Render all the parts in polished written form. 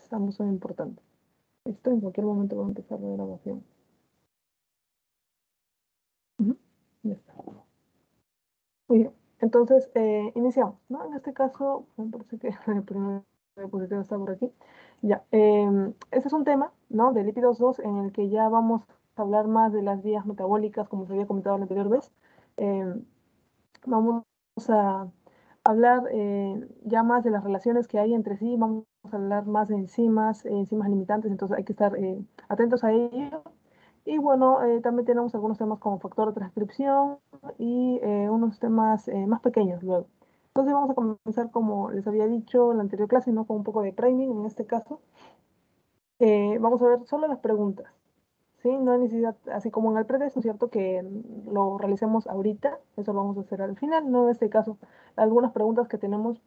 Estamos muy importante. Esto en cualquier momento va a empezar la grabación. Ya está. Muy bien. Entonces, iniciamos, ¿no? En este caso, me parece que el primer diapositiva está por aquí. Ya, este es un tema, ¿no? De lípidos 2, en el que ya vamos a hablar más de las vías metabólicas, como se había comentado la anterior vez. Vamos a hablar ya más de las relaciones que hay entre sí, vamos a hablar más de enzimas, enzimas limitantes, entonces hay que estar atentos a ello. Y bueno, también tenemos algunos temas como factor de transcripción y unos temas más pequeños luego. Entonces vamos a comenzar, como les había dicho en la anterior clase, ¿no? Con un poco de priming en este caso. Vamos a ver solo las preguntas, ¿sí? No hay necesidad, así como en el pretexto, ¿es cierto? Que lo realicemos ahorita, eso lo vamos a hacer al final, ¿no? En este caso, algunas preguntas que tenemos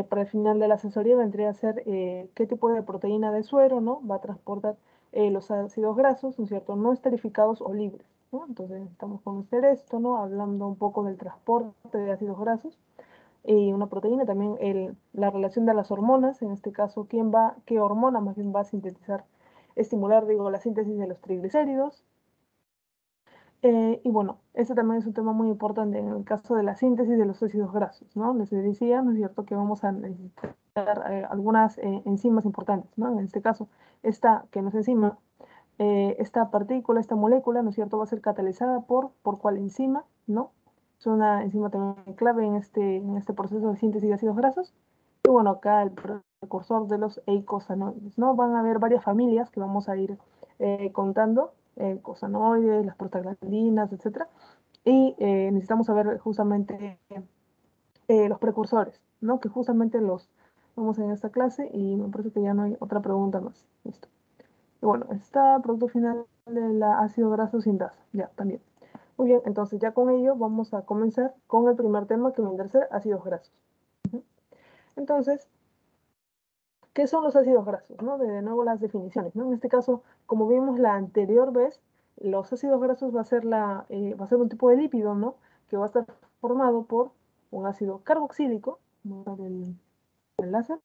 para el final de la asesoría vendría a ser qué tipo de proteína de suero, ¿no? Va a transportar los ácidos grasos, ¿no es cierto? No esterificados o libres, ¿no? Entonces necesitamos conocer esto, ¿no? Hablando un poco del transporte de ácidos grasos y una proteína, también la relación de las hormonas, en este caso, qué hormona más bien va a sintetizar, estimular, digo, la síntesis de los triglicéridos. Y bueno, este también es un tema muy importante en el caso de la síntesis de los ácidos grasos, ¿no? Les decía, ¿no es cierto?, que vamos a necesitar algunas enzimas importantes, ¿no? En este caso, esta que no es enzima, esta partícula, esta molécula, ¿no es cierto?, va a ser catalizada por cuál enzima, ¿no? Es una enzima también clave en este proceso de síntesis de ácidos grasos. Y bueno, acá el precursor de los eicosanoides, ¿no? Van a haber varias familias que vamos a ir contando, eicosanoides, las prostaglandinas, etcétera. Y necesitamos saber justamente los precursores, ¿no? Que justamente los vamos en esta clase y me parece que ya no hay otra pregunta más. Listo. Y bueno, está producto final del ácido graso sintasa, ya también. Muy bien, entonces ya con ello vamos a comenzar con el primer tema que vendrá a ser ácidos grasos. Entonces, ¿qué son los ácidos grasos? ¿No? De nuevo las definiciones, ¿no? En este caso, como vimos la anterior vez, los ácidos grasos va a ser, va a ser un tipo de lípido, ¿no? Que va a estar formado por un ácido carboxílico, el enlace,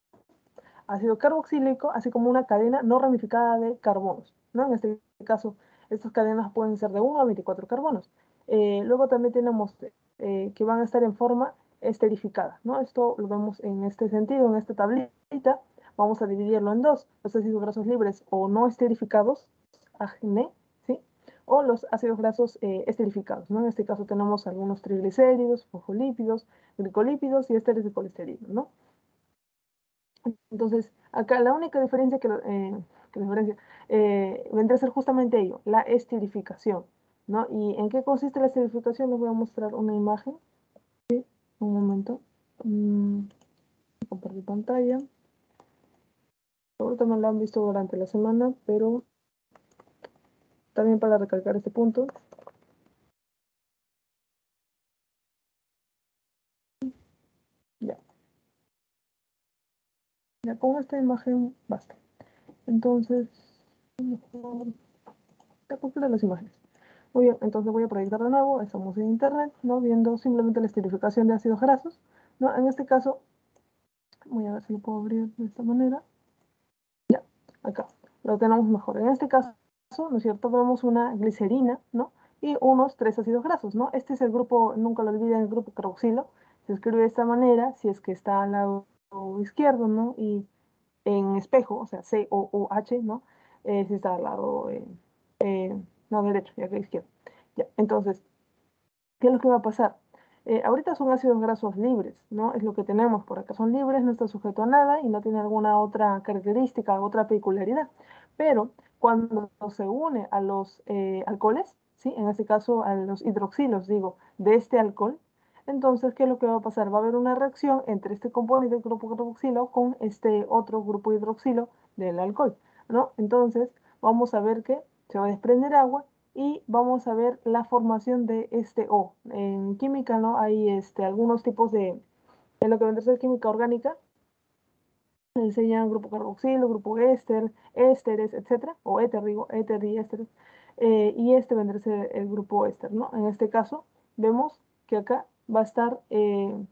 ácido carboxílico, así como una cadena no ramificada de carbonos, ¿no? En este caso, estas cadenas pueden ser de 1 a 24 carbonos. Luego también tenemos que van a estar en forma esterificada, ¿no? Esto lo vemos en este sentido, en esta tablita. Vamos a dividirlo en dos, los ácidos grasos libres o no esterificados, AGN, ¿sí? O los ácidos grasos esterificados, ¿no? En este caso tenemos algunos triglicéridos, fosfolípidos, glicolípidos y ésteres de colesterol, ¿no? Entonces, acá la única diferencia vendrá a ser justamente ello, la esterificación, ¿no? ¿Y en qué consiste la esterificación? Les voy a mostrar una imagen. Sí, un momento. Compartir pantalla. Ahorita no lo han visto durante la semana, pero también para recalcar este punto. Ya. Ya con esta imagen basta. Entonces, ya configuré las imágenes. Muy bien, entonces voy a proyectar de nuevo, estamos en internet, ¿no? Viendo simplemente la esterificación de ácidos grasos, ¿no? En este caso, voy a ver si lo puedo abrir de esta manera. Ya, acá, lo tenemos mejor. En este caso, ¿no es cierto? Vemos una glicerina, ¿no? Y unos 3 ácidos grasos, ¿no? Este es el grupo, nunca lo olviden, el grupo carboxilo. Se escribe de esta manera, si es que está al lado izquierdo, ¿no? Y en espejo, o sea, COOH, ¿no? Si está al lado, no, derecho, ya que izquierdo. Ya, entonces, ¿qué es lo que va a pasar? Ahorita son ácidos grasos libres, ¿no? Es lo que tenemos por acá. Son libres, no está sujeto a nada y no tiene alguna otra característica, otra peculiaridad. Pero cuando se une a los alcoholes, ¿sí? En este caso a los hidroxilos, digo, de este alcohol, entonces, ¿qué es lo que va a pasar? Va a haber una reacción entre este componente del grupo carboxilo con este otro grupo hidroxilo del alcohol, ¿no? Entonces, vamos a ver que se va a desprender agua y vamos a ver la formación de este O. En química, ¿no? Hay algunos tipos en lo que vendrá a ser química orgánica, se enseñan grupo carboxilo, grupo éster, ésteres, etcétera, o éter, digo, éter y ésteres, y este vendrá a ser el grupo éster, ¿no? En este caso, vemos que acá va a estar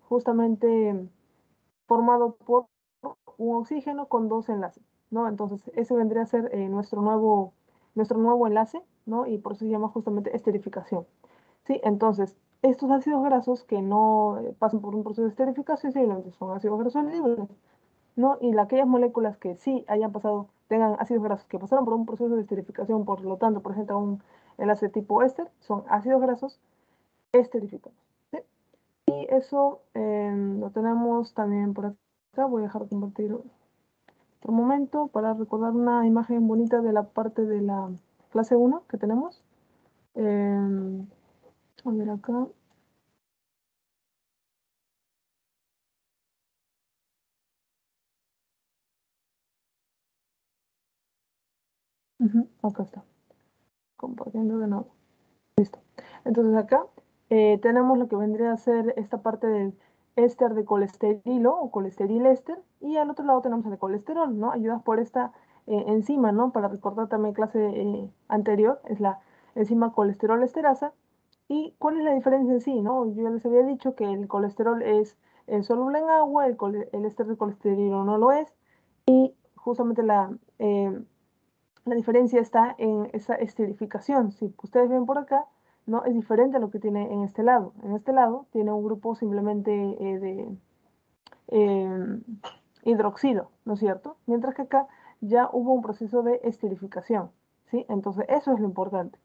justamente formado por un oxígeno con 2 enlaces. ¿no? Entonces, ese vendría a ser nuestro nuevo enlace, ¿no? Y por eso se llama justamente esterificación, ¿sí? Entonces, estos ácidos grasos que no pasan por un proceso de esterificación, simplemente son ácidos grasos libres, ¿no? Y aquellas moléculas que sí hayan pasado, tengan ácidos grasos que pasaron por un proceso de esterificación, por lo tanto presenta un enlace tipo éster, son ácidos grasos esterificados, ¿sí? Y eso lo tenemos también por acá. Voy a dejar de compartir otro momento para recordar una imagen bonita de la parte de la clase uno que tenemos. A ver acá. Acá está, compartiendo de nuevo. Listo. Entonces acá tenemos lo que vendría a ser esta parte del éster de colesterilo o colesteril éster, y al otro lado tenemos el de colesterol, ¿no? Ayudas por esta enzima, ¿no? Para recordar también clase anterior, es la enzima colesterol esterasa. ¿Y cuál es la diferencia en sí, no? Yo ya les había dicho que el colesterol es soluble en agua, el éster de colesterilo no lo es, y justamente la diferencia está en esa esterificación. Si ustedes ven por acá, ¿no? Es diferente a lo que tiene en este lado. En este lado tiene un grupo simplemente de eh, hidroxilo, ¿no es cierto? Mientras que acá ya hubo un proceso de esterificación, ¿sí? Entonces eso es lo importante.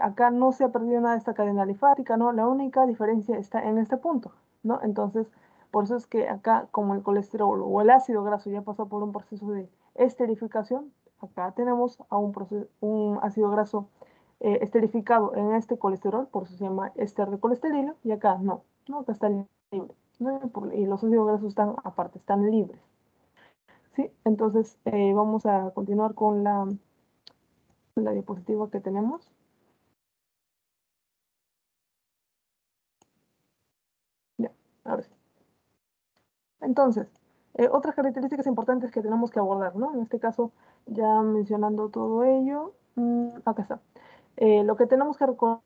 Acá no se ha perdido nada de esta cadena alifática, ¿no? La única diferencia está en este punto, ¿no? Entonces, por eso es que acá, como el colesterol o el ácido graso ya pasó por un proceso de esterificación, acá tenemos a un ácido graso esterificado en este colesterol, por eso se llama éster de colesterilo, y acá no, ¿no? Acá está libre, ¿no? Y los ácidos grasos están aparte, están libres, ¿sí? Entonces, vamos a continuar con la diapositiva que tenemos. Ya, ahora sí. Entonces, otras características importantes que tenemos que abordar, ¿no? En este caso, ya mencionando todo ello, acá está. Lo que tenemos que recordar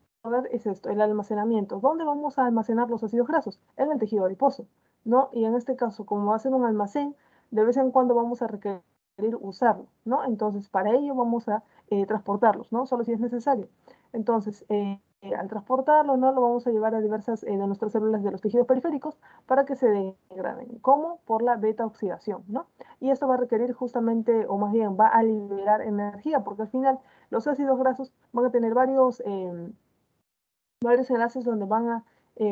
es esto, el almacenamiento. ¿Dónde vamos a almacenar los ácidos grasos? En el tejido adiposo, ¿no? Y en este caso, como va a ser un almacén, de vez en cuando vamos a requerir usarlo, ¿no? Entonces, para ello vamos a transportarlos, ¿no? Solo si es necesario. Entonces, al transportarlo, ¿no? Lo vamos a llevar a diversas de nuestras células de los tejidos periféricos para que se degraden. ¿Cómo? Por la beta oxidación, ¿no? Y esto va a requerir justamente, o más bien va a liberar energía, porque al final los ácidos grasos van a tener varios enlaces donde van a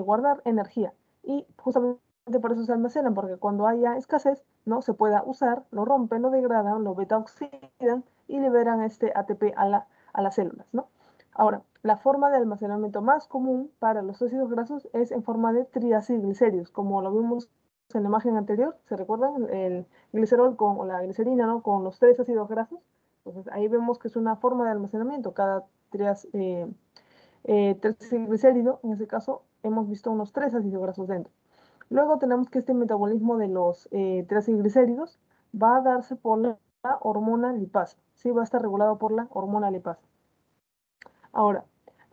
guardar energía. Y justamente por eso se almacenan, porque cuando haya escasez, ¿no? Se pueda usar, lo rompen, lo degradan, lo beta oxidan y liberan este ATP a las células, ¿no? Ahora, la forma de almacenamiento más común para los ácidos grasos es en forma de triacilglicéridos, como lo vimos en la imagen anterior. ¿Se recuerdan? El glicerol o la glicerina, ¿no? Con los tres ácidos grasos. Entonces ahí vemos que es una forma de almacenamiento. Cada triglicérido, en ese caso, hemos visto unos tres ácidos grasos dentro. Luego tenemos que este metabolismo de los triglicéridos va a darse por la hormona lipasa, ¿sí? Va a estar regulado por la hormona lipasa. Ahora,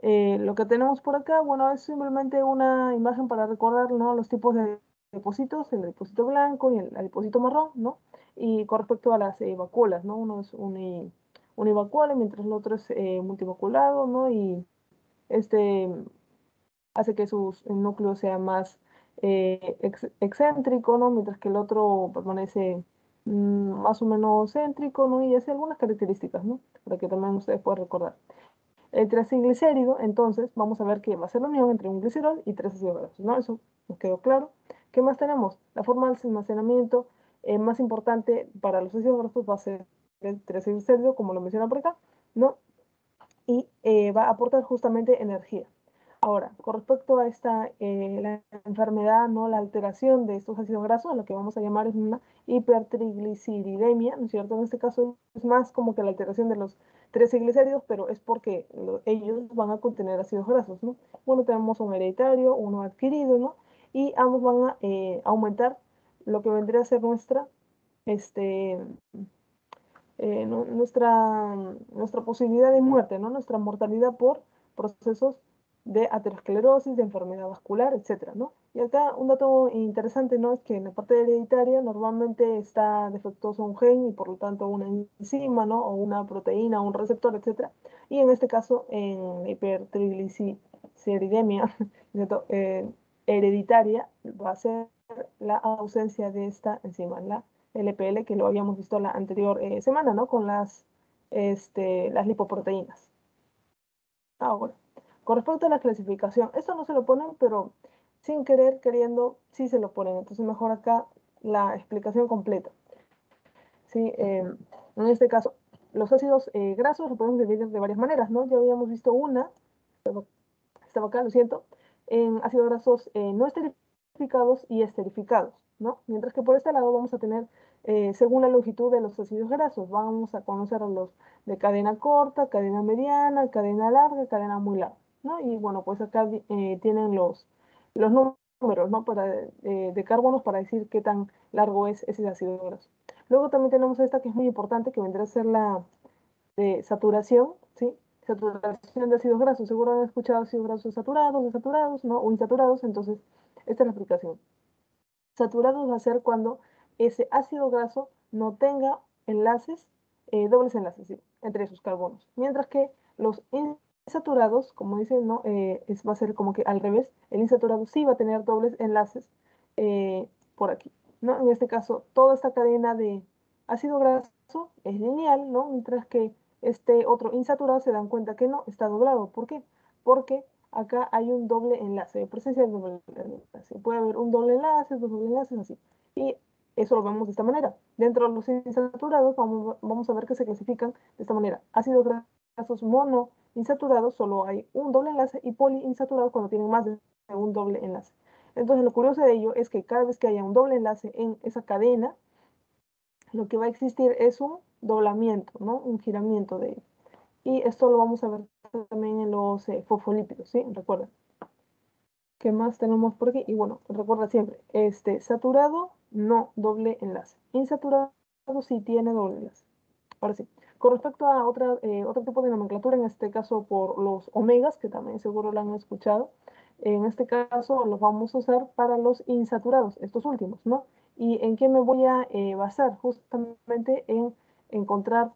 lo que tenemos por acá, bueno, es simplemente una imagen para recordar, ¿no? Los tipos de depósitos, el depósito blanco y el depósito marrón, ¿no? Y con respecto a las vacuolas, ¿no? Uno es univacuole, mientras el otro es multivaculado, ¿no? Y este hace que su núcleo sea más excéntrico, ¿no? Mientras que el otro permanece más o menos céntrico, ¿no? Y hace algunas características, ¿no? Para que también ustedes puedan recordar. El traciglicérido, entonces, vamos a ver que va a ser la unión entre un glicerol y tres ácidos grasos, ¿no? Eso nos quedó claro. ¿Qué más tenemos? La forma de almacenamiento más importante para los ácidos grasos va a ser el traciglicérido, como lo menciona por acá, ¿no? Y va a aportar justamente energía. Ahora, con respecto a esta la enfermedad, ¿no? La alteración de estos ácidos grasos, lo que vamos a llamar es una hipertrigliceridemia, ¿no es cierto? En este caso es más como que la alteración de los tres triglicéridos, pero es porque ellos van a contener ácidos grasos, ¿no? Uno tenemos un hereditario, uno adquirido, ¿no? Y ambos van a aumentar lo que vendría a ser este, nuestra posibilidad de muerte, ¿no? Nuestra mortalidad por procesos de aterosclerosis, de enfermedad vascular, etcétera, ¿no? Y acá un dato interesante, ¿no? Es que en la parte hereditaria normalmente está defectuoso un gen y por lo tanto una enzima, ¿no? O una proteína, un receptor, etcétera. Y en este caso, en hipertrigliceridemia, ¿cierto? Hereditaria, va a ser la ausencia de esta enzima, la LPL, que lo habíamos visto la anterior semana, ¿no? Con las lipoproteínas. Ahora, con respecto a la clasificación, esto no se lo ponen, pero sin querer, queriendo, sí se lo ponen. Entonces, mejor acá la explicación completa. ¿Sí? En este caso, los ácidos grasos lo podemos dividir de varias maneras, ¿no? Ya habíamos visto una, estaba acá, lo siento, en ácidos grasos no esterificados y esterificados, ¿no? Mientras que por este lado vamos a tener, según la longitud de los ácidos grasos, vamos a conocer los de cadena corta, cadena mediana, cadena larga, cadena muy larga, ¿no? Y bueno, pues acá tienen los números, ¿no? De carbonos para decir qué tan largo es ese ácido graso. Luego también tenemos esta que es muy importante, que vendrá a ser la de saturación, ¿sí? Saturación de ácidos grasos. Seguro han escuchado ácidos grasos saturados, desaturados, ¿no? O insaturados. Entonces, esta es la explicación. Saturados va a ser cuando ese ácido graso no tenga enlaces, dobles enlaces, ¿sí? Entre sus carbonos. Mientras que los insaturados, como dicen, ¿no? Va a ser como que al revés. El insaturado sí va a tener dobles enlaces eh, por aquí, ¿no? En este caso, toda esta cadena de ácido graso es lineal, ¿no? Mientras que este otro insaturado se dan cuenta que no, está doblado. ¿Por qué? Porque acá hay un doble enlace, presencia de doble enlace. Puede haber un doble enlace, dos doble enlaces, así. Y eso lo vemos de esta manera. Dentro de los insaturados vamos a ver que se clasifican de esta manera. Ácidos grasos monoinsaturados, solo hay un doble enlace, y poliinsaturados cuando tienen más de un doble enlace. Entonces, lo curioso de ello es que cada vez que haya un doble enlace en esa cadena, lo que va a existir es un doblamiento, ¿no? Un giramiento de ello. Y esto lo vamos a ver también en los fosfolípidos, ¿sí? Recuerda. ¿Qué más tenemos por aquí? Y bueno, recuerda siempre, saturado, no doble enlace. Insaturado sí tiene doble enlace. Ahora sí, con respecto a otro tipo de nomenclatura, en este caso por los omegas, que también seguro lo han escuchado, en este caso los vamos a usar para los insaturados, estos últimos, ¿no? ¿Y en qué me voy a basar? Justamente en encontrar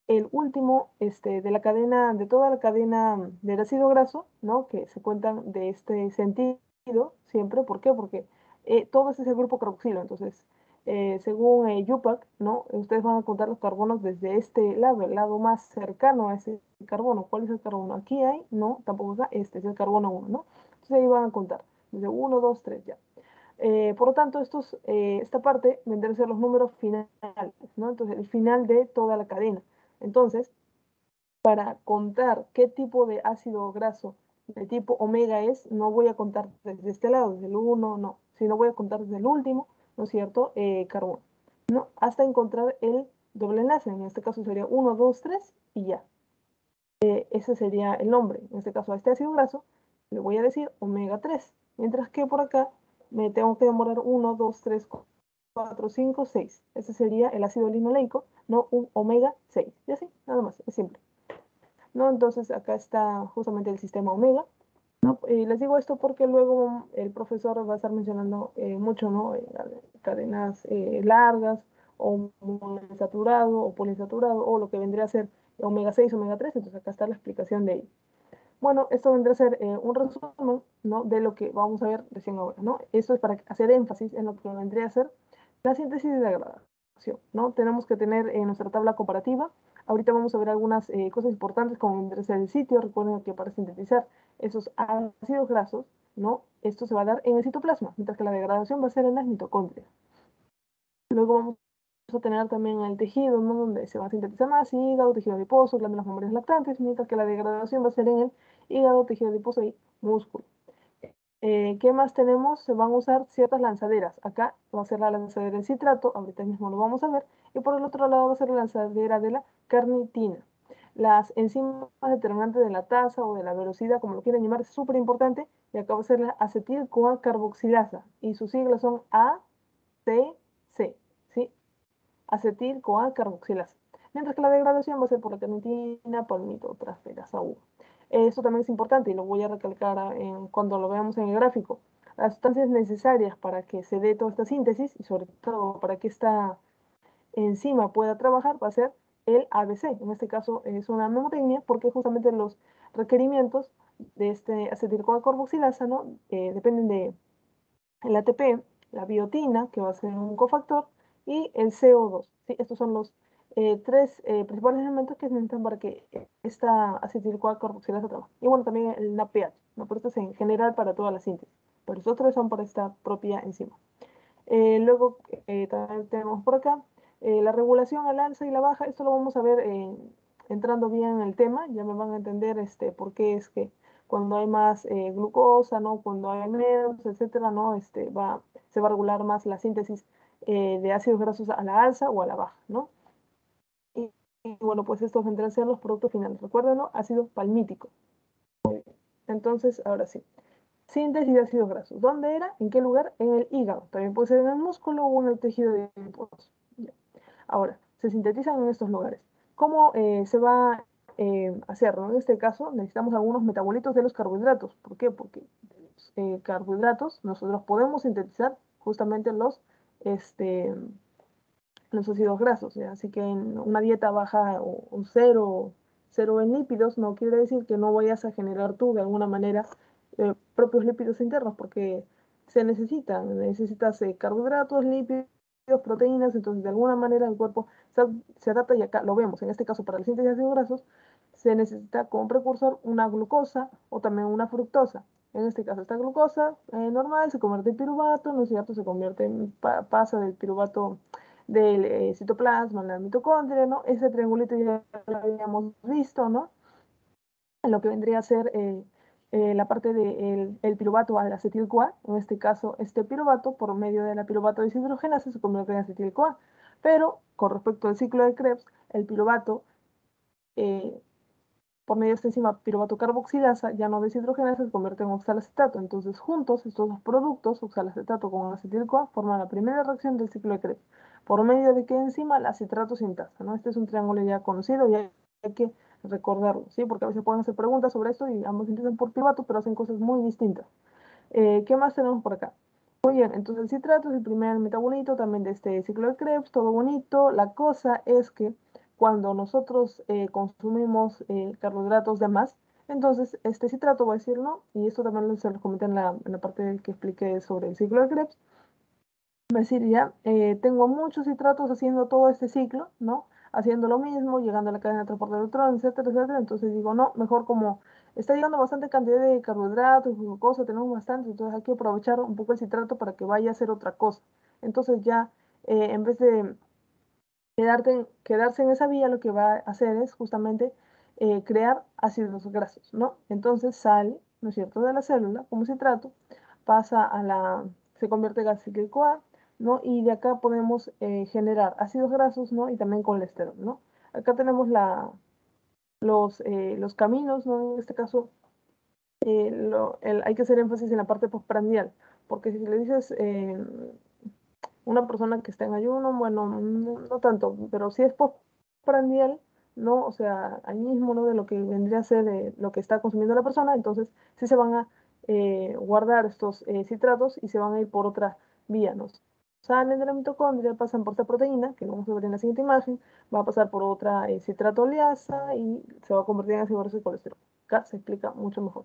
el último de la cadena, de toda la cadena del ácido graso, ¿no? Que se cuentan de este sentido siempre. ¿Por qué? Porque todo ese es el grupo carboxilo. Entonces, según UPAC, ¿no? Ustedes van a contar los carbonos desde este lado, el lado más cercano a ese carbono. ¿Cuál es el carbono? Aquí hay, no, tampoco acá, este es el carbono 1, ¿no? Entonces ahí van a contar, desde 1, 2, 3, ya. Por lo tanto, esta parte vendrán a ser los números finales, ¿no? Entonces, el final de toda la cadena. Entonces, para contar qué tipo de ácido graso de tipo omega es, no voy a contar desde este lado, desde el 1, no, sino voy a contar desde el último, ¿no es cierto? Carbono, ¿no? Hasta encontrar el doble enlace, en este caso sería 1, 2, 3 y ya. Ese sería el nombre. En este caso a este ácido graso le voy a decir omega 3, mientras que por acá me tengo que demorar 1, 2, 3, 4, 5, 6. Ese sería el ácido linoleico, no un omega 6. Y así, nada más, es simple, ¿no? Entonces acá está justamente el sistema omega, ¿no? Y les digo esto porque luego el profesor va a estar mencionando mucho, ¿no? Cadenas largas, o monoinsaturado, o poliinsaturado, o lo que vendría a ser omega 6, omega 3. Entonces acá está la explicación de ello. Bueno, esto vendrá a ser un resumen, ¿no? De lo que vamos a ver recién ahora, ¿no? Esto es para hacer énfasis en lo que vendría a ser la síntesis y degradación, ¿no? Tenemos que tener nuestra tabla comparativa. Ahorita vamos a ver algunas cosas importantes como vendrá a ser el sitio. Recuerden que para sintetizar esos ácidos grasos, ¿no? Esto se va a dar en el citoplasma, mientras que la degradación va a ser en las mitocondrias. Luego vamos a tener también el tejido, ¿no? Donde se va a sintetizar más hígado, tejido adiposo, glándulas mamarias lactantes, mientras que la degradación va a ser en el hígado, tejido adiposo y músculo. ¿Qué más tenemos? Se van a usar ciertas lanzaderas. Acá va a ser la lanzadera del citrato, ahorita mismo lo vamos a ver, y por el otro lado va a ser la lanzadera de la carnitina. Las enzimas determinantes de la tasa o de la velocidad, como lo quieran llamar, es súper importante, y acá va a ser la acetil-CoA carboxilasa, y sus siglas son ACC, ¿sí? Acetil-CoA carboxilasa. Mientras que la degradación va a ser por la carnitina, palmitotrasferasa U. Esto también es importante y lo voy a recalcar cuando lo veamos en el gráfico. Las sustancias necesarias para que se dé toda esta síntesis y sobre todo para que esta enzima pueda trabajar va a ser el ABC. En este caso es una mnemotecnia porque justamente los requerimientos de este acetil-CoA carboxilasa, ¿no? Dependen de el ATP, la biotina, que va a ser un cofactor, y el CO2. ¿Sí? Estos son los tres principales elementos que se necesitan para que esta acetil-CoA carboxilasa trabaje. Y bueno, también el NADPH, ¿no? Pero esto es en general para toda la síntesis. Pero estos tres son para esta propia enzima. Luego también tenemos por acá la regulación al alza y la baja. Esto lo vamos a ver entrando bien en el tema. Ya me van a entender por qué es que cuando hay más glucosa, ¿no? Cuando hay menos, etcétera, ¿no? Se va a regular más la síntesis de ácidos grasos a la alza o a la baja, ¿no? Y, y bueno, pues estos vendrán a ser los productos finales. Recuerden, ¿no? Ácido palmítico. Entonces, ahora sí. Síntesis de ácidos grasos. ¿Dónde era? ¿En qué lugar? En el hígado. También puede ser en el músculo o en el tejido de adiposo. Ahora, se sintetizan en estos lugares. ¿Cómo se va a hacerlo? En este caso, necesitamos algunos metabolitos de los carbohidratos. ¿Por qué? Porque de los carbohidratos nosotros podemos sintetizar justamente este, los ácidos grasos, ¿ya? Así que en una dieta baja o un cero en lípidos no quiere decir que no vayas a generar tú de alguna manera propios lípidos internos, porque se necesitas carbohidratos, lípidos, proteínas, entonces de alguna manera el cuerpo se adapta y acá lo vemos, en este caso para la síntesis de ácidos grasos se necesita como precursor una glucosa o también una fructosa. En este caso, esta glucosa normal se convierte en piruvato, ¿no es cierto? Se convierte pasa del piruvato del citoplasma, la mitocondria, ¿no? Ese triangulito ya lo habíamos visto, ¿no? En lo que vendría a ser la parte del el piruvato al acetil-CoA, en este caso, este piruvato, por medio de la piruvato deshidrogenasa, se convierte en acetil-CoA. Pero, con respecto al ciclo de Krebs, el piruvato eh, por medio de esta enzima piruvato carboxilasa, ya no deshidrogenasa, se convierte en oxalacetato. Entonces, juntos, estos dos productos, oxalacetato con acetil-CoA, forman la primera reacción del ciclo de Krebs. ¿Por medio de qué enzima? La citrato sintasa, ¿no? Este es un triángulo ya conocido y hay que recordarlo, ¿sí? Porque a veces pueden hacer preguntas sobre esto y ambos empiezan por piruvato, pero hacen cosas muy distintas. ¿Qué más tenemos por acá? Muy bien, entonces el citrato es el primer metabolito también de este ciclo de Krebs, todo bonito. La cosa es que cuando nosotros consumimos carbohidratos de más, entonces este citrato va a decir no, y esto también se lo comenté en la parte que expliqué sobre el ciclo de Krebs, va a decir ya, tengo muchos citratos haciendo todo este ciclo, ¿no? Haciendo lo mismo, llegando a la cadena de transporte de electrones, etcétera, etcétera. Entonces digo, no, mejor como está llegando bastante cantidad de carbohidratos, glucosa, tenemos bastante, entonces hay que aprovechar un poco el citrato para que vaya a hacer otra cosa. Entonces ya, en vez de quedarse en esa vía, lo que va a hacer es justamente crear ácidos grasos, ¿no? Entonces sale, ¿no es cierto?, de la célula como citrato, pasa se convierte en acetil-CoA, ¿no? Y de acá podemos generar ácidos grasos, ¿no? Y también colesterol, ¿no? Acá tenemos los caminos, ¿no? En este caso, hay que hacer énfasis en la parte postprandial, porque si le dices una persona que está en ayuno, bueno, no tanto, pero si es postprandial, ¿no? O sea, ahí mismo, ¿no? De lo que vendría a ser lo que está consumiendo la persona, entonces sí se van a guardar estos citratos y se van a ir por otra vía, ¿no? Salen de la mitocondria, pasan por esta proteína, que lo vamos a ver en la siguiente imagen, va a pasar por otra citratoliasa y se va a convertir en ácido graso y colesterol. Acá se explica mucho mejor.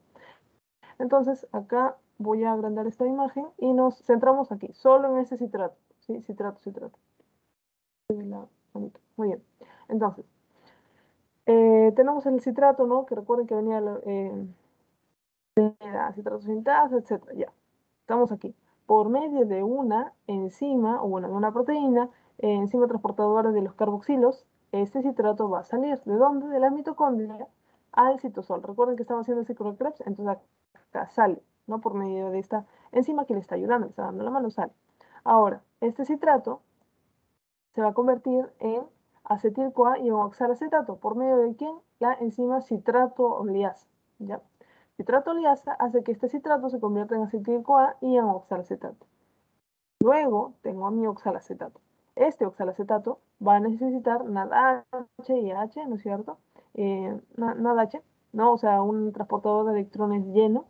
Entonces, acá voy a agrandar esta imagen y nos centramos aquí, solo en ese citrato, ¿sí? Citrato, citrato. Muy bien. Entonces, tenemos el citrato, ¿no? Que recuerden que venía la citrato sintasa, etcétera. Ya, estamos aquí. Por medio de una enzima, o bueno, de una proteína, enzima transportadora de los carboxilos, este citrato va a salir. ¿De dónde? De la mitocondria al citosol. Recuerden que estamos haciendo el ciclo de Krebs, entonces acá sale, ¿no? Por medio de esta enzima que le está ayudando, le está dando la mano, sale. Ahora, este citrato se va a convertir en acetil-CoA y en oxalacetato. ¿Por medio de quién? La enzima citrato-liasa, ¿ya? Citrato-liasa hace que este citrato se convierta en acetil-CoA y en oxalacetato. Luego tengo mi oxalacetato. Este oxalacetato va a necesitar NADH y H, ¿no es cierto? NADH. ¿no? O sea, un transportador de electrones lleno,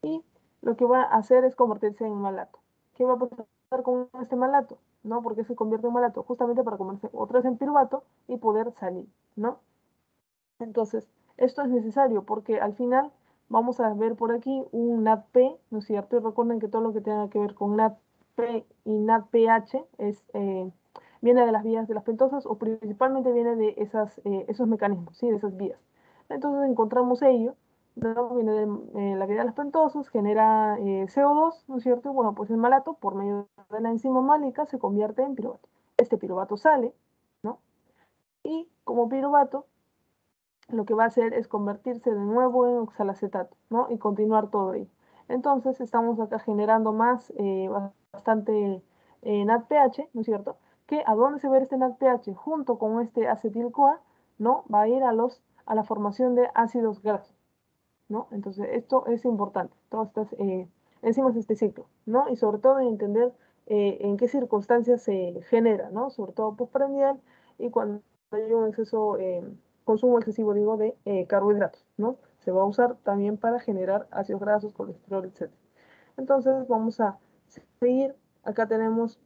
y lo que va a hacer es convertirse en malato. ¿Qué va a pasar con este malato? ¿No? ¿Por qué se convierte en malato? Justamente para convertirse otra vez en piruvato y poder salir, ¿no? Entonces, esto es necesario porque al final vamos a ver por aquí un NADP, ¿no es cierto? Y recuerden que todo lo que tenga que ver con NADP y NADPH viene de las vías de las pentosas, o principalmente viene de esos mecanismos, ¿sí? De esas vías. Entonces encontramos ello, ¿no? Viene de la vía de las pentosas, genera CO2, ¿no es cierto? Y bueno, pues el malato, por medio de la enzima málica, se convierte en piruvato. Este piruvato sale, ¿no? Y como piruvato, lo que va a hacer es convertirse de nuevo en oxalacetato, ¿no? Y continuar todo ahí. Entonces estamos acá generando más, bastante NADPH, ¿no es cierto? Que a dónde se ve este NADPH junto con este acetil-CoA, ¿no? Va a ir a la formación de ácidos grasos, ¿no? Entonces esto es importante, todas estas enzimas de este ciclo, ¿no? Y sobre todo entender en qué circunstancias se genera, ¿no? Sobre todo postprandial y cuando hay un exceso, consumo excesivo, digo, de carbohidratos, ¿no? Se va a usar también para generar ácidos grasos, colesterol, etc. Entonces vamos a seguir. Acá tenemos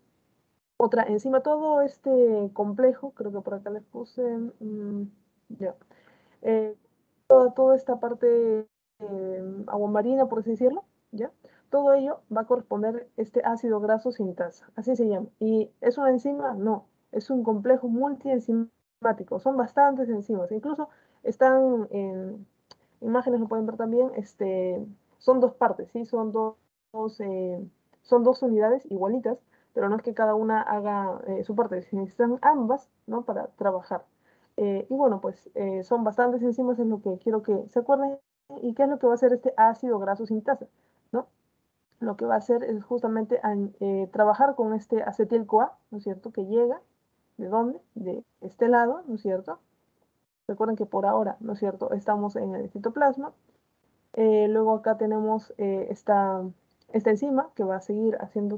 otra enzima, todo este complejo, creo que por acá les puse, ya. Eh, toda esta parte agua marina, por así decirlo, ¿ya? Todo ello va a corresponder este ácido graso sintasa, así se llama. ¿Y es una enzima? No, es un complejo multienzimático, son bastantes enzimas, incluso están en imágenes, lo pueden ver también, son dos partes, ¿sí? Dos, eh, son dos unidades igualitas, pero no es que cada una haga su parte, se necesitan ambas, ¿no? Para trabajar. Y bueno, pues son bastantes enzimas, es lo que quiero que se acuerden. ¿Y qué es lo que va a hacer este ácido graso sintasa? ¿No? Lo que va a hacer es justamente trabajar con este acetil-CoA, ¿no es cierto? Que llega, ¿de dónde? De este lado, ¿no es cierto? Recuerden que por ahora, ¿no es cierto? Estamos en el citoplasma. Luego acá tenemos esta enzima que va a seguir haciendo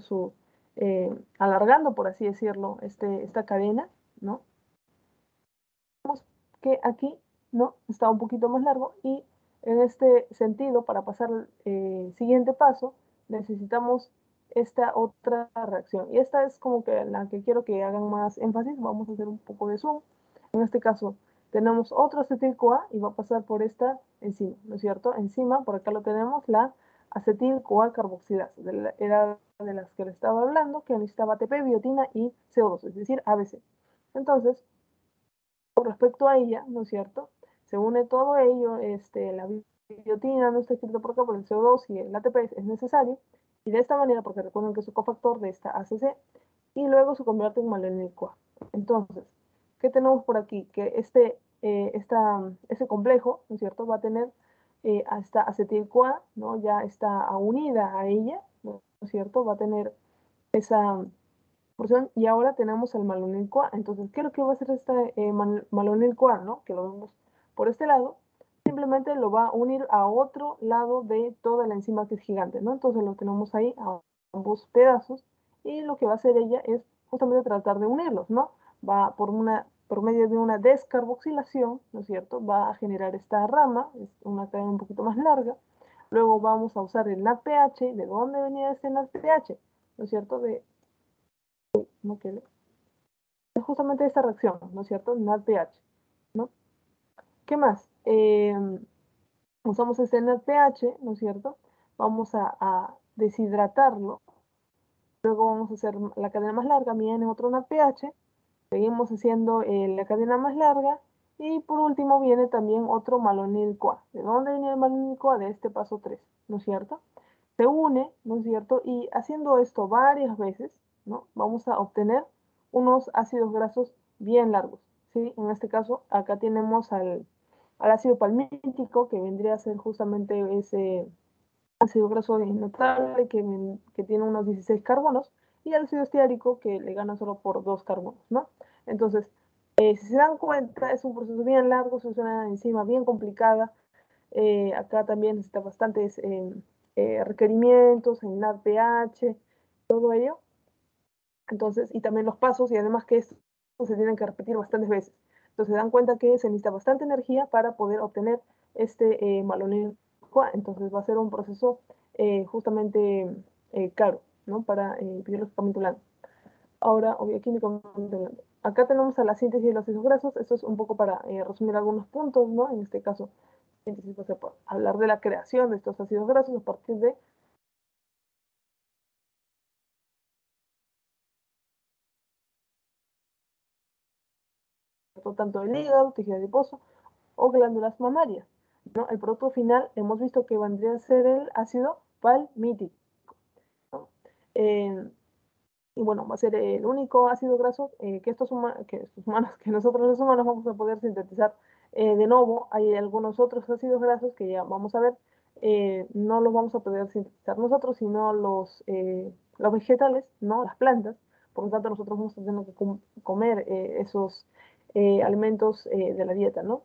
alargando, por así decirlo, esta cadena, ¿no? Que aquí, ¿no? Está un poquito más largo, y en este sentido, para pasar al siguiente paso, necesitamos esta otra reacción. Y esta es como que la que quiero que hagan más énfasis. Vamos a hacer un poco de zoom. En este caso, tenemos otro acetil-CoA y va a pasar por esta enzima, ¿no es cierto? Enzima, por acá lo tenemos, la acetil-CoA carboxilasa, era de las que le estaba hablando, que necesitaba ATP, biotina y CO2, es decir, ABC. Entonces, con respecto a ella, ¿no es cierto? Se une todo ello, la biotina no está escrito por acá, por el CO2 y el ATP es necesario, y de esta manera, porque recuerden que es un cofactor de esta ACC, y luego se convierte en malonil-CoA. Entonces, ¿qué tenemos por aquí? Que ese complejo, ¿no es cierto?, va a tener hasta acetil-CoA, ¿no? Ya está unida a ella, ¿no es cierto? Va a tener esa porción, y ahora tenemos el malonil-CoA. Entonces, ¿qué es lo que va a hacer este malonil-CoA, ¿no? Que lo vemos por este lado. Simplemente lo va a unir a otro lado de toda la enzima, que es gigante, ¿no? Entonces lo tenemos ahí a ambos pedazos, y lo que va a hacer ella es justamente tratar de unirlos, ¿no? Va por medio de una descarboxilación, ¿no es cierto? Va a generar esta rama, es una cadena un poquito más larga. Luego vamos a usar el NADPH. ¿De dónde venía este NADPH? ¿No es cierto? ¿No? Que es justamente esta reacción, ¿no es cierto? NADPH, ¿no? ¿Qué más? Usamos este NADPH, ¿no es cierto? Vamos a deshidratarlo. Luego vamos a hacer la cadena más larga, viene otro NADPH. Seguimos haciendo la cadena más larga. Y por último viene también otro malonil-CoA. ¿De dónde viene el malonil-CoA? De este paso 3, ¿no es cierto? Se une, ¿no es cierto? Y haciendo esto varias veces, ¿no? Vamos a obtener unos ácidos grasos bien largos, ¿sí? En este caso, acá tenemos al ácido palmítico, que vendría a ser justamente ese ácido graso notable que tiene unos 16 carbonos, y el ácido estiárico, que le gana solo por 2 carbonos, ¿no? Entonces, si se dan cuenta, es un proceso bien largo, es una enzima bien complicada. Acá también necesita bastantes requerimientos en NADPH, todo ello. Entonces, y también los pasos, y además que esto se tienen que repetir bastantes veces. Entonces se dan cuenta que se necesita bastante energía para poder obtener este malonil-CoA. Entonces va a ser un proceso justamente caro, ¿no? Para biológicamente hablando. Ahora, o bioquímicamente hablando. Acá tenemos a la síntesis de los ácidos grasos. Esto es un poco para resumir algunos puntos, ¿no? En este caso, síntesis va a ser para hablar de la creación de estos ácidos grasos a partir de tanto el hígado, tejido adiposo o glándulas mamarias, ¿no? El producto final hemos visto que vendría a ser el ácido palmítico, ¿no? Y bueno, va a ser el único ácido graso que nosotros los humanos vamos a poder sintetizar de nuevo. Hay algunos otros ácidos grasos que ya vamos a ver, no los vamos a poder sintetizar nosotros, sino los vegetales, ¿no? Las plantas. Por lo tanto, nosotros vamos a tener que comer esos alimentos de la dieta, ¿no?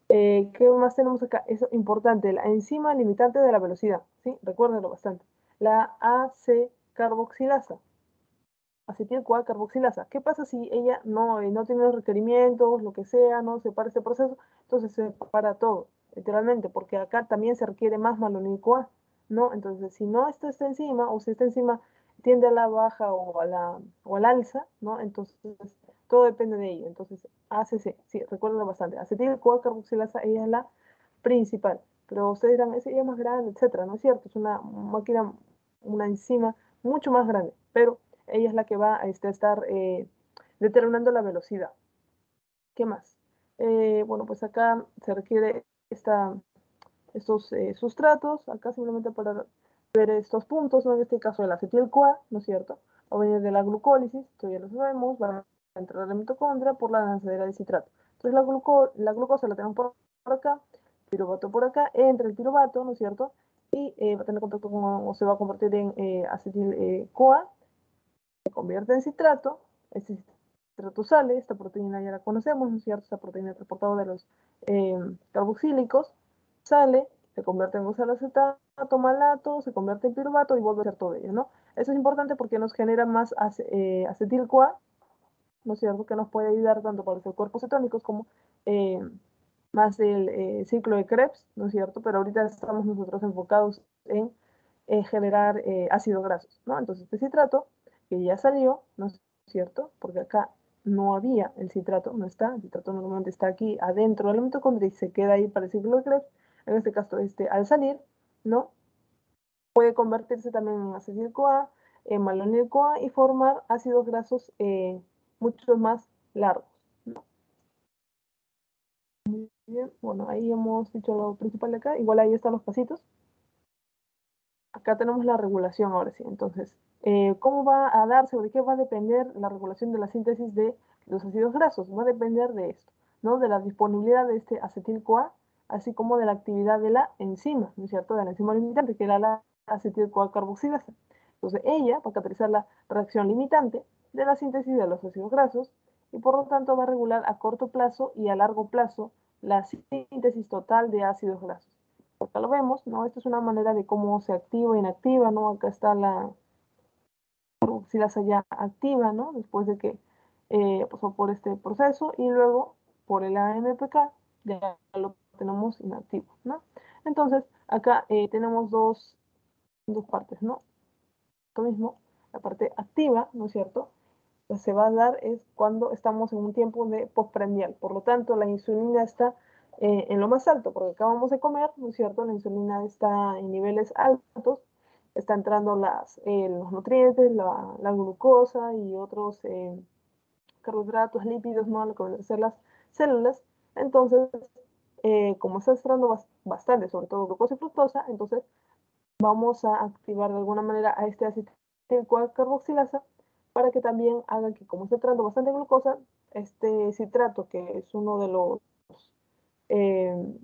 ¿Qué más tenemos acá? Es importante, la enzima limitante de la velocidad, ¿sí? Recuérdenlo bastante. La AC-carboxilasa, acetil-CoA carboxilasa. ¿Qué pasa si ella no tiene los requerimientos, lo que sea, no se para este proceso? Entonces se para todo, literalmente, porque acá también se requiere más malonil-CoA, ¿no? Entonces, si no está esta enzima, o si esta enzima tiende a la baja o al alza, ¿no? Entonces, todo depende de ello. Entonces, ACC, sí, recuérdenlo bastante. Acetil-CoA carboxilasa, ella es la principal. Pero ustedes dirán, es ella más grande, etcétera. No es cierto, es una máquina, una enzima mucho más grande, pero ella es la que va a estar determinando la velocidad. ¿Qué más? Bueno, pues acá se requiere estos sustratos, acá simplemente para ver estos puntos, ¿no? En este caso el acetil-CoA, ¿no es cierto? Va a venir de la glucólisis, esto ya lo sabemos, va a entrar a la mitocondria por la lanzadera de citrato. Entonces la glucosa la tenemos por acá, piruvato por acá, entra el piruvato, ¿no es cierto? Y va a tener contacto con, o se va a convertir en acetil-CoA, se convierte en citrato, este citrato sale, esta proteína ya la conocemos, ¿no es cierto? Esta proteína transportada de los carboxílicos, sale, se convierte en oxaloacetato, malato, se convierte en piruvato y vuelve a ser todo ello, ¿no? Eso es importante porque nos genera más acetil-CoA, ¿no es cierto? Que nos puede ayudar tanto para los cuerpos cetónicos como eh, más del ciclo de Krebs, ¿no es cierto? Pero ahorita estamos nosotros enfocados en generar ácidos grasos, ¿no? Entonces este citrato, que ya salió, ¿no es cierto? Porque acá no había el citrato, no está, el citrato normalmente está aquí adentro del mitocondria y se queda ahí para el ciclo de Krebs. En este caso, al salir, ¿no? Puede convertirse también en acetil-CoA, en malonil-CoA y formar ácidos grasos mucho más largos. Bien, bueno, ahí hemos dicho lo principal de acá. Igual ahí están los pasitos. Acá tenemos la regulación ahora sí. Entonces, ¿cómo va a darse o de qué va a depender la regulación de la síntesis de los ácidos grasos? Va a depender de esto, ¿no? De la disponibilidad de este acetil-CoA, así como de la actividad de la enzima, ¿no es cierto? De la enzima limitante, que era la acetil-CoA carboxilasa. Entonces, ella va a catalizar la reacción limitante de la síntesis de los ácidos grasos y por lo tanto va a regular a corto plazo y a largo plazo la síntesis total de ácidos grasos. Acá lo vemos, ¿no? Esta es una manera de cómo se activa e inactiva, ¿no? Acá está la carboxilasa ya activa, ¿no? Después de que pasó por este proceso y luego por el AMPK ya lo tenemos inactivo, ¿no? Entonces, acá tenemos dos partes, ¿no? Lo mismo, la parte activa, ¿no es cierto? Pues se va a dar es cuando estamos en un tiempo de postprandial. Por lo tanto, la insulina está en lo más alto, porque acabamos de comer, ¿no es cierto? La insulina está en niveles altos, está entrando los nutrientes, la glucosa y otros carbohidratos, lípidos, ¿no? Lo que van a ser las células. Entonces, como está entrando bastante, sobre todo glucosa y fructosa, entonces vamos a activar de alguna manera a este acetil carboxilasa para que también haga que, como está entrando bastante glucosa, este citrato, que es uno eh,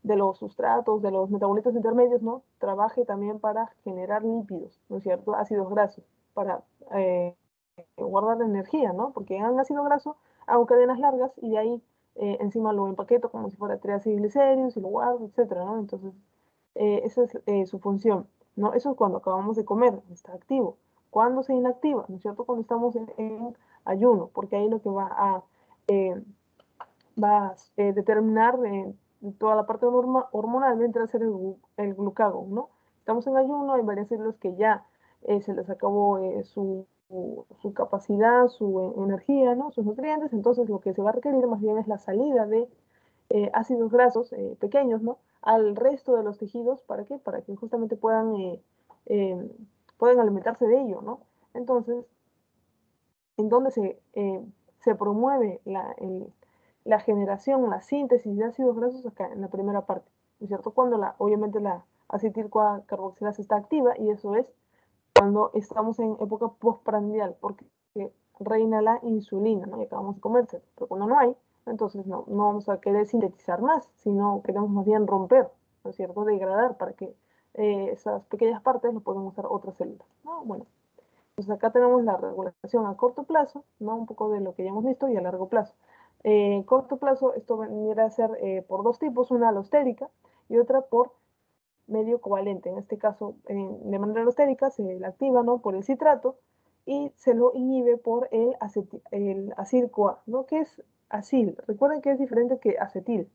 de los sustratos, de los metabolitos intermedios, ¿no? Trabaje también para generar lípidos, ¿no es cierto? Ácidos grasos, para guardar energía, ¿no? Porque en ácido graso hago cadenas largas y de ahí encima lo empaqueto como si fuera triacilglicéridos y lo guardo, etcétera, ¿no? Entonces, esa es su función, ¿no? Eso es cuando acabamos de comer, está activo. Cuando se inactiva, ¿no es cierto? Cuando estamos en ayuno, porque ahí lo que va a va a determinar toda la parte hormonal mientras ser el glucagón, ¿no? Estamos en ayuno, hay varias células que ya se les acabó su capacidad, su energía, ¿no? Sus nutrientes, entonces lo que se va a requerir más bien es la salida de ácidos grasos pequeños, ¿no? Al resto de los tejidos, ¿para qué? Para que justamente eh, puedan alimentarse de ello, ¿no? Entonces, en donde se promueve la generación, la síntesis de ácidos grasos acá en la primera parte, ¿no es cierto? Cuando obviamente la acetil-CoA-carboxilasa está activa, y eso es cuando estamos en época postprandial, porque reina la insulina, ¿no? Y acabamos de comerse, pero cuando no hay, entonces no vamos a querer sintetizar más, sino queremos más bien romper, ¿no es cierto? Degradar para que esas pequeñas partes lo puedan usar otras células, ¿no? Bueno, pues acá tenemos la regulación a corto plazo, ¿no? Un poco de lo que ya hemos visto, y a largo plazo. Corto plazo, esto vendría a ser por dos tipos, una alostérica y otra por medio covalente. En este caso, de manera alostérica, se la activa, ¿no? Por el citrato, y se lo inhibe por el acil-CoA, ¿no? ¿Qué es acil? Recuerden que es diferente que acetil.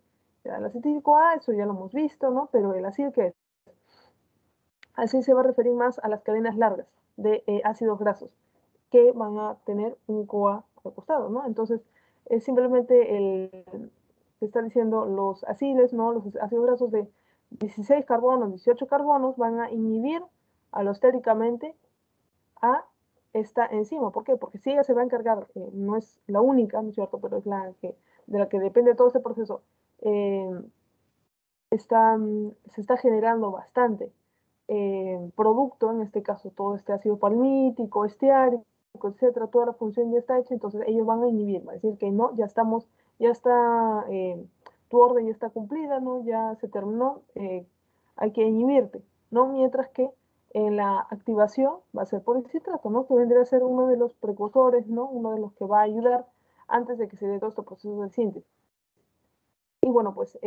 El acetil-CoA, eso ya lo hemos visto, ¿no? Pero el acil, ¿qué es? Así se va a referir más a las cadenas largas de ácidos grasos que van a tener un CoA al costado, ¿no? Entonces, es simplemente se está diciendo los aciles, ¿no? Los ácidos grasos de 16 carbonos, 18 carbonos van a inhibir alostéricamente a esta enzima. ¿Por qué? Porque si ella se va a encargar, no es la única, ¿no es cierto? Pero es de la que depende todo este proceso, eh, se está generando bastante producto, en este caso todo este ácido palmítico, esteárico, etcétera, toda la función ya está hecha, entonces ellos van a inhibir, va a decir que no, ya está, tu orden ya está cumplida, ¿no? Ya se terminó, hay que inhibirte, ¿no? Mientras que en la activación va a ser por el citrato, ¿no? Que vendría a ser uno de los precursores, ¿no? Uno de los que va a ayudar antes de que se dé todo este proceso de síntesis. Y bueno, pues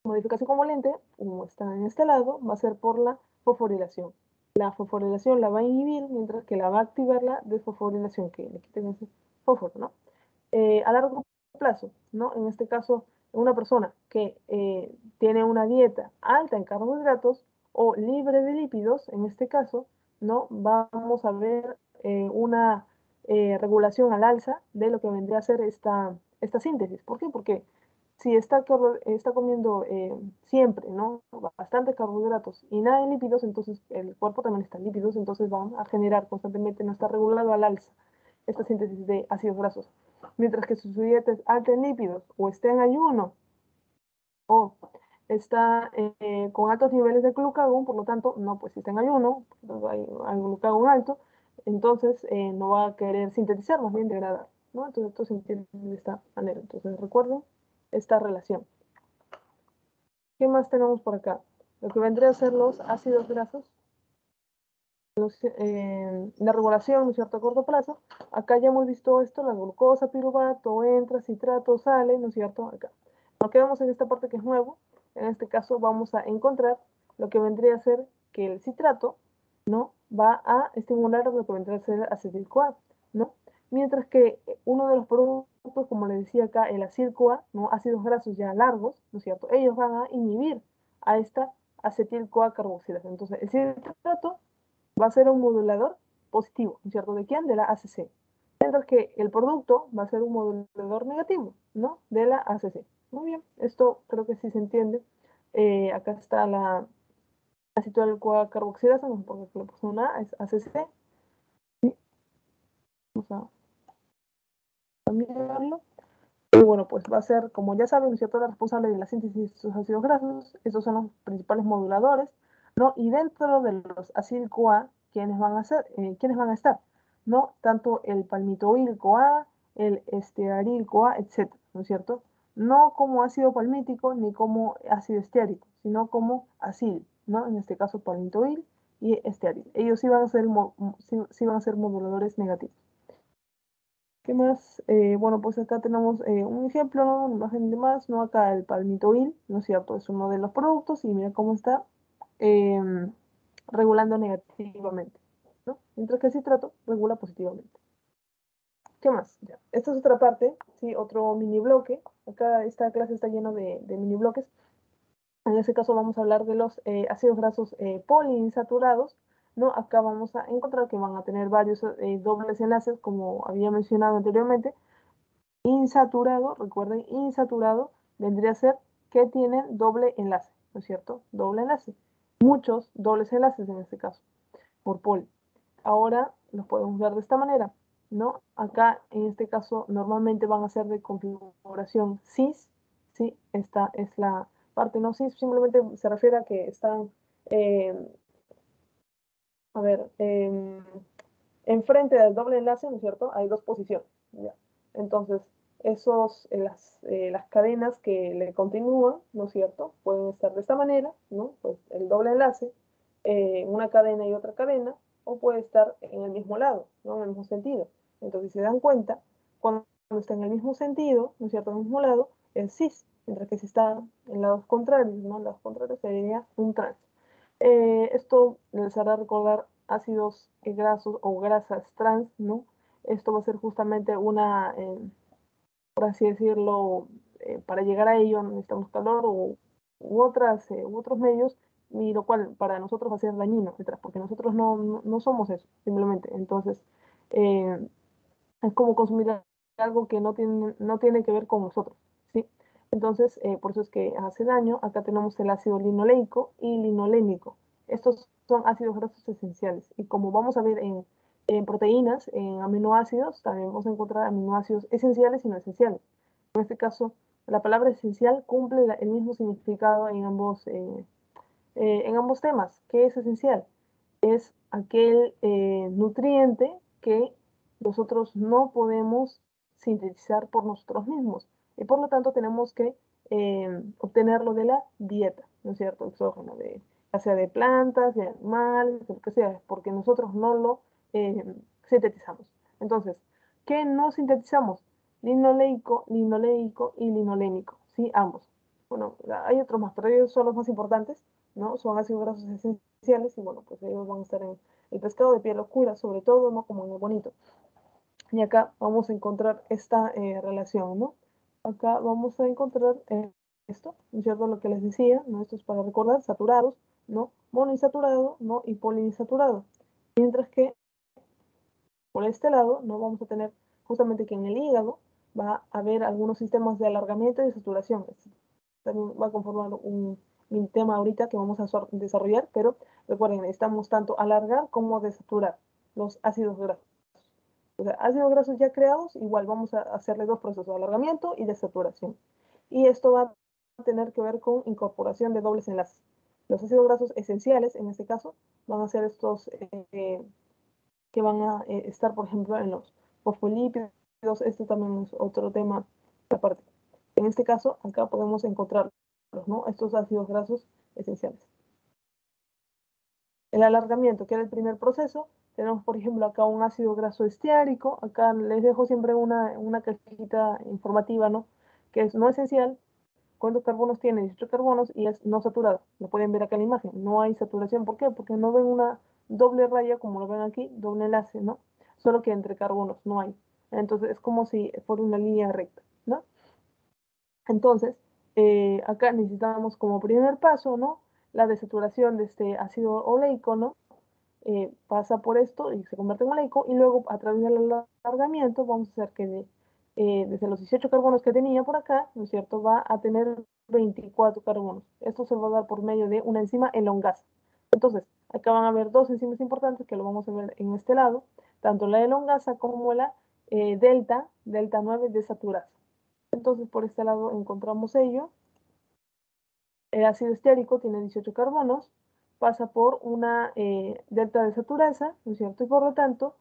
modificación covalente, como está en este lado, va a ser por la fosforilación. La fosforilación la va a inhibir, mientras que la va a activar la desfosforilación, que le quiten ese fósforo, ¿no? A largo plazo, ¿no? En este caso, una persona que tiene una dieta alta en carbohidratos o libre de lípidos, en este caso, ¿no? Vamos a ver una regulación al alza de lo que vendría a ser esta síntesis. ¿Por qué? Porque si está comiendo siempre, ¿no? Bastante carbohidratos y nada de lípidos, entonces el cuerpo también está en lípidos, entonces van a generar constantemente, no está regulado al alza esta síntesis de ácidos grasos. Mientras que si su dieta es alta en lípidos, o está en ayuno, o está con altos niveles de glucagón, por lo tanto, no, pues si está en ayuno, hay glucagón alto, entonces no va a querer sintetizar, más bien degradar, ¿no? Entonces esto se entiende de esta manera. Entonces recuerden esta relación. ¿Qué más tenemos por acá? Lo que vendría a ser los ácidos grasos, la regulación, ¿no es cierto?, a corto plazo. Acá ya hemos visto esto, la glucosa, piruvato, entra, citrato, sale, ¿no es cierto? Acá. Nos quedamos en esta parte que es nuevo. En este caso vamos a encontrar lo que vendría a ser que el citrato, ¿no?, va a estimular lo que vendría a ser acetil-CoA, ¿no? Mientras que uno de los productos, como les decía acá, el acil-CoA, ¿no?, ácidos grasos ya largos, ¿no es cierto?, ellos van a inhibir a esta acetil-CoA carboxilasa. Entonces, el citrato va a ser un modulador positivo, ¿no es cierto? ¿De quién? De la ACC. Mientras que el producto va a ser un modulador negativo, ¿no? De la ACC. Muy bien, esto creo que sí se entiende. Acá está la acetil-CoA-carboxilasa, no sé por qué le puse una A, es ACC. Vamos a cambiarlo. Y bueno, pues va a ser, como ya saben, ¿no es cierto?, la responsable de la síntesis de estos ácidos grasos. Estos son los principales moduladores, ¿no? Y dentro de los acil-CoA, ¿quiénes van a estar? ¿No? Tanto el palmitoil-CoA, el estearil-CoA, etcétera, ¿no es cierto? No como ácido palmítico ni como ácido esteárico, sino como acil, ¿no? En este caso palmitoil y estearil. Ellos sí van a ser, sí van a ser moduladores negativos. ¿Qué más? Bueno, pues acá tenemos un ejemplo, ¿no? Una imagen de más, ¿no? Acá el palmitoil, ¿no es cierto? Es uno de los productos y mira cómo está eh, regulando negativamente, ¿no? Mientras que el citrato regula positivamente. ¿Qué más? Ya. Esta es otra parte, ¿sí? Otro mini bloque. Acá esta clase está lleno de mini bloques. En este caso vamos a hablar de los ácidos grasos poliinsaturados, ¿no? Acá vamos a encontrar que van a tener varios dobles enlaces, como había mencionado anteriormente. Insaturado, recuerden, insaturado vendría a ser que tienen doble enlace, ¿no es cierto? Doble enlace. Muchos dobles enlaces en este caso, por poli. Ahora los podemos ver de esta manera, ¿no? Acá, en este caso, normalmente van a ser de configuración cis, ¿sí? Esta es la parte no cis, simplemente se refiere a que están, eh, a ver, enfrente del doble enlace, ¿no es cierto? Hay dos posiciones, ¿ya? Entonces, las cadenas que le continúan, ¿no es cierto? Pueden estar de esta manera, ¿no? Pues el doble enlace, una cadena y otra cadena, o puede estar en el mismo lado, ¿no? En el mismo sentido. Entonces, si se dan cuenta, cuando está en el mismo sentido, ¿no es cierto? En el mismo lado, es cis, mientras que si está en lados contrarios, ¿no? En lados contrarios sería un trans. Esto les hará recordar ácidos grasos o grasas trans, ¿no? Esto va a ser justamente una, por así decirlo, para llegar a ello necesitamos calor u otros medios, y lo cual para nosotros va a ser dañino, etcétera, porque nosotros no somos eso, simplemente. Entonces, eh, es como consumir algo que no tiene que ver con nosotros, ¿sí? Entonces, por eso es que hace daño. Acá tenemos el ácido linoleico y linolénico. Estos son ácidos grasos esenciales. Y como vamos a ver en proteínas, en aminoácidos, también vamos a encontrar aminoácidos esenciales y no esenciales. En este caso, la palabra esencial cumple el mismo significado en ambos temas. ¿Qué es esencial? Es aquel nutriente que nosotros no podemos sintetizar por nosotros mismos y por lo tanto tenemos que obtenerlo de la dieta, ¿no es cierto? Exógeno, ya sea de plantas, de animales, de lo que sea, porque nosotros no lo eh, sintetizamos. Entonces, ¿qué no sintetizamos? Linoleico y linolénico, ¿sí? Ambos. Bueno, hay otros más, pero ellos son los más importantes, ¿no? Son ácidos grasos esenciales y bueno, pues ellos van a estar en el pescado de piel oscura, sobre todo, ¿no? Como en el bonito. Y acá vamos a encontrar esta relación, ¿no? Acá vamos a encontrar esto, ¿no es cierto? Lo que les decía, ¿no? Esto es para recordar, saturados, ¿no? Monoinsaturado, ¿no? Y poliinsaturado. Mientras que por este lado, ¿no? Vamos a tener justamente que en el hígado va a haber algunos sistemas de alargamiento y de saturación. También va a conformar un tema ahorita que vamos a desarrollar, pero recuerden, necesitamos tanto alargar como desaturar los ácidos grasos. O sea, ácidos grasos ya creados, igual vamos a hacerle dos procesos, de alargamiento y de saturación. Y esto va a tener que ver con incorporación de dobles enlaces. Los ácidos grasos esenciales, en este caso, van a ser estos que van a estar, por ejemplo, en los fosfolípidos. Este también es otro tema aparte. En este caso, acá podemos encontrarlos, ¿no? Estos ácidos grasos esenciales. El alargamiento, que era el primer proceso, tenemos, por ejemplo, acá un ácido graso esteárico. Acá les dejo siempre una cajita informativa, ¿no? Que es no esencial. ¿Cuántos carbonos tiene? 18 carbonos y es no saturado. Lo pueden ver acá en la imagen. No hay saturación. ¿Por qué? Porque no ven una doble raya como lo ven aquí, doble enlace, ¿no? Solo que entre carbonos no hay. Entonces es como si fuera una línea recta, ¿no? Entonces, acá necesitamos como primer paso, ¿no? La desaturación de este ácido oleico, ¿no? Pasa por esto y se convierte en oleico y luego a través del alargamiento vamos a hacer que desde los 18 carbonos que tenía por acá, ¿no es cierto? Va a tener 24 carbonos. Esto se va a dar por medio de una enzima elongasa. Entonces, acá van a haber dos enzimas importantes que lo vamos a ver en este lado, tanto la elongasa como la delta 9 desaturasa. Entonces, por este lado encontramos ello. El ácido esteárico tiene 18 carbonos, pasa por una delta desaturasa, ¿no es cierto? Y por lo tanto,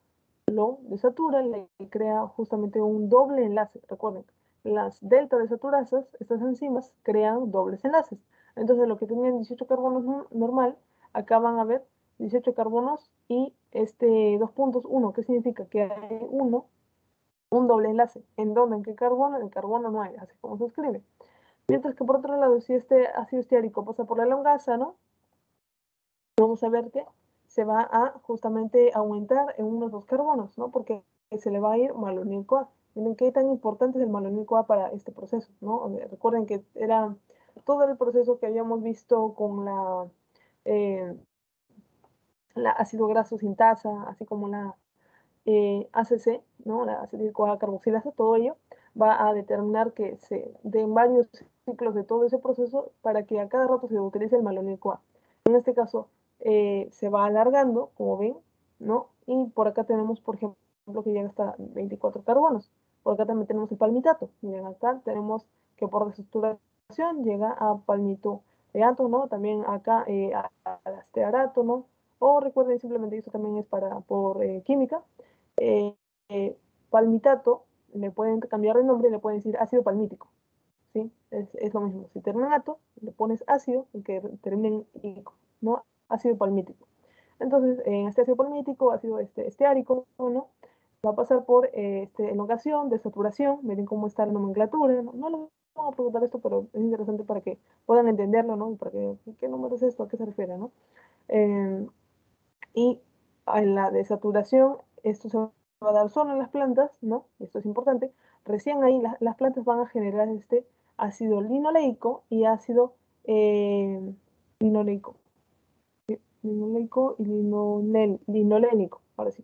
lo desatura, le crea justamente un doble enlace. Recuerden, las delta desaturasas, estas enzimas, crean dobles enlaces. Entonces, lo que tenían 18 carbonos normal, acá van a ver 18 carbonos y este dos puntos, uno, ¿qué significa? Que hay un doble enlace. ¿En dónde? ¿En qué carbono? En el carbono 9, así como se escribe. Mientras que por otro lado, si este ácido esteárico pasa por la elongasa, ¿no? Vamos a ver que se va a justamente aumentar en unos dos carbonos, ¿no? Porque se le va a ir malonil CoA. Miren qué tan importante es el malonil CoA para este proceso, ¿no? Recuerden que era todo el proceso que habíamos visto con la ácido graso sintasa, así como la ACC, ¿no? La acetil-CoA carboxilasa, todo ello va a determinar que se den varios ciclos de todo ese proceso para que a cada rato se utilice el malonil CoA. En este caso, se va alargando, como ven, ¿no? Y por acá tenemos, por ejemplo, que llega hasta 24 carbonos. Por acá también tenemos el palmitato. Miren, acá tenemos que por desestructuración llega a palmitoato, ¿no? También acá a stearato, ¿no? O recuerden, simplemente esto también es por química. Eh, eh, palmitato, le pueden cambiar de nombre y le pueden decir ácido palmítico, ¿sí? Es lo mismo. Si termina en ato, le pones ácido y que termine en ico, ¿no? Ácido palmítico. Entonces, en este ácido palmítico, ácido esteárico, ¿no? Va a pasar por elongación, desaturación. Miren cómo está la nomenclatura. No les vamos a preguntar esto, pero es interesante para que puedan entenderlo, ¿no? Para que, ¿qué número es esto? ¿A qué se refiere, no? Y en la desaturación, esto se va a dar solo en las plantas, ¿no? Esto es importante. Recién ahí las plantas van a generar este ácido linoleico y ácido linoleico. Linoleico y linolénico, ahora sí.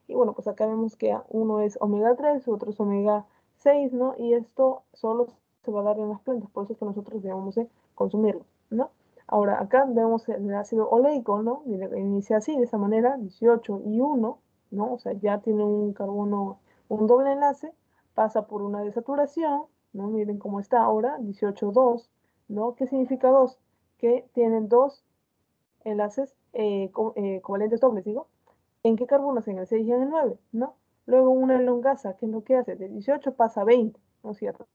Y bueno, pues acá vemos que uno es omega 3, otro es omega 6, ¿no? Y esto solo se va a dar en las plantas, por eso es que nosotros debemos de consumirlo, ¿no? Ahora, acá vemos el ácido oleico, ¿no? Inicia así, de esa manera, 18 y 1, ¿no? O sea, ya tiene un carbono, un doble enlace, pasa por una desaturación, ¿no? Miren cómo está ahora, 18, 2, ¿no? ¿Qué significa 2? Que tienen dos enlaces covalentes dobles, digo. ¿En qué carbonos? En el 6 y en el 9, ¿no? Luego una elongasa, ¿qué es lo que hace? De 18 pasa a 20, ¿no es cierto?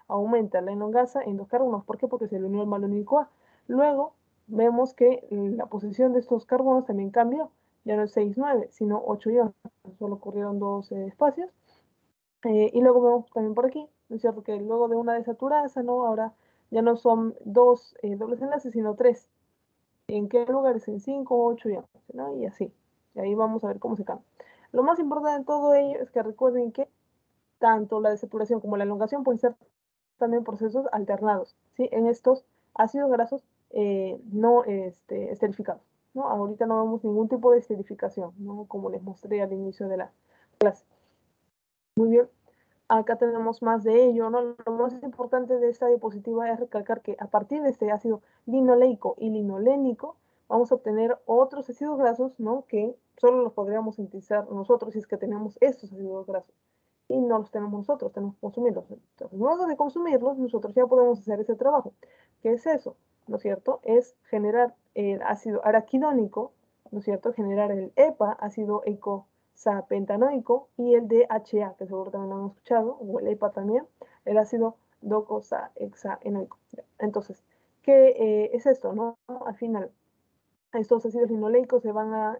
Aumenta la elongasa en dos carbonos. ¿Por qué? Porque se le unió el malonil CoA. Luego vemos que la posición de estos carbonos también cambió. Ya no es 6, 9, sino 8 y 11. Solo ocurrieron dos espacios. Y luego vemos también por aquí, ¿no es cierto? Que luego de una desaturasa, ¿no? Ahora ya no son dos dobles enlaces, sino tres. ¿En qué lugares? En 5, 8 y 11, ¿no? Y así. Y ahí vamos a ver cómo se cambia. Lo más importante de todo ello es que recuerden que tanto la desaturación como la elongación pueden ser también procesos alternados, ¿sí? En estos ácidos grasos no esterificados, ¿no? Ahorita no vemos ningún tipo de esterificación, ¿no? Como les mostré al inicio de la clase. Muy bien. Acá tenemos más de ello, ¿no? Lo más importante de esta diapositiva es recalcar que a partir de este ácido linoleico y linolénico vamos a obtener otros ácidos grasos, ¿no? Que solo los podríamos sintetizar nosotros si es que tenemos estos ácidos grasos. Y no los tenemos nosotros, tenemos que consumirlos. Entonces, luego de consumirlos, nosotros ya podemos hacer ese trabajo. ¿Qué es eso? ¿No es cierto? Es generar el ácido araquidónico, ¿no es cierto? Generar el EPA, ácido eicosapentanoico, y el DHA, que seguro también lo han escuchado, o el EPA también, el ácido docosahexaenoico. Entonces, ¿qué es esto, no? Al final, estos ácidos linoleicos se van a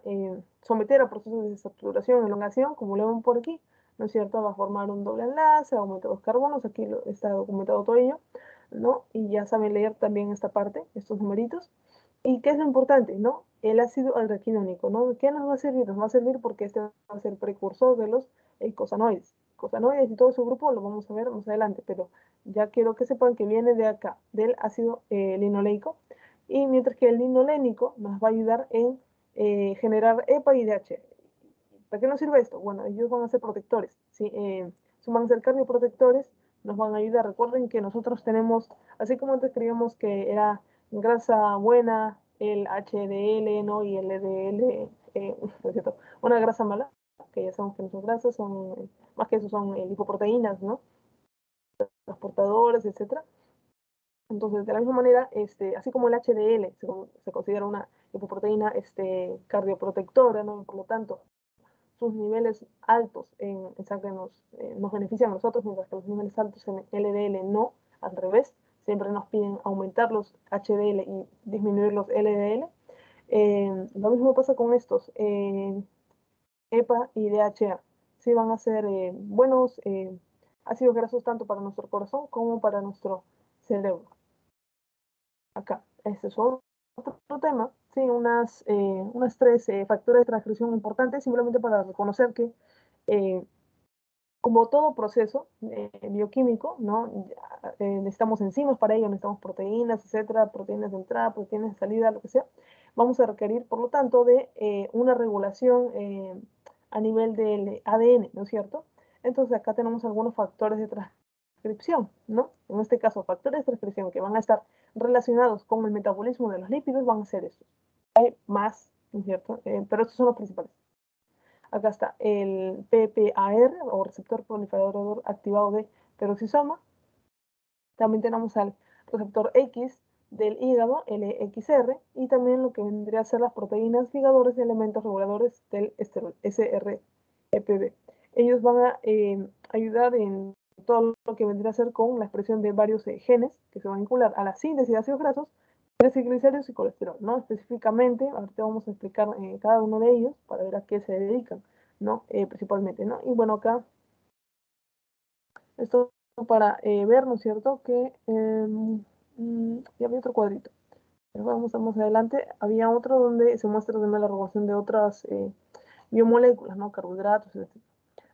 someter a procesos de desaturación y elongación, como lo ven por aquí, ¿no es cierto? Va a formar un doble enlace, aumenta los carbonos, aquí está documentado todo ello, ¿no? Y ya saben leer también esta parte, estos numeritos. ¿Y qué es lo importante, no? El ácido araquidónico, ¿no? ¿Qué nos va a servir? Nos va a servir porque este va a ser precursor de los eicosanoides. Eicosanoides y todo su grupo lo vamos a ver más adelante, pero ya quiero que sepan que viene de acá, del ácido linoleico, y mientras que el linolénico nos va a ayudar en generar EPA y DHA. ¿Para qué nos sirve esto? Bueno, ellos van a ser protectores, ¿sí? Van a ser cardioprotectores, nos van a ayudar. Recuerden que nosotros tenemos, así como antes creíamos que era grasa buena, el HDL, ¿no? Y el LDL, ¿no es cierto? Una grasa mala, que ya sabemos que no son grasas, son, más que eso son lipoproteínas, ¿no? Transportadores, etcétera. Entonces, de la misma manera, así como el HDL se considera una lipoproteína cardioprotectora, ¿no? Por lo tanto, sus niveles altos en sangre nos benefician a nosotros, mientras que los niveles altos en LDL no, al revés, siempre nos piden aumentar los HDL y disminuir los LDL. Lo mismo pasa con estos, EPA y DHA. Sí van a ser buenos ácidos grasos tanto para nuestro corazón como para nuestro cerebro. Acá, este es otro tema, sí, unas tres factores de transcripción importantes, simplemente para reconocer que como todo proceso bioquímico, ¿no? Necesitamos enzimas para ello, necesitamos proteínas, etcétera, proteínas de entrada, proteínas de salida, lo que sea. Vamos a requerir, por lo tanto, de una regulación a nivel del ADN, ¿no es cierto? Entonces, acá tenemos algunos factores de transcripción, ¿no? En este caso, factores de transcripción que van a estar relacionados con el metabolismo de los lípidos van a ser estos. Hay más, ¿no es cierto? Pero estos son los principales. Acá está el PPAR o receptor proliferador activado de peroxisoma. También tenemos al receptor X del hígado, LXR, y también lo que vendría a ser las proteínas ligadores de elementos reguladores del esterol, SREPB. Ellos van a ayudar en todo lo que vendría a ser con la expresión de varios genes que se van a vincular a la síntesis de ácidos grasos, triglicéridos y colesterol, ¿no? Específicamente, ahorita vamos a explicar cada uno de ellos para ver a qué se dedican, ¿no? Principalmente, ¿no? Y bueno, acá, esto para ver, ¿no es cierto?, que ya había otro cuadrito. Vamos más adelante, había otro donde se muestra también la regulación de otras biomoléculas, ¿no? Carbohidratos, etc.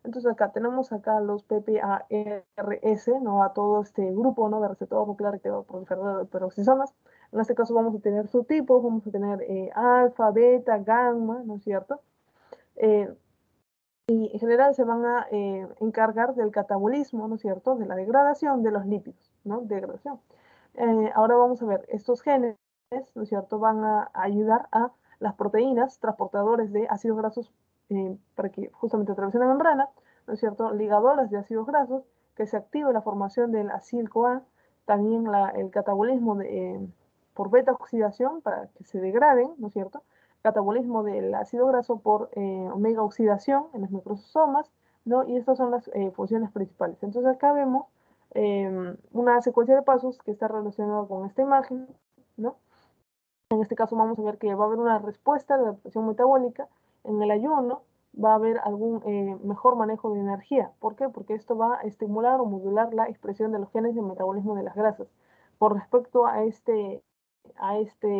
Entonces acá tenemos acá los PPARS, ¿no? A todo este grupo, ¿no? De receptor nuclear activado proliferador de peroxisomas. En este caso vamos a tener subtipos, vamos a tener alfa, beta, gamma, ¿no es cierto? Y en general se van a encargar del catabolismo, ¿no es cierto?, de la degradación de los lípidos, ¿no? Degradación. Ahora vamos a ver, estos genes, ¿no es cierto?, van a ayudar a las proteínas transportadores de ácidos grasos para que justamente atraviesen la membrana, ¿no es cierto?, ligadoras de ácidos grasos, que se active la formación del acil-CoA, también el catabolismo por beta-oxidación para que se degraden, ¿no es cierto?, catabolismo del ácido graso por omega oxidación en los microsomas, ¿no? Y estas son las funciones principales. Entonces acá vemos una secuencia de pasos que está relacionada con esta imagen, ¿no? En este caso vamos a ver que va a haber una respuesta de adaptación metabólica. En el ayuno va a haber algún mejor manejo de energía. ¿Por qué? Porque esto va a estimular o modular la expresión de los genes de metabolismo de las grasas por respecto a este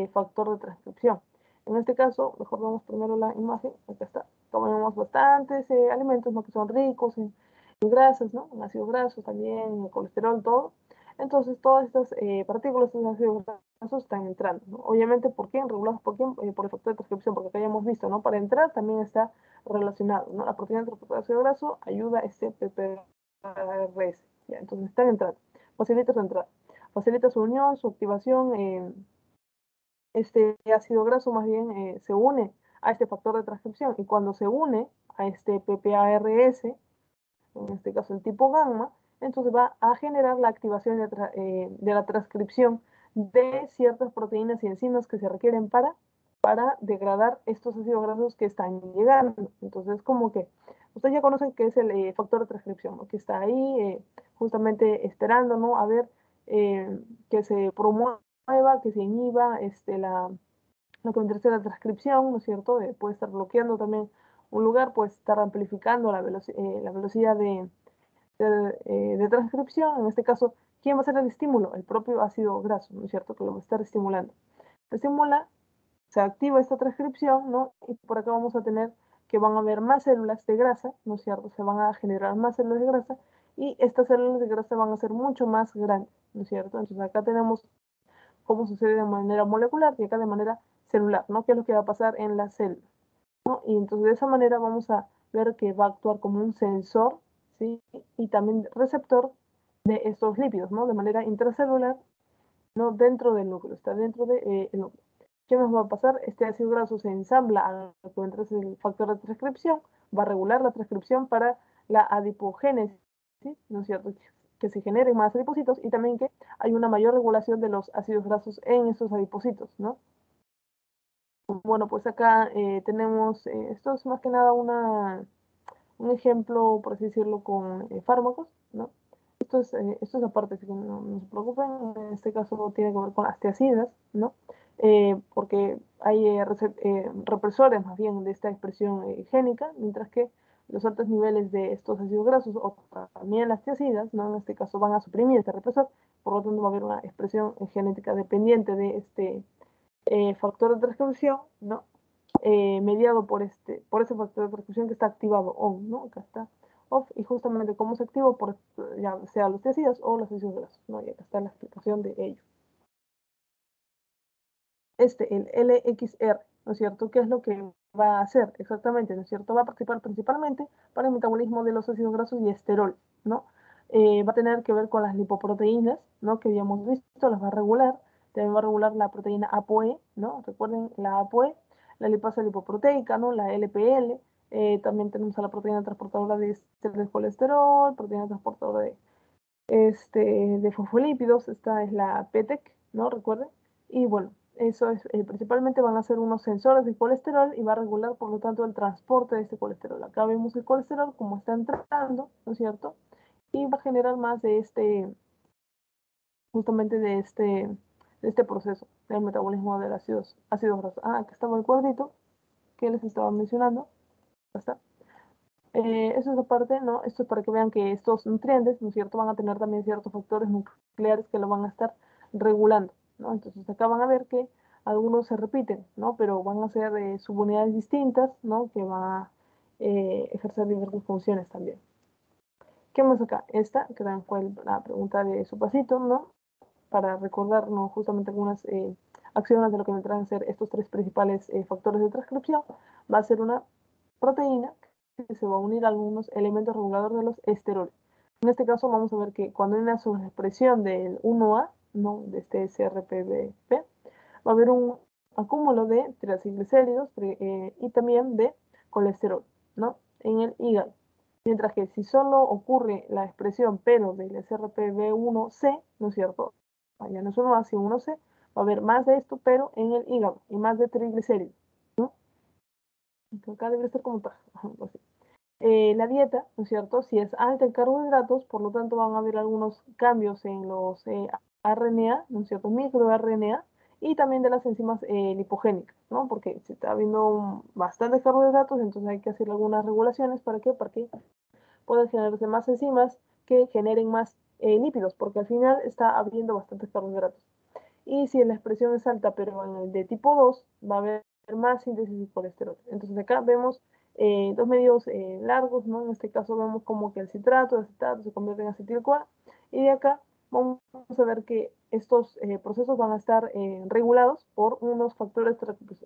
factor de transcripción. En este caso, mejor vemos primero la imagen. Acá está. Comemos bastantes alimentos, ¿no?, que son ricos en grasas, ¿no?, en ácidos grasos, también en colesterol, todo. Entonces, todas estas partículas, estos ácidos grasos están entrando, ¿no? Obviamente, ¿por qué? Regulados por quién? Por el factor de transcripción, porque acá ya hemos visto, ¿no? Para entrar también está relacionado, ¿no? La proteína transportadora de ácido graso ayuda a este PPRS, ¿ya? Entonces, están entrando. Facilita su entrada. Facilita su unión, su activación. Este ácido graso más bien se une a este factor de transcripción, y cuando se une a este PPARS, en este caso el tipo gamma, entonces va a generar la activación de la transcripción de ciertas proteínas y enzimas que se requieren para degradar estos ácidos grasos que están llegando. Entonces, como que ustedes ya conocen que es el factor de transcripción, ¿no?, que está ahí justamente esperando, ¿no?, a ver que se promueva, que se inhiba lo que vendría a ser la transcripción, ¿no es cierto? Puede estar bloqueando también un lugar, puede estar amplificando la velocidad de transcripción. En este caso, ¿quién va a ser el estímulo? El propio ácido graso, ¿no es cierto?, que lo va a estar estimulando. Se estimula, se activa esta transcripción, ¿no? Y por acá vamos a tener que van a haber más células de grasa, ¿no es cierto? Se van a generar más células de grasa, y estas células de grasa van a ser mucho más grandes, ¿no es cierto? Entonces acá tenemos cómo sucede de manera molecular y acá de manera celular, ¿no? ¿Qué es lo que va a pasar en las células, ¿no? Y entonces de esa manera vamos a ver que va a actuar como un sensor, ¿sí?, y también receptor de estos lípidos, ¿no?, de manera intracelular, ¿no?, dentro del núcleo, está dentro del núcleo. ¿Qué más va a pasar? Este ácido graso se ensambla a lo que entra el factor de transcripción, va a regular la transcripción para la adipogénesis, ¿sí?, ¿no es cierto?, que se generen más adipocitos, y también que hay una mayor regulación de los ácidos grasos en esos adipocitos, ¿no? Bueno, pues acá tenemos, esto es más que nada un ejemplo, por así decirlo, con fármacos, ¿no? Esto es aparte, así que no se preocupen. En este caso tiene que ver con las tiacidas, ¿no? Porque hay represores más bien de esta expresión génica, mientras que los altos niveles de estos ácidos grasos, o también las tiacidas, ¿no?, en este caso van a suprimir este represor, por lo tanto va a haber una expresión genética dependiente de este factor de transcripción, ¿no? Mediado por ese factor de transcripción que está activado ON, ¿no? Acá está off, y justamente cómo se activa por ya sea los tiacidas o los ácidos grasos, ¿no? Y acá está la explicación de ello. El LXR, ¿no es cierto? ¿Qué es lo que va a hacer exactamente? ¿No es cierto? Va a participar principalmente para el metabolismo de los ácidos grasos y esterol, ¿no? Va a tener que ver con las lipoproteínas, ¿no? Que habíamos visto, las va a regular. También va a regular la proteína ApoE, ¿no? Recuerden la ApoE, la lipasa lipoproteica, ¿no? La LPL. También tenemos a la proteína transportadora de colesterol, proteína transportadora de fosfolípidos. Esta es la PTEC, ¿no? Recuerden. Y bueno, eso es, principalmente van a ser unos sensores de colesterol y va a regular, por lo tanto, el transporte de este colesterol. Acá vemos el colesterol como está entrando, ¿no es cierto? Y va a generar más de justamente de este proceso del metabolismo de ácidos grasos. Aquí estaba el cuadrito que les estaba mencionando. Acá está. Eso es aparte, ¿no? Esto es para que vean que estos nutrientes, ¿no es cierto?, van a tener también ciertos factores nucleares que lo van a estar regulando, ¿no? Entonces acá van a ver que algunos se repiten, ¿no? Pero van a ser subunidades distintas, ¿no? Que van a ejercer diversas funciones también. ¿Qué más acá? Esta, que también fue la pregunta de su pasito, ¿no? Para recordarnos justamente algunas acciones de lo que vendrán a ser estos tres principales factores de transcripción, va a ser una proteína que se va a unir a algunos elementos reguladores de los esteroles. En este caso vamos a ver que cuando hay una sobreexpresión del 1A, ¿no? De este CRPBP, va a haber un acúmulo de triglicéridos y también de colesterol, ¿no? En el hígado. Mientras que si solo ocurre la expresión pero del SRPB1C, ¿no es cierto? Ya no es 1A, sino 1C, va a haber más de esto, pero en el hígado y más de triglicéridos, ¿no? Acá debe ser como tal. La dieta, ¿no es cierto? Si es alta en carbohidratos, por lo tanto van a haber algunos cambios en los RNA, ¿no es cierto? MicroRNA y también de las enzimas lipogénicas, ¿no? Porque se está viendo bastantes carbohidratos, entonces hay que hacer algunas regulaciones. ¿Para qué? Para que puedan generarse más enzimas que generen más lípidos, porque al final está habiendo bastantes carbohidratos. Y si la expresión es alta, pero en el de tipo 2, va a haber más síntesis de colesterol. Entonces acá vemos dos medios largos, ¿no? En este caso vemos como que el citrato, el acetato se convierte en acetil-CoA. Y de acá vamos a ver que estos procesos van a estar regulados por unos factores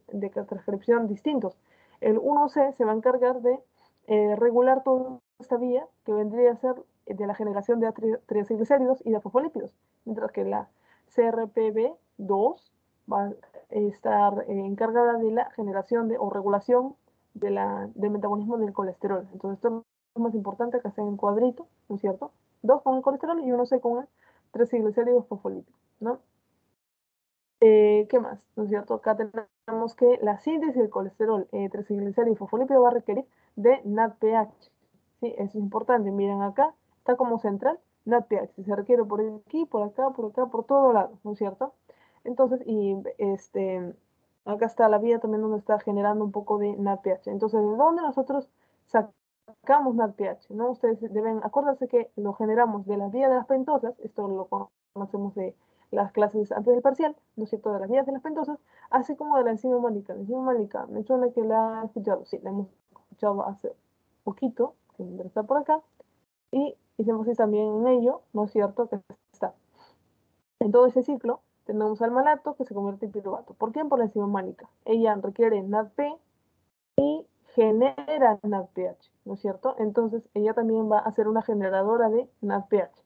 de transcripción distintos. El 1C se va a encargar de regular toda esta vía que vendría a ser de la generación de triglicéridos y de fosfolípidos, mientras que la CRPB2 va a estar encargada de la generación o regulación del metabolismo del colesterol. Entonces, esto es más importante que sea en cuadrito, ¿no es cierto? Dos con el colesterol y uno C con el triglicéridos fosfolípidos, ¿no? ¿Qué más? ¿No es cierto? Acá tenemos que la síntesis del colesterol, triglicéridos y fosfolípidos va a requerir de NADPH. ¿Sí? Eso es importante. Miren acá, está como central NADPH. Se requiere por aquí, por acá, por todo lado, ¿no es cierto? Entonces, y acá está la vía también donde está generando un poco de NADPH. Entonces, ¿de dónde nosotros sacamos NADPH? ¿No? Ustedes deben acordarse que lo generamos de las vías de las pentosas, esto lo conocemos de las clases antes del parcial, ¿no es cierto?, de las vías de las pentosas, así como de la enzima málica. La enzima málica, me suena que la he escuchado, sí, la hemos escuchado hace poquito, que está por acá, y hicimos así también en ello, ¿no es cierto?, que está. En todo ese ciclo tenemos al malato que se convierte en piruvato. ¿Por qué? Por la enzima málica. Ella requiere NADP y genera NADPH, ¿no es cierto? Entonces ella también va a ser una generadora de NADPH.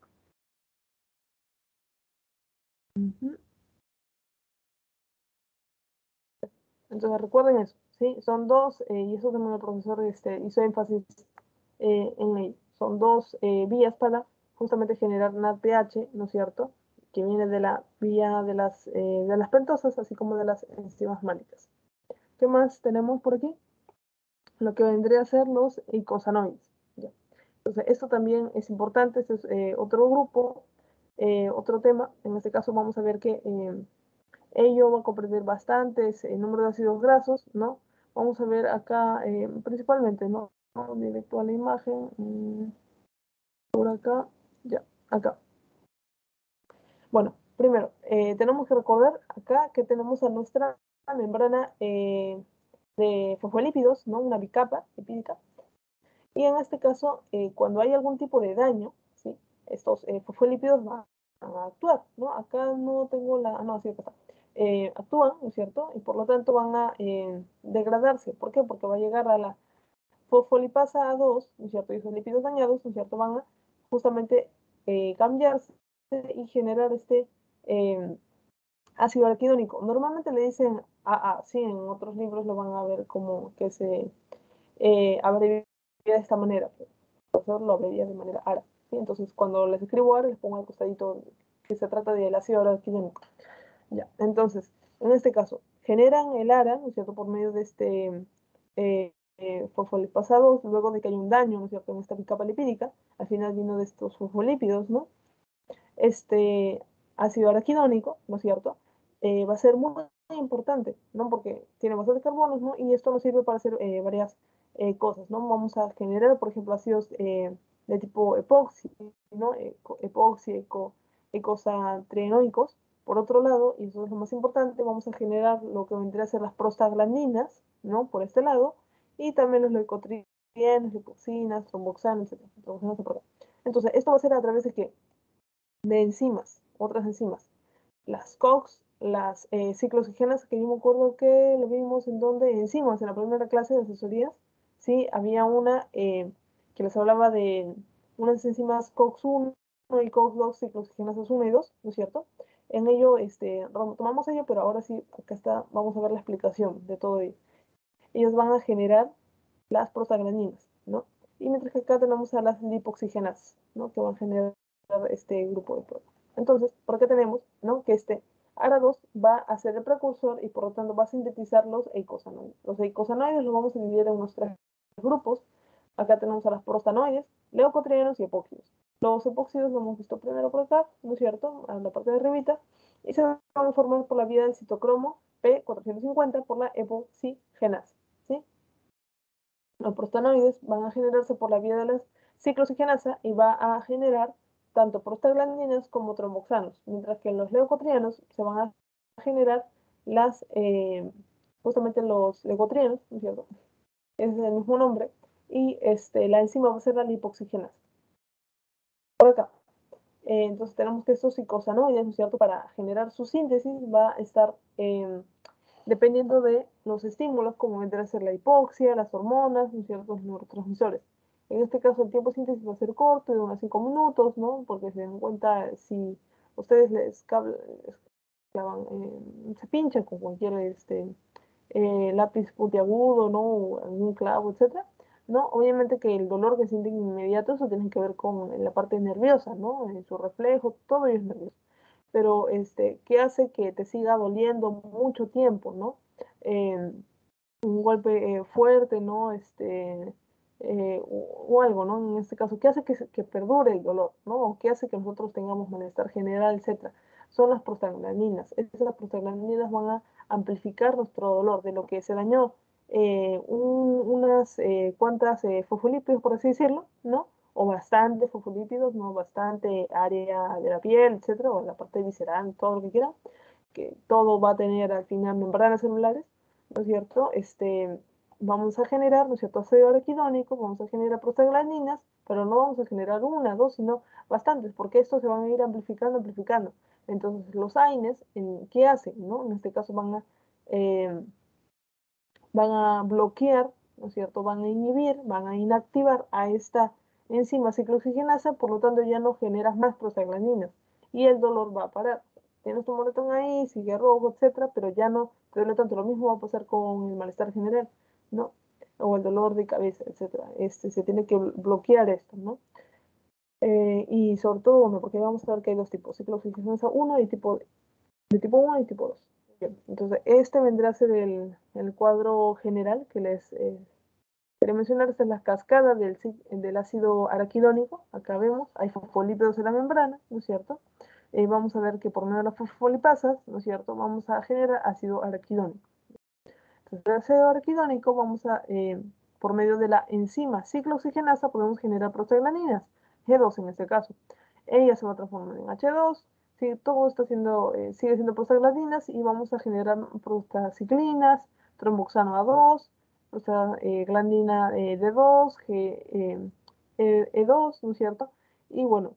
Entonces recuerden eso, ¿sí? Son dos, y eso también el profesor hizo énfasis en ello. Son dos vías para justamente generar NADPH, ¿no es cierto? Que viene de la vía de las pentosas, así como de las enzimas málicas. ¿Qué más tenemos por aquí? Lo que vendría a ser los eicosanoides. ¿Ya? Entonces, esto también es importante, este es otro grupo, otro tema. En este caso vamos a ver que ello va a comprender bastantes número de ácidos grasos, ¿no? Vamos a ver acá principalmente, ¿no? Directo a la imagen, por acá, ya, acá. Bueno, primero, tenemos que recordar acá que tenemos a nuestra membrana de fosfolípidos, ¿no? Una bicapa lipídica. Y en este caso, cuando hay algún tipo de daño, ¿sí? Estos fosfolípidos van a actuar, ¿no? Acá no tengo la... No, sí, acá está. Actúan, ¿no es cierto? Y por lo tanto van a degradarse. ¿Por qué? Porque va a llegar a la fosfolipasa A2, ¿no es cierto? Y esos lípidos dañados, ¿no es cierto? Van a justamente cambiarse y generar este ácido araquidónico. Normalmente le dicen AA, sí, en otros libros lo van a ver como que se abrevia de esta manera. El profesor lo abrevia de manera ARA. ¿Sí? Entonces, cuando les escribo ARA, les pongo al costadito que se trata del ácido araquidónico. Ya, entonces, en este caso, generan el ARA, ¿no es cierto?, por medio de este fosfolipasados, luego de que hay un daño, ¿no es cierto?, en esta capa lipídica, al final vino de estos fosfolípidos, ¿no? Este ácido araquidónico, ¿no es cierto? Va a ser muy, muy importante, ¿no? Porque tiene bastante carbonos, ¿no? Y esto nos sirve para hacer varias cosas, ¿no? Vamos a generar, por ejemplo, ácidos de tipo epoxi, ¿no? Epoxi, ecosatrienoicos. Por otro lado, y eso es lo más importante, vamos a generar lo que vendría a ser las prostaglandinas, ¿no? Por este lado, y también los leucotrienos, leucoxinas, tromboxanos, etc. Entonces, esto va a ser a través de que de enzimas, otras enzimas, las COX, las ciclooxigenas, que yo me acuerdo que lo vimos en donde enzimas, en la primera clase de asesorías, sí, había una que les hablaba de unas enzimas COX-1 y COX-2, ciclooxigenasas 1 y 2, ¿no es cierto? En ello, tomamos ello, pero ahora sí, acá está, vamos a ver la explicación de todo ello. Ellos van a generar las prostaglandinas, ¿no? Y mientras que acá tenemos a las lipoxigenas, ¿no? Que van a generar este grupo de proteínas. Entonces, ¿por qué tenemos, ¿no? Que este ARA2 va a ser el precursor y por lo tanto va a sintetizar los eicosanoides. Los eicosanoides los vamos a dividir en unos tres grupos. Acá tenemos a las prostanoides, leucotrienos y epóxidos. Los epóxidos lo hemos visto primero por acá, ¿no es cierto? A la parte de arribita. Y se van a formar por la vía del citocromo P450 por la epoxigenasa, ¿sí? Los prostanoides van a generarse por la vía de la ciclooxigenasa y va a generar tanto prostaglandinas como tromboxanos, mientras que en los leucotrienos se van a generar las, justamente los leucotrienos, ¿no es cierto? Es el mismo nombre, y la enzima va a ser la lipoxigenasa. Por acá. Entonces tenemos que estos icosanoides, ¿no es cierto? Para generar su síntesis va a estar dependiendo de los estímulos, como vendrá a ser la hipoxia, las hormonas, ciertos neurotransmisores. En este caso, el tiempo de síntesis va a ser corto, de unos 5 minutos, ¿no? Porque se dan cuenta si ustedes les clavan, se pinchan con cualquier lápiz puntiagudo, ¿no? O algún clavo, etcétera, ¿no? Obviamente que el dolor que sienten inmediato, eso tiene que ver con la parte nerviosa, ¿no? En su reflejo, todo ello es nervioso. Pero, ¿qué hace que te siga doliendo mucho tiempo, ¿no? Un golpe fuerte, ¿no? O algo, ¿no? En este caso, ¿qué hace que perdure el dolor, ¿no? O qué hace que nosotros tengamos malestar general, etcétera? Son las prostaglandinas. Esas prostaglandinas van a amplificar nuestro dolor de lo que se dañó unas cuantas fosfolípidos, por así decirlo, ¿no? O bastante fosfolípidos, ¿no? Bastante área de la piel, etcétera, o la parte visceral, todo lo que quieran, que todo va a tener al final membranas celulares, ¿no es cierto? Vamos a generar, ¿no es cierto?, ácido araquidónico, vamos a generar prostaglandinas, pero no vamos a generar una, dos, sino bastantes, porque estos se van a ir amplificando, amplificando. Entonces, los AINES, ¿qué hacen? ¿No? En este caso van a bloquear, ¿no es cierto?, van a inhibir, van a inactivar a esta enzima ciclooxigenasa, por lo tanto ya no generas más prostaglandinas y el dolor va a parar. Tienes tu moretón ahí, sigue rojo, etcétera, pero ya no te duele tanto. Lo mismo va a pasar con el malestar general, ¿no? O el dolor de cabeza, etcétera. Se tiene que bloquear esto, ¿no? Y sobre todo, bueno, porque vamos a ver que hay dos tipos, ciclooxigenasa 1 y de tipo 1 y tipo 2. Bien, entonces, este vendrá a ser el cuadro general que les quería mencionar. Esta es la cascada del ácido araquidónico. Acá vemos, hay fosfolípidos en la membrana, ¿no es cierto? Vamos a ver que por medio de las fosfolipasas, ¿no es cierto?, vamos a generar ácido araquidónico. Entonces, el ácido araquidónico vamos a, por medio de la enzima ciclooxigenasa, podemos generar prostaglandinas, G2 en este caso. Ella se va a transformar en H2, ¿sí? Todo está siendo, sigue siendo prostaglandinas y vamos a generar prostaciclinas, tromboxano A2, nuestra glandina D2, E2, ¿no es cierto? Y bueno,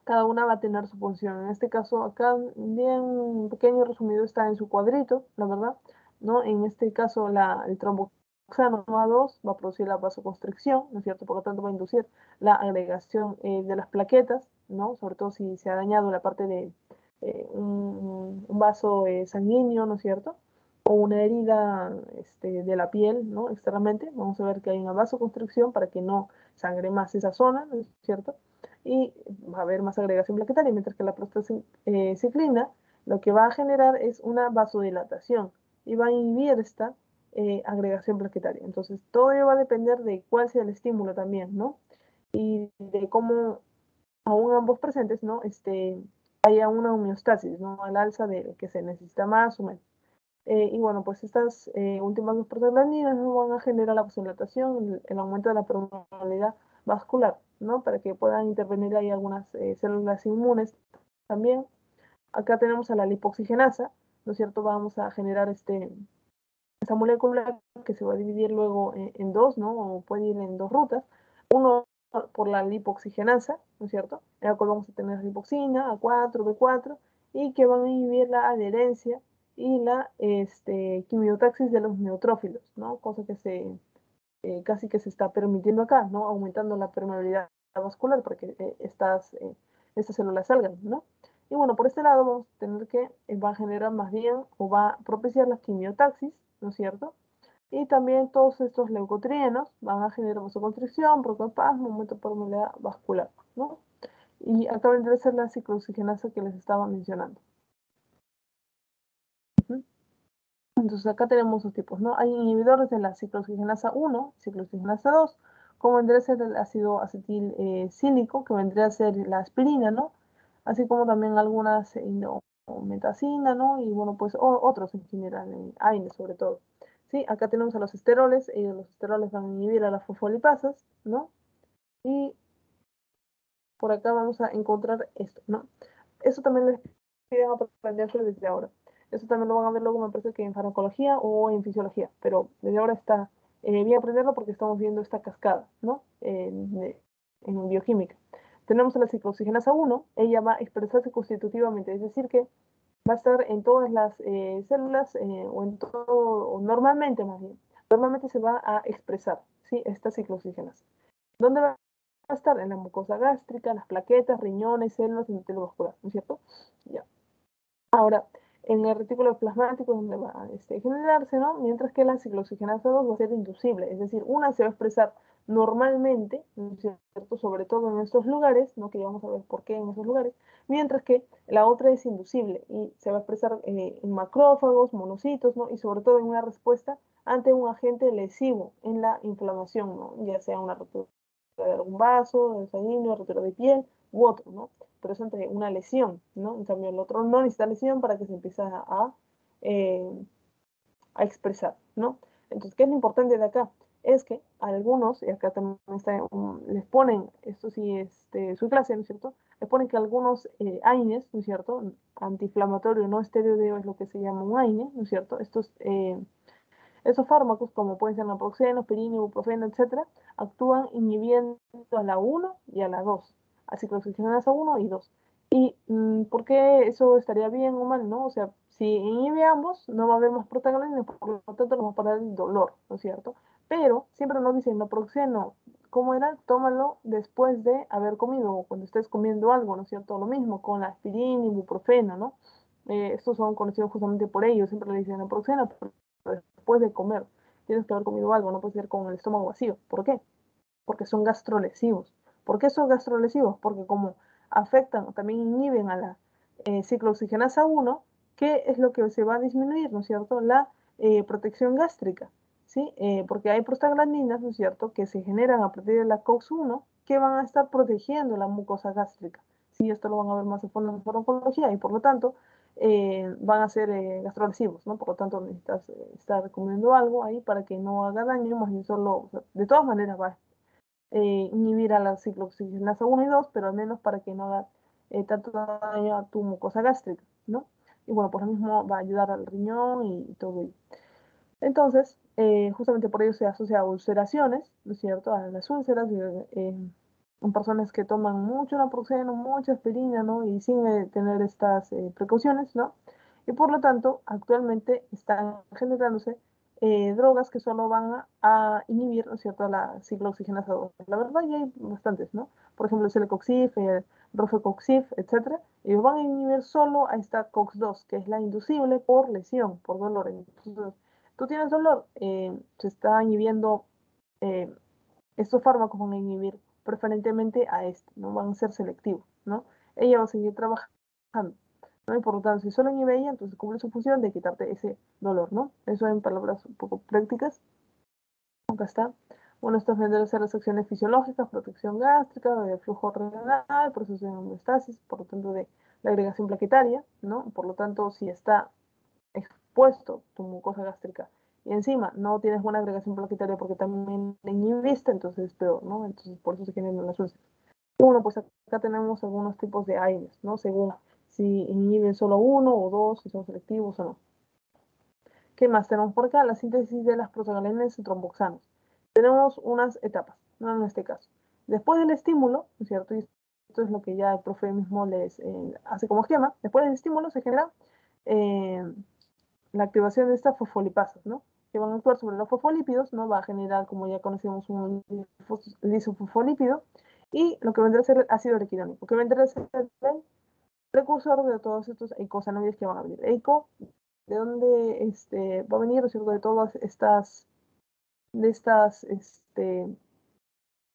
cada una va a tener su función. En este caso, acá bien pequeño resumido está en su cuadrito, la verdad, ¿no? En este caso, el tromboxano A2 va a producir la vasoconstricción, ¿no es cierto? Por lo tanto, va a inducir la agregación de las plaquetas, ¿no? Sobre todo si se ha dañado la parte de un vaso sanguíneo, ¿no es cierto? O una herida de la piel, ¿no? Externamente, vamos a ver que hay una vasoconstricción para que no sangre más esa zona, ¿no es cierto? Y va a haber más agregación plaquetaria, mientras que la prostaciclina lo que va a generar es una vasodilatación y va a inhibir esta agregación plaquetaria. Entonces, todo ello va a depender de cuál sea el estímulo también, ¿no? Y de cómo aún ambos presentes, ¿no? Haya una homeostasis, ¿no? Al alza de que se necesita más o menos. Y bueno, pues estas últimas dos prostaglandinas no van a generar la vasodilatación, el aumento de la permeabilidad vascular, ¿no? Para que puedan intervenir ahí algunas células inmunes también. Acá tenemos a la lipoxigenasa, ¿no es cierto? Vamos a generar esta molécula que se va a dividir luego en dos, ¿no? O puede ir en dos rutas. Uno por la lipoxigenasa, ¿no es cierto? En la cual vamos a tener lipoxina, A4, B4, y que van a inhibir la adherencia y la quimiotaxis de los neutrófilos, ¿no? Cosa que casi que se está permitiendo acá, ¿no? Aumentando la permeabilidad vascular para que estas células salgan, ¿no? Y bueno, por este lado vamos a tener que va a generar más bien o va a propiciar la quimiotaxis, ¿no es cierto? Y también todos estos leucotrienos van a generar vasoconstricción, protoespasmo, aumento de permeabilidad vascular, ¿no? Y acá vendría a ser la ciclooxigenasa que les estaba mencionando. Entonces acá tenemos dos tipos, ¿no? Hay inhibidores de la ciclooxigenasa 1, ciclooxigenasa 2, como vendría a ser el ácido acetilcílico, que vendría a ser la aspirina, ¿no? Así como también algunas metacina, ¿no? Y bueno, pues otros en general, AINE sobre todo. Sí, acá tenemos a los esteroles, los esteroles van a inhibir a las fosfolipasas, ¿no? Y por acá vamos a encontrar esto, ¿no? Eso también les piden aprenderse desde ahora. Eso también lo van a ver luego, me parece que en farmacología o en fisiología, pero desde ahora está bien aprenderlo porque estamos viendo esta cascada, ¿no? En bioquímica. Tenemos a la ciclooxigenasa 1, ella va a expresarse constitutivamente, es decir, que va a estar en todas las células o en todo, o normalmente más bien, normalmente se va a expresar, ¿sí? Esta ciclooxigenasa. ¿Dónde va a estar? En la mucosa gástrica, las plaquetas, riñones, células, endotelios vascular, ¿no es cierto? Ya. Ahora, en el retículo plasmático es donde va a generarse, ¿no? Mientras que la ciclooxigenasa 2 va a ser inducible, es decir, una se va a expresar normalmente, ¿no es cierto? Sobre todo en estos lugares, ¿no? Que ya vamos a ver por qué en esos lugares, mientras que la otra es inducible y se va a expresar en macrófagos, monocitos, ¿no? Y sobre todo en una respuesta ante un agente lesivo en la inflamación, ¿no? Ya sea una rotura de algún vaso, de sanguíneo, rotura de piel u otro, ¿no? Pero es ante una lesión, ¿no? En cambio, el otro no necesita lesión para que se empiece eh, a expresar, ¿no? Entonces, ¿qué es lo importante de acá? Es que algunos, y acá también está, les ponen, esto sí es de su clase, ¿no es cierto? Les ponen que algunos AINES, ¿no es cierto? Antiinflamatorio no esteroideo es lo que se llama un AINE, ¿no es cierto? Esos fármacos, como pueden ser naproxeno, aspirina, ibuprofeno, etcétera, actúan inhibiendo a la 1 y a la 2, a ciclooxigenasa 1 y 2. ¿Y por qué eso estaría bien o mal, no? O sea, si inhibe ambos, no va a haber más prostaglandinas, por lo tanto, nos va a parar el dolor, ¿no es cierto? Pero siempre nos dicen naproxeno, ¿cómo era? Tómalo después de haber comido o cuando estés comiendo algo, ¿no es cierto? Lo mismo con la aspirina, ibuprofeno, ¿no? Estos son conocidos justamente por ello, siempre le dicen naproxeno, pero después de comer. Tienes que haber comido algo, no puedes ser con el estómago vacío. ¿Por qué? Porque son gastrolesivos. ¿Por qué son gastrolesivos? Porque como afectan, también inhiben a la ciclooxigenasa 1, ¿qué es lo que se va a disminuir, ¿no es cierto? La protección gástrica, ¿sí? Porque hay prostaglandinas, ¿no es cierto?, que se generan a partir de la COX-1 que van a estar protegiendo la mucosa gástrica. Sí, esto lo van a ver más a fondo en farmacología y por lo tanto van a ser gastrolesivos, ¿no? Por lo tanto necesitas estar comiendo algo ahí para que no haga daño, más bien solo, o sea, de todas maneras va a inhibir a la ciclooxigenasa 1 y 2, pero al menos para que no haga tanto daño a tu mucosa gástrica, ¿no? Y bueno, por lo mismo va a ayudar al riñón y todo ello. Entonces, Justamente por ello se asocia a ulceraciones, ¿no es cierto? A las úlceras, en personas que toman mucho naproxeno, mucha aspirina, ¿no? Y sin tener estas precauciones, ¿no? Y por lo tanto, actualmente están generándose drogas que solo van a inhibir, ¿no es cierto?, la ciclooxigenasa 2. La verdad, ya hay bastantes, ¿no? Por ejemplo, el Celecoxib, el Rofecoxib, etcétera. Ellos van a inhibir solo a esta COX-2, que es la inducible por lesión, por dolor. Entonces, tú tienes dolor, se está inhibiendo, eh, estos fármacos van a inhibir preferentemente a este, no van a ser selectivos, ¿no? Ella va a seguir trabajando, ¿no? Y por lo tanto, si solo inhibe ella, entonces cumple su función de quitarte ese dolor, ¿no? Eso en palabras un poco prácticas. Acá está. Bueno, estas vendrán a ser las acciones fisiológicas, protección gástrica, de flujo renal, proceso de homeostasis, por lo tanto, de la agregación plaquetaria, ¿no? Por lo tanto, si está expuesto tu mucosa gástrica y encima no tienes buena agregación plaquetaria porque también la inhibiste, entonces es peor, ¿no? Entonces por eso se generan las úlceras. Y bueno, pues acá tenemos algunos tipos de AINES, ¿no? Según si inhiben solo uno o dos, si son selectivos o no. ¿Qué más tenemos por acá? La síntesis de las prostaglandinas y tromboxanos. Tenemos unas etapas, ¿no? En este caso. Después del estímulo, ¿no es cierto? Y esto es lo que ya el profe mismo les hace como esquema. Después del estímulo se genera eh, la activación de estas fosfolipasas, ¿no? Que van a actuar sobre los fosfolípidos, ¿no? Va a generar, como ya conocemos, un lisofosfolípido y lo que vendrá a ser el ácido araquidónico, que vendrá a ser el precursor de todos estos eicosanoides que van a venir. Eico, ¿de dónde va a venir, ¿no es cierto? De todas estas, de estas, de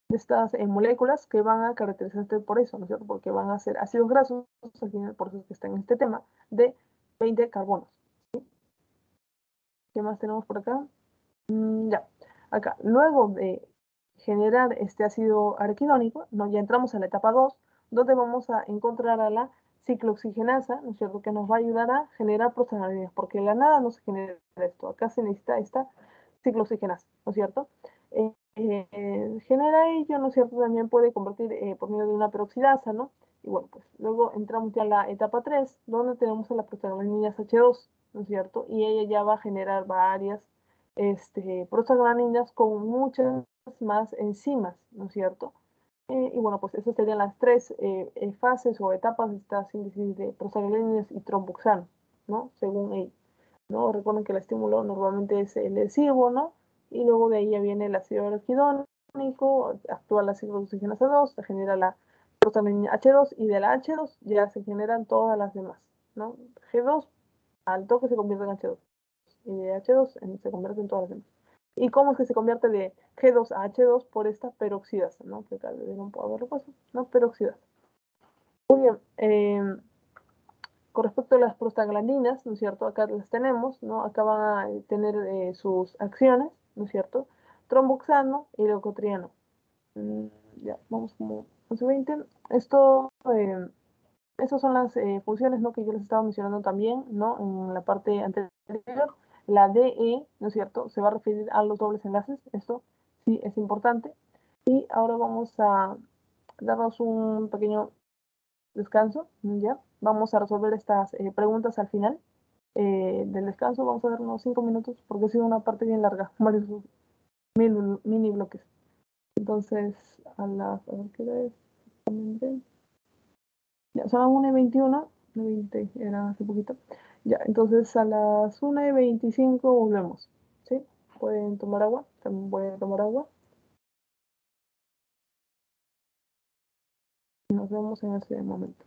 estas moléculas que van a caracterizarse por eso, ¿no es cierto? Porque van a ser ácidos grasos, al final, por eso es que está en este tema, de 20 carbonos. ¿Qué más tenemos por acá? Ya, acá, luego de generar este ácido araquidónico, ¿no? Ya entramos a la etapa 2, donde vamos a encontrar a la ciclooxigenasa, ¿no es cierto?, que nos va a ayudar a generar prostaglandinas, porque de la nada no se genera esto, acá se necesita esta ciclooxigenasa, ¿no es cierto? Genera ello, ¿no es cierto?, también puede convertir por medio de una peroxidasa, ¿no? Y bueno, pues luego entramos ya a la etapa 3, donde tenemos a las prostaglandinas H2, ¿no es cierto? Y ella ya va a generar varias prostaglandinas con muchas más enzimas, ¿no es cierto? Y bueno, pues esas serían las tres fases o etapas de esta síntesis de prostaglandinas y tromboxano, ¿no? Según ella, ¿no? Recuerden que el estímulo normalmente es el lesivo, ¿no? Y luego de ahí ya viene el ácido araquidónico, actúa la ciclooxigenasa 2, se genera la prostaglandina H2 y de la H2 ya se generan todas las demás, ¿no? G2 al toque se convierte en H2 y de H2 se convierte en todas las demás. ¿Y cómo es que se convierte de G2 a H2? Por esta peroxidasa, ¿no? Que acá no puedo haberlo puesto, ¿no? Peroxidasa. Muy bien. Con respecto a las prostaglandinas, ¿no es cierto? Acá las tenemos, ¿no? Acá van a tener sus acciones, ¿no es cierto? Tromboxano y leucotrieno. Ya, vamos como 11:20. Esto, esas son las funciones, ¿no?, que yo les estaba mencionando también, ¿no? En la parte anterior. La DE, ¿no es cierto?, se va a referir a los dobles enlaces. Esto sí es importante. Y ahora vamos a darnos un pequeño descanso, ¿ya? Vamos a resolver estas preguntas al final del descanso. Vamos a dar unos 5 minutos porque ha sido una parte bien larga, varios mini bloques. Entonces, a ver qué hora es. Ya, son las 1:21, 20 era hace poquito. Ya, entonces a las 1:25 volvemos, ¿sí? Pueden tomar agua, también pueden tomar agua. Nos vemos en ese momento.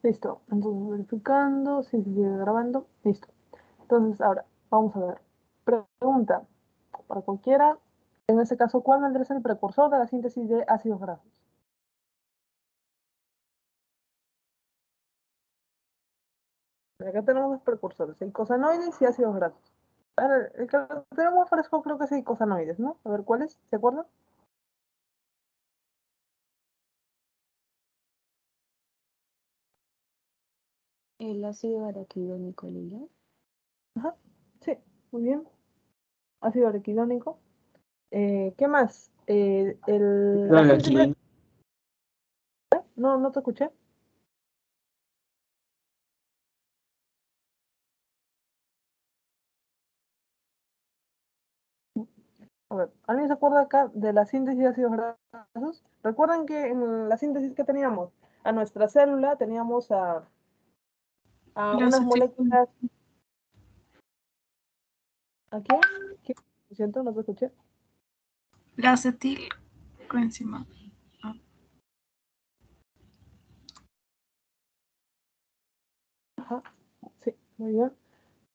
Listo. Entonces, verificando. Sí, se sigue grabando. Listo. Entonces, ahora, vamos a ver. Pregunta para cualquiera. En este caso, ¿cuál vendría a ser el precursor de la síntesis de ácidos grasos? Acá tenemos los precursores, eicosanoides y ácidos grasos. Ahora, el que lo tenemos fresco creo que es eicosanoides, ¿no? A ver, ¿cuáles? ¿Se acuerdan? El ácido araquidónico, Lila. Ajá. Sí, muy bien. Ácido araquidónico. ¿Qué más? La síntesis... No, no te escuché. A ver, ¿alguien se acuerda acá de la síntesis de ácidos grasos? Recuerden que en la síntesis que teníamos a nuestra célula teníamos a La unas acetil- moléculas. ¿A quién? ¿Quién? Lo siento, no te escuché. la acetilcoenzima. Ah, Ajá, sí, muy bien.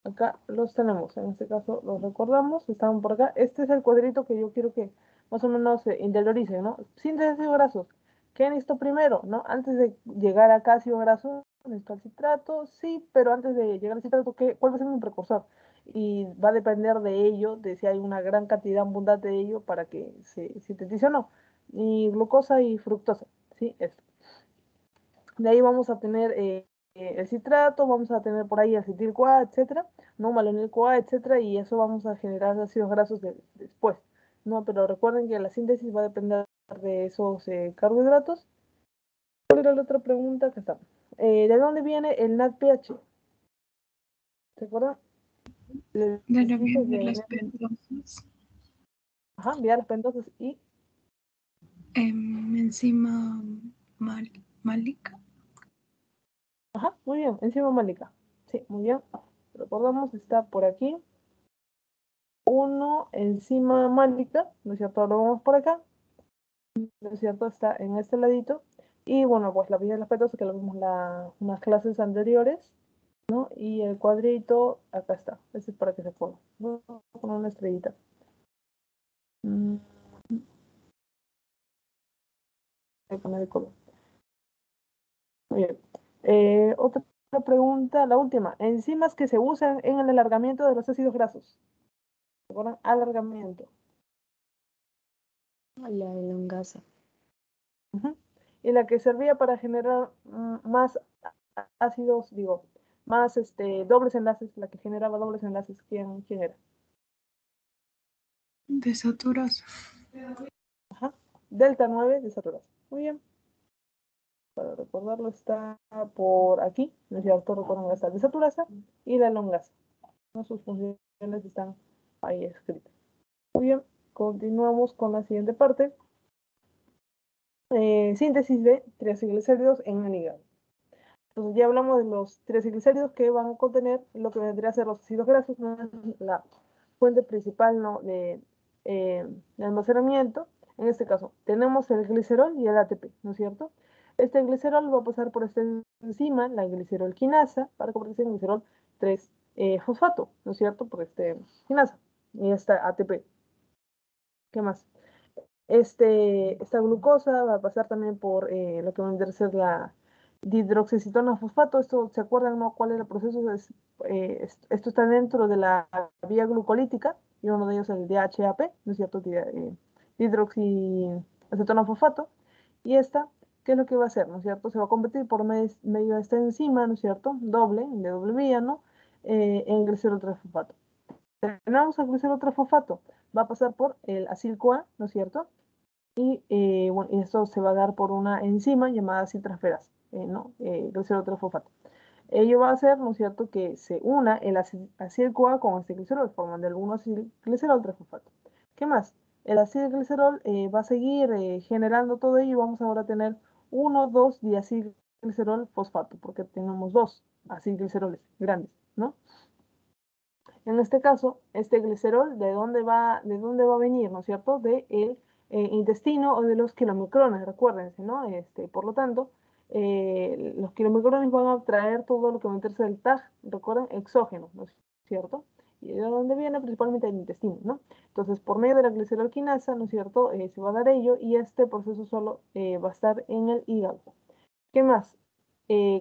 Acá los tenemos, en este caso los recordamos, estaban por acá. Este es el cuadrito que yo quiero que más o menos se interioricen, ¿no? Síntesis de ácidos grasos. ¿Qué necesito primero, no? Antes de llegar a ácido graso, necesito el citrato, sí, pero antes de llegar al citrato, ¿cuál va a ser mi precursor? Y va a depender de ello, de si hay una gran cantidad abundante de ello para que se sintetice o no. Y glucosa y fructosa, ¿sí? Esto. De ahí vamos a tener el citrato, vamos a tener por ahí acetil-CoA, etcétera, no malonil-CoA, etcétera, y eso vamos a generar ácidos grasos después, ¿no? Pero recuerden que la síntesis va a depender de esos carbohidratos. ¿Cuál era la otra pregunta que está? ¿De dónde viene el NADPH? ¿Se acuerdan? Les de la dije bien que de las venía, pentosas. ajá, vías pentosas y, Enzima málica. ajá, muy bien, enzima málica. Sí, muy bien. Recordamos, está por aquí. Uno, enzima málica, ¿no es cierto? Lo vemos por acá. ¿No es cierto? Está en este ladito. Y bueno, pues la vía de las petosas que lo vimos unas clases anteriores, ¿no? Y el cuadrito, acá está. Ese es para que se ponga. Voy a poner una estrellita. Mm, voy a poner el color. Muy bien. Otra pregunta, la última. Enzimas que se usan en el alargamiento de los ácidos grasos. ¿Se acuerdan? Alargamiento. La elongasa. Ujú. Y la que servía para generar más ácidos, digo, más dobles enlaces, la que generaba dobles enlaces, ¿quién era? Desaturasa. Ajá. Delta 9 de saturación. Muy bien. Para recordarlo está por aquí, ¿no es cierto? Recuerden esta desaturasa y la elongasa, ¿no? Sus funciones están ahí escritas. Muy bien. Continuamos con la siguiente parte. Síntesis de triacilglicéridos en el hígado. Entonces ya hablamos de los triacilglicéridos que van a contener lo que vendría a ser los ácidos grasos, ¿no? La fuente principal, ¿no? de almacenamiento. En este caso, tenemos el glicerol y el ATP, ¿no es cierto? Este glicerol va a pasar por esta enzima, la glicerol-quinasa, para convertirse en glicerol 3-fosfato, ¿no es cierto? Por quinasa y esta ATP. ¿Qué más? Esta glucosa va a pasar también por lo que va a ser la dihidroxicetona fosfato. Esto, ¿se acuerdan, no? ¿Cuál es el proceso? Esto está dentro de la vía glucolítica y uno de ellos es el DHAP, ¿no es cierto? Dihidroxicetona fosfato. Y esta, ¿qué es lo que va a hacer? ¿No es cierto? Se va a convertir por medio de esta enzima, ¿no es cierto? De doble vía, ¿no? En glicerol 3-fosfato. Tenemos el glicerol 3-fosfato, va a pasar por el acil-CoA, ¿no es cierto? Y bueno, esto se va a dar por una enzima llamada citraferasa, ¿no? Glicerol 3-fosfato. Ello va a hacer, ¿no es cierto?, que se una el acil-CoA con este glicerol, formando el 1-acil-glicerol 3-fosfato. ¿Qué más? El acil-glicerol va a seguir generando todo ello y vamos ahora a tener 1,2-diacilglicerol fosfato, porque tenemos dos acilgliceroles grandes, ¿no? En este caso, este glicerol, ¿de dónde va a venir, no es cierto? Del intestino o de los kilomicrones, recuérdense, ¿no? Por lo tanto, los kilomicrones van a traer todo lo que va a meterse del TAG, recuerden, exógeno, ¿no es cierto? Y de dónde viene principalmente el intestino, ¿no? Entonces, por medio de la glicerolquinasa, ¿no es cierto? Se va a dar ello y este proceso solo va a estar en el hígado. ¿Qué más?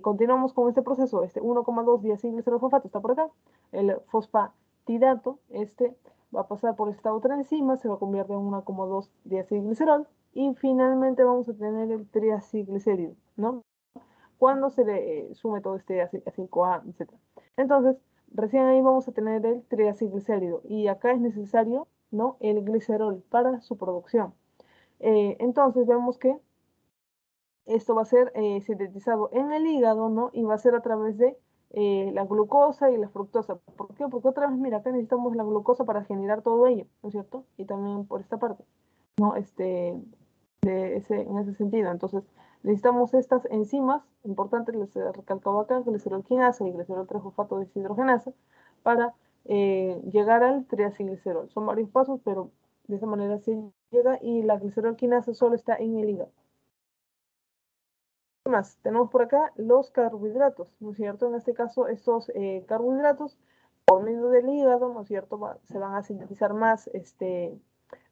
Continuamos con este proceso, este 1,2 diacilglicerolfosfato está por acá, el fosfatidato, este va a pasar por esta otra enzima, se va a convertir en 1,2 diacilglicerol y finalmente vamos a tener el triacilglicérido, ¿no? Cuando se le sume todo este acil-CoA, etc. Entonces, recién ahí vamos a tener el triacilglicérido y acá es necesario, ¿no? El glicerol para su producción. Entonces vemos que esto va a ser sintetizado en el hígado, ¿no? Y va a ser a través de la glucosa y la fructosa. ¿Por qué? Porque otra vez, mira, acá necesitamos la glucosa para generar todo ello, ¿no es cierto? Y también por esta parte, ¿no? En ese sentido. Entonces, necesitamos estas enzimas importantes, les he recalcado acá, glicerolquinasa y glicerol 3-fosfato deshidrogenasa, para llegar al triacilglicerol. Son varios pasos, pero de esa manera se llega y la glicerolquinasa solo está en el hígado. ¿Qué más? Tenemos por acá los carbohidratos, ¿no es cierto? En este caso, estos carbohidratos, por medio del hígado, ¿no es cierto? Se van a sintetizar más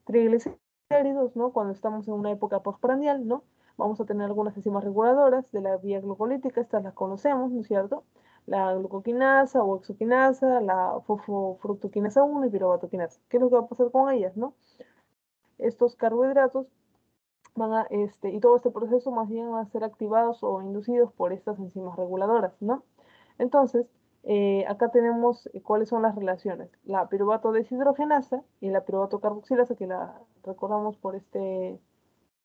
triglicéridos, ¿no? Cuando estamos en una época postprandial, ¿no? Vamos a tener algunas enzimas reguladoras de la vía glucolítica, estas las conocemos, ¿no es cierto? La glucoquinasa o exoquinasa, la fosfofructoquinasa 1 y pirobatoquinasa. ¿Qué es lo que va a pasar con ellas, no? Estos carbohidratos van a, y todo este proceso más bien va a ser activados o inducidos por estas enzimas reguladoras, ¿no? Entonces, acá tenemos cuáles son las relaciones. La piruvato deshidrogenasa y la piruvato carboxilasa, que la recordamos por este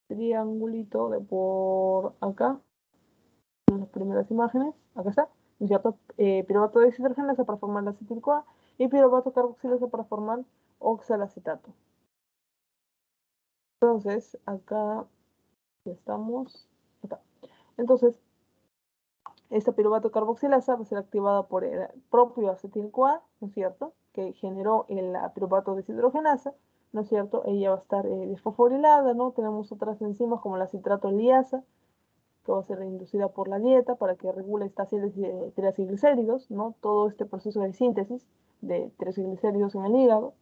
triangulito de por acá, en las primeras imágenes, acá está, ¿no es cierto? Piruvato deshidrogenasa para formar la acetil-CoA y piruvato carboxilasa para formar oxalacetato. Entonces, acá estamos, acá. Entonces, esta piruvato carboxilasa va a ser activada por el propio acetil-CoA, ¿no es cierto? Que generó la piruvato deshidrogenasa, ¿no es cierto? Ella va a estar desfosforilada, ¿no? Tenemos otras enzimas como la citrato liasa, que va a ser inducida por la dieta para que regule esta síntesis de triacilglicéridos, ¿no? Todo este proceso de síntesis de triacilglicéridos en el hígado.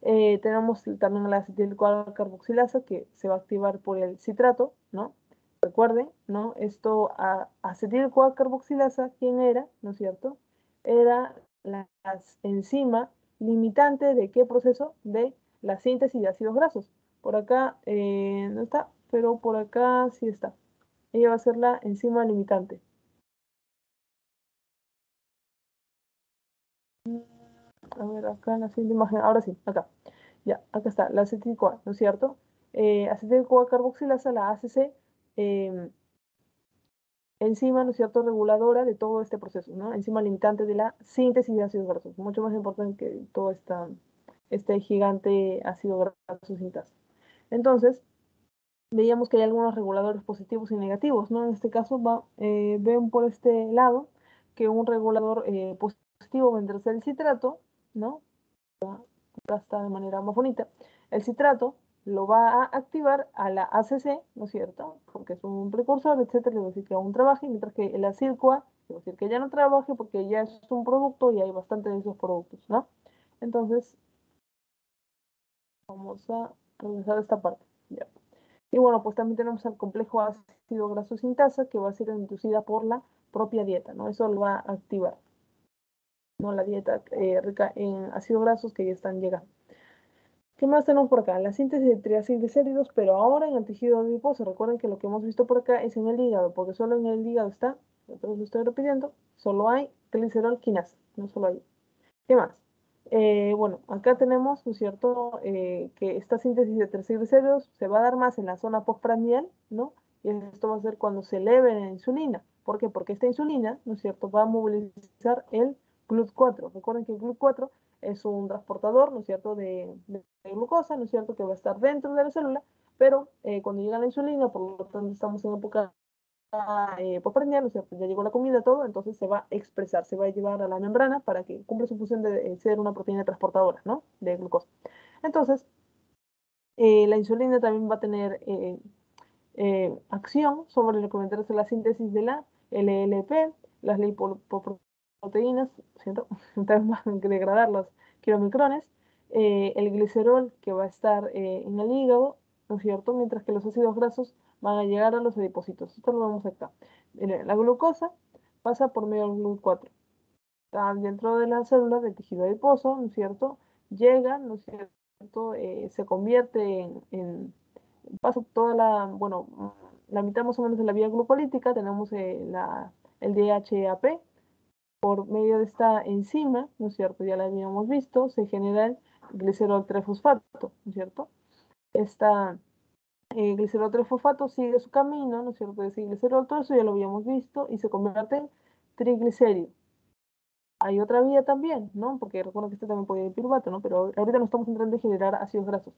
Tenemos también la acetil-CoA carboxilasa que se va a activar por el citrato, ¿no? Recuerden, ¿no? Esto, acetil-CoA carboxilasa, ¿quién era? ¿No es cierto? Era la enzima limitante de qué proceso? De la síntesis de ácidos grasos. Por acá no está, pero por acá sí está. Ella va a ser la enzima limitante. A ver, acá en la siguiente imagen, ahora sí, acá. Ya, acá está, la acetil-CoA, ¿no es cierto? Acetil-CoA carboxilasa, la ACC, enzima, ¿no es cierto?, reguladora de todo este proceso, ¿no? Enzima limitante de la síntesis de ácidos grasos, mucho más importante que todo este gigante ácido graso sintasa. Entonces, veíamos que hay algunos reguladores positivos y negativos, ¿no? En este caso, ven por este lado que un regulador positivo vendrá a ser el citrato, ¿no? Acá está de manera más bonita. El citrato lo va a activar a la ACC, ¿no es cierto? Porque es un precursor, etcétera, le va a decir que aún trabaje, mientras que el acil-CoA le va a decir que ya no trabaje porque ya es un producto y hay bastante de esos productos, ¿no? Entonces, vamos a revisar esta parte. Ya. Y bueno, pues también tenemos el complejo ácido graso sintasa que va a ser inducida por la propia dieta, ¿no? Eso lo va a activar, ¿no? La dieta rica en ácidos grasos que ya están llegando. ¿Qué más tenemos por acá? La síntesis de triacilglicéridos, pero ahora en el tejido adiposo. Recuerden que lo que hemos visto por acá es en el hígado, porque solo en el hígado está, entonces lo estoy repitiendo, solo hay glicerolquinasa, no solo hay. ¿Qué más? Bueno, acá tenemos, ¿no es cierto?, que esta síntesis de triglicéridos se va a dar más en la zona postprandial, ¿no? Y esto va a ser cuando se eleve la insulina. ¿Por qué? Porque esta insulina, ¿no es cierto?, va a movilizar el GLUT4. Recuerden que el GLUT4 es un transportador, ¿no es cierto?, de glucosa, ¿no es cierto?, que va a estar dentro de la célula, pero cuando llega la insulina, por lo tanto estamos en época postprandial, o sea, pues ya llegó la comida, todo, entonces se va a expresar, se va a llevar a la membrana para que cumpla su función de ser una proteína transportadora, ¿no? De glucosa. Entonces, la insulina también va a tener acción sobre lo que va a interesar la síntesis de la LLP, las lipoproteínas, ¿cierto? Entonces van a degradar los kilomicrones, el glicerol que va a estar en el hígado, ¿no es cierto? Mientras que los ácidos grasos van a llegar a los adipocitos. Esto lo vemos acá. Miren, la glucosa pasa por medio del GLUT4. Está dentro de la célula del tejido adiposo, ¿no es cierto? Llega, ¿no es cierto? Se convierte pasa toda bueno, la mitad más o menos de la vía glucolítica, tenemos el DHAP, por medio de esta enzima, ¿no es cierto? Ya la habíamos visto, se genera el glicerol 3-fosfato, ¿no es cierto? Esta glicerol 3-fosfato sigue su camino, ¿no es cierto? Ese glicerol, todo eso ya lo habíamos visto, y se convierte en triglicérido. Hay otra vía también, ¿no? Porque recuerdo que este también puede ir piruvato, ¿no? Pero ahorita no estamos entrando en generar ácidos grasos.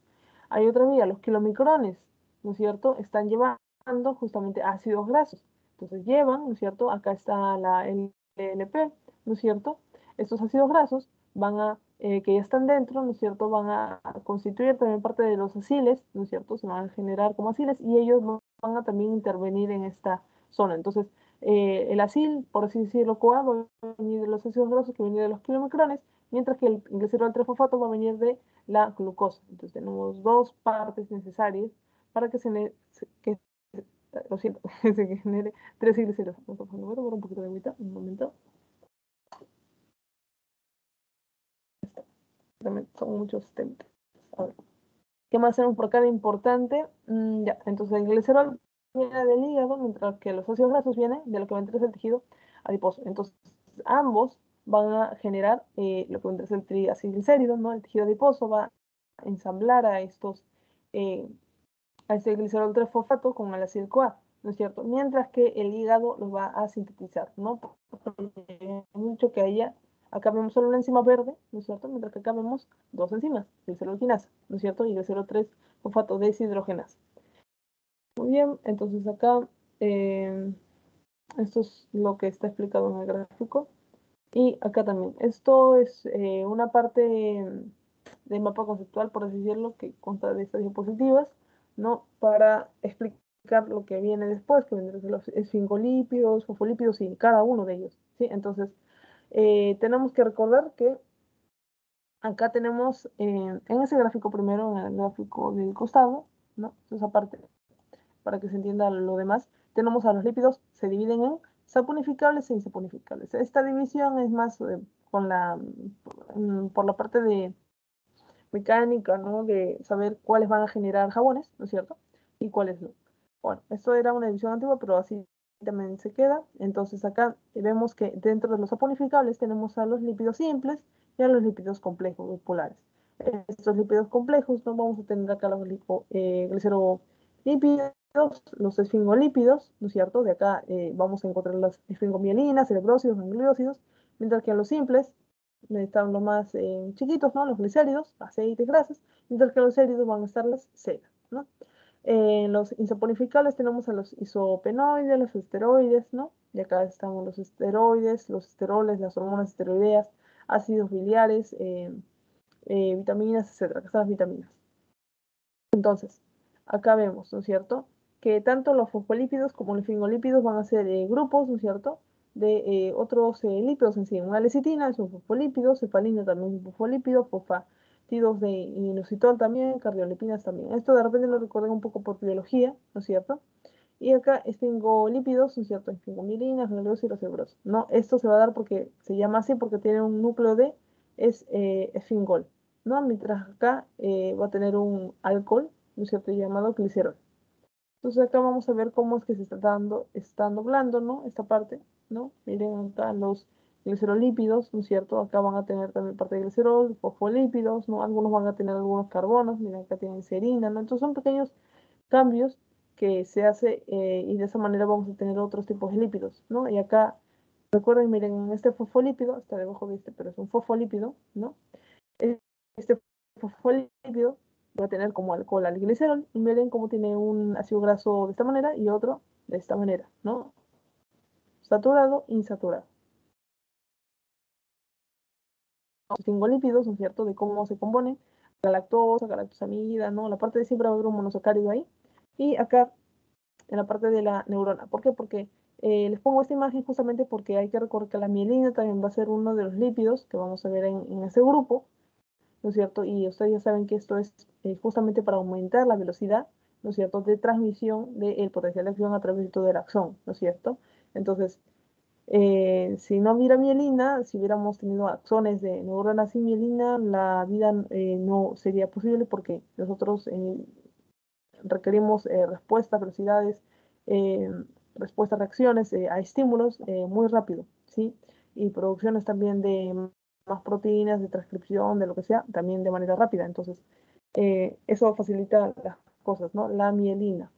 Hay otra vía, los kilomicrones, ¿no es cierto? Están llevando justamente ácidos grasos. Entonces llevan, ¿no es cierto? Acá está la LP, ¿no es cierto? Estos ácidos grasos que ya están dentro, ¿no es cierto? Van a constituir también parte de los aciles, ¿no es cierto? Se van a generar como aciles y ellos van a también intervenir en esta zona. Entonces, el acil, por así decirlo, CoA, va a venir de los ácidos grasos que vienen de los kilomicrones, mientras que el glicerol 3-fosfato va a venir de la glucosa. Entonces tenemos dos partes necesarias para que que, lo siento, que se genere tres glicerols. Voy a tomar un poquito de agüita, un momento. Son muchos temas. A ver. ¿Qué más tenemos por acá de importante? Ya, entonces el glicerol viene del hígado, mientras que los ácidos grasos vienen de lo que va a entrar el tejido adiposo. Entonces, ambos van a generar lo que va a entrar el triacilglicérido, ¿no? El tejido adiposo va a ensamblar a este glicerol 3-fosfato con el acil-CoA, ¿no es cierto? Mientras que el hígado los va a sintetizar, ¿no? Mucho que acá vemos solo una enzima verde, ¿no es cierto? Mientras que acá vemos dos enzimas, glicerolquinasa, ¿no es cierto? Y glicerol 3-fosfato deshidrogenasa. Muy bien, entonces acá esto es lo que está explicado en el gráfico. Y acá también. Esto es una parte de mapa conceptual, por así decirlo, que consta de estas diapositivas, ¿no? Para explicar lo que viene después, que vendrán los esfingolípidos, fosfolípidos y cada uno de ellos, ¿sí? Entonces, tenemos que recordar que acá tenemos, en ese gráfico primero, en el gráfico del costado, ¿no? Entonces, aparte, para que se entienda lo demás, tenemos a los lípidos, se dividen en saponificables e insaponificables. Esta división es más por la parte de mecánica, ¿no? De saber cuáles van a generar jabones, ¿no es cierto? Y cuáles no. Bueno, esto era una división antigua, pero así también se queda. Entonces acá vemos que dentro de los saponificables tenemos a los lípidos simples y a los lípidos complejos, los polares. Estos lípidos complejos, ¿no? Vamos a tener acá los glicerolípidos, los esfingolípidos, ¿no es cierto? De acá vamos a encontrar las esfingomielinas, cerebrósidos, gangliósidos, mientras que a los simples están los más chiquitos, ¿no? Los glicéridos, aceites, grasas, mientras que los séridos van a estar las ceras, ¿no? En los insaponificables tenemos a los isopenoides, los esteroides, ¿no? Y acá están los esteroides, los esteroles, las hormonas esteroideas, ácidos biliares, vitaminas, etcétera. Acá están las vitaminas. Entonces, acá vemos, ¿no es cierto? Que tanto los fosfolípidos como los esfingolípidos van a ser grupos, ¿no es cierto? De otros lípidos en sí. Una lecitina es un fosfolípido, cefalina también es un fosfolípido, fosfatidos de inositol también, cardiolipinas también. Esto de repente lo recuerden un poco por biología, ¿no es cierto? Y acá esfingolípidos, ¿no es cierto? Esfingomielinas, y los fibrosos, ¿no? Esto se va a dar porque se llama así porque tiene un núcleo esfingol, ¿no? Mientras acá va a tener un alcohol, ¿no es cierto? Llamado glicerol. Entonces acá vamos a ver cómo es que se está doblando, ¿no? Esta parte, ¿no? Miren acá los glicerolípidos, ¿no es cierto? Acá van a tener también parte de glicerol, fosfolípidos, ¿no? Algunos van a tener algunos carbonos, miren acá tienen serina, ¿no? Entonces son pequeños cambios que se hace y de esa manera vamos a tener otros tipos de lípidos, ¿no? Y acá, recuerden, miren, en este fosfolípido, está debajo de este, pero es un fosfolípido, ¿no? Este fosfolípido va a tener como alcohol al glicerol y miren cómo tiene un ácido graso de esta manera y otro de esta manera, ¿no? Saturado, insaturado. Los fosfolípidos, ¿no es cierto? De cómo se componen, la lactosa, galactosamida, ¿no? La parte de siempre va a haber un monosacárido ahí. Y acá en la parte de la neurona. ¿Por qué? Porque les pongo esta imagen justamente porque hay que recordar que la mielina también va a ser uno de los lípidos que vamos a ver en este grupo, ¿no es cierto? Y ustedes ya saben que esto es justamente para aumentar la velocidad, ¿no es cierto?, de transmisión del potencial de acción a través de todo el axón, ¿no es cierto? Entonces, si no hubiera mielina, si hubiéramos tenido axones de neuronas sin mielina, la vida no sería posible porque nosotros requerimos respuestas, velocidades, eh, respuestas, reacciones a estímulos muy rápido, ¿sí? Y producciones también de más proteínas, de transcripción, de lo que sea, también de manera rápida. Entonces, eso facilita las cosas, ¿no? La mielina.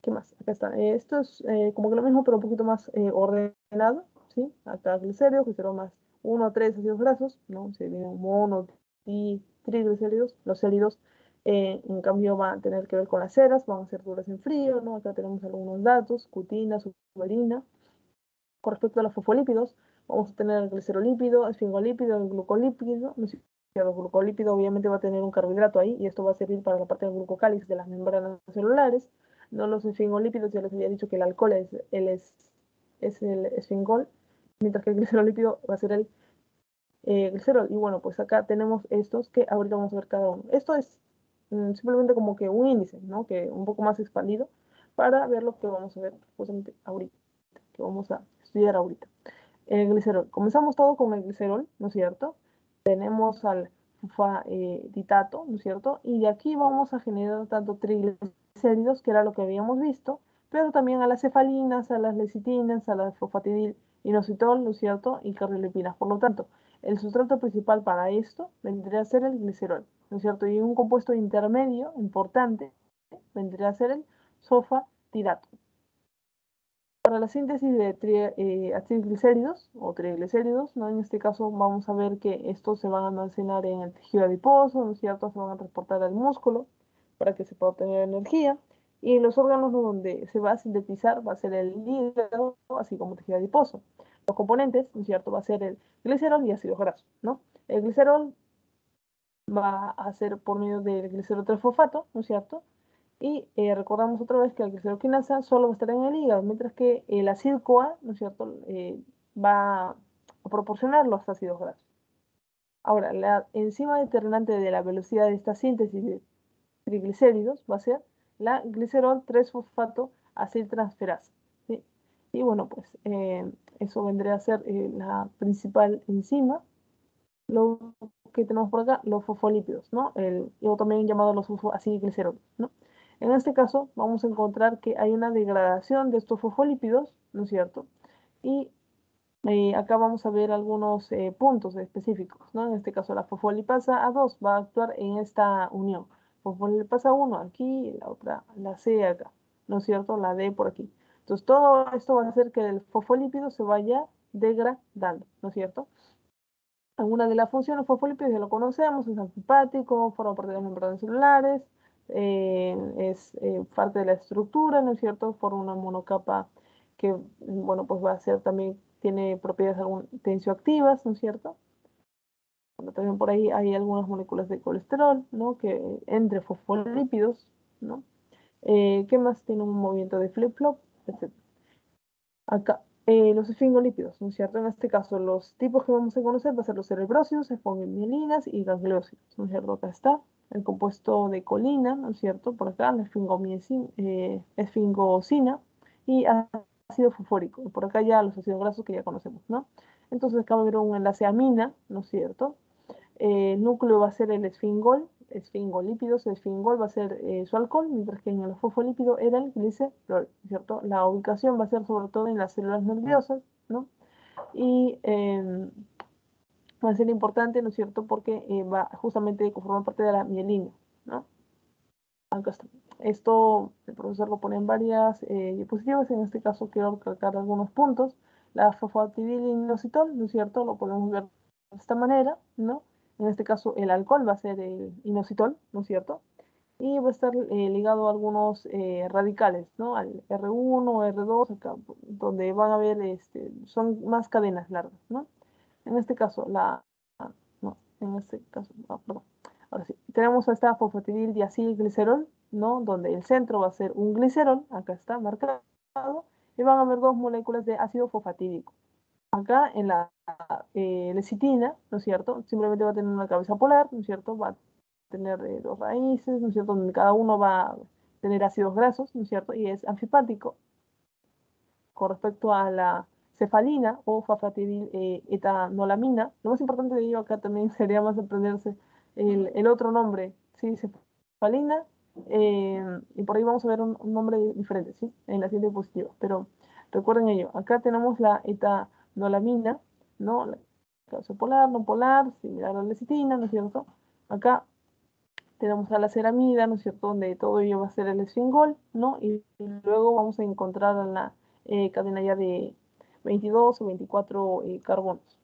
¿Qué más? Acá está. Esto es como que lo mismo, pero un poquito más ordenado, ¿sí? Acá glicéridos más uno a 3 ácidos grasos, ¿no? Se viene mono y triglicéridos. Los sólidos, en cambio, van a tener que ver con las ceras, van a ser duras en frío, ¿no? Acá tenemos algunos datos, cutina, suberina. Con respecto a los fosfolípidos, vamos a tener el glicerolípido, esfingolípido, el glucolípido, ¿no? El glucolípido obviamente va a tener un carbohidrato ahí y esto va a servir para la parte del glucocálix de las membranas celulares. No, los esfingolípidos, ya les había dicho que el alcohol es el esfingol, mientras que el glicerolípido va a ser el glicerol. Y bueno, pues acá tenemos estos que ahorita vamos a ver cada uno. Esto es simplemente como que un índice, ¿no? Que un poco más expandido para ver lo que vamos a ver justamente ahorita, que vamos a estudiar ahorita. El glicerol. Comenzamos todo con el glicerol, ¿no es cierto? Tenemos al fosfatiditato, ¿no es cierto? Y de aquí vamos a generar tanto triglicéridos, que era lo que habíamos visto, pero también a las cefalinas, a las lecitinas, a la fosfatidilinositol, ¿no es cierto? Y cardiolipinas. Por lo tanto, el sustrato principal para esto vendría a ser el glicerol, ¿no es cierto? Y un compuesto intermedio importante vendría a ser el sulfatidato. Para la síntesis de triglicéridos o triglicéridos, ¿no? En este caso vamos a ver que estos se van a almacenar en el tejido adiposo, ¿no es cierto? Se van a transportar al músculo para que se pueda obtener energía. Y los órganos donde se va a sintetizar va a ser el hígado, así como tejido adiposo. Los componentes, ¿no es cierto? Va a ser el glicerol y ácidos grasos, ¿no? El glicerol va a ser por medio del glicerol 3-fosfato, ¿no es cierto? Y recordamos otra vez que la gliceroquinasa solo va a estar en el hígado, mientras que el ácido-CoA, ¿no es cierto?, va a proporcionar los ácidos grasos. Ahora, la enzima determinante de la velocidad de esta síntesis de triglicéridos va a ser la glicerol 3-fosfato aciltransferasa, ¿sí? Y bueno, pues eso vendría a ser la principal enzima. Lo que tenemos por acá, los fosfolípidos, ¿no? O también llamado los fosfoacilgliceroles, ¿no? En este caso, vamos a encontrar que hay una degradación de estos fosfolípidos, ¿no es cierto? Y acá vamos a ver algunos puntos específicos, ¿no? En este caso, la fosfolipasa A2 va a actuar en esta unión. Fosfolipasa 1 aquí, la otra, la C acá, ¿no es cierto? La D por aquí. Entonces, todo esto va a hacer que el fosfolípido se vaya degradando, ¿no es cierto? Algunas de las funciones fosfolípidos ya lo conocemos, es antimpático, forma parte de las membranas celulares, es parte de la estructura, ¿no es cierto? Forma una monocapa que, bueno, pues va a ser también, tiene propiedades tensioactivas, ¿no es cierto? Bueno, también por ahí hay algunas moléculas de colesterol, ¿no? Que entre fosfolípidos, ¿no? ¿Qué más? Tiene un movimiento de flip-flop, etc. Acá, los esfingolípidos, ¿no es cierto? En este caso, los tipos que vamos a conocer va a ser los cerebrósidos, espongomielinas y gangliósidos, ¿no es cierto? Acá está el compuesto de colina, ¿no es cierto? Por acá, la esfingosina y ácido fosfórico. Y por acá ya los ácidos grasos que ya conocemos, ¿no? Entonces acá va a haber un enlace amina, ¿no es cierto? El núcleo va a ser el esfingol, esfingolípidos, el esfingol va a ser su alcohol, mientras que en el fosfolípido era el glicerol, ¿cierto? La ubicación va a ser sobre todo en las células nerviosas, ¿no? Y va a ser importante, ¿no es cierto? Porque va justamente a formar parte de la mielina, ¿no? Acá está. Esto el profesor lo pone en varias diapositivas, en este caso quiero recalcar algunos puntos. La fosfatidilinositol, ¿no es cierto? Lo podemos ver de esta manera, ¿no? En este caso el alcohol va a ser el inositol, ¿no es cierto? Y va a estar ligado a algunos radicales, ¿no? Al R1, R2, acá, donde van a haber, son más cadenas largas, ¿no? En este caso, no, en este caso, perdón. Ahora sí, tenemos a esta fosfatidildiacilglicerol, ¿no? Donde el centro va a ser un glicerol, acá está marcado, y van a haber dos moléculas de ácido fosfatídico. Acá en la lecitina, ¿no es cierto? Simplemente va a tener una cabeza polar, ¿no es cierto? Va a tener dos raíces, ¿no es cierto? Donde cada uno va a tener ácidos grasos, ¿no es cierto? Y es anfipático. Con respecto a la cefalina o fosfatidil etanolamina, lo más importante de ello acá también sería más aprenderse el otro nombre, ¿sí? Cefalina, y por ahí vamos a ver un nombre diferente, ¿sí? En la siguiente diapositiva, pero recuerden ello, acá tenemos la etanolamina, ¿no? La causa polar, no polar, similar a la lecitina, ¿no es cierto? Acá tenemos a la ceramida, ¿no es cierto? Donde todo ello va a ser el esfingol, ¿no? Y luego vamos a encontrar en la cadena ya de 22 o 24 carbonos.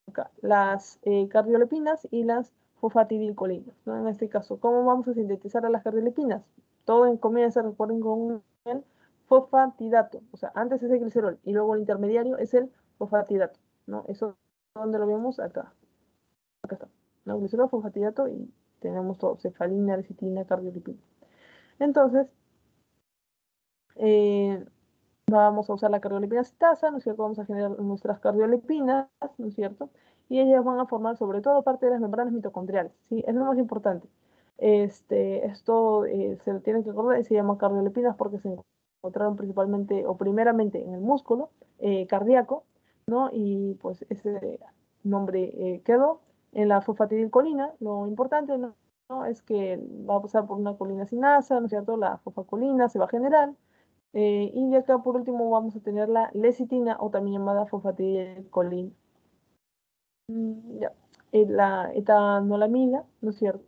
Acá, las cardiolepinas y las fosfatidilcolinas, ¿no? En este caso, ¿cómo vamos a sintetizar a las cardiolepinas? Todo comienza, recuerden, con el fosfatidato, o sea, antes es el glicerol y luego el intermediario es el fosfatidato, ¿no? Eso, ¿dónde lo vemos? Acá. Acá está, ¿no? Glicerol, fosfatidato y tenemos todo, cefalina, lecitina, cardiolipina. Entonces, eh, vamos a usar la cardiolipina citasa, ¿no es cierto? Vamos a generar nuestras cardiolipinas, ¿no es cierto? Y ellas van a formar sobre todo parte de las membranas mitocondriales, ¿sí? Es lo más importante. Esto se lo tienen que acordar y se llama cardiolipinas porque se encontraron principalmente o primeramente en el músculo cardíaco, ¿no? Y pues ese nombre quedó. En la fosfatidilcolina, lo importante, ¿no? Es que va a pasar por una colina sinasa, ¿no es cierto? La fosfacolina se va a generar. Y de acá por último vamos a tener la lecitina o también llamada fosfatidilcolina. Ya. La etanolamina, ¿no es cierto?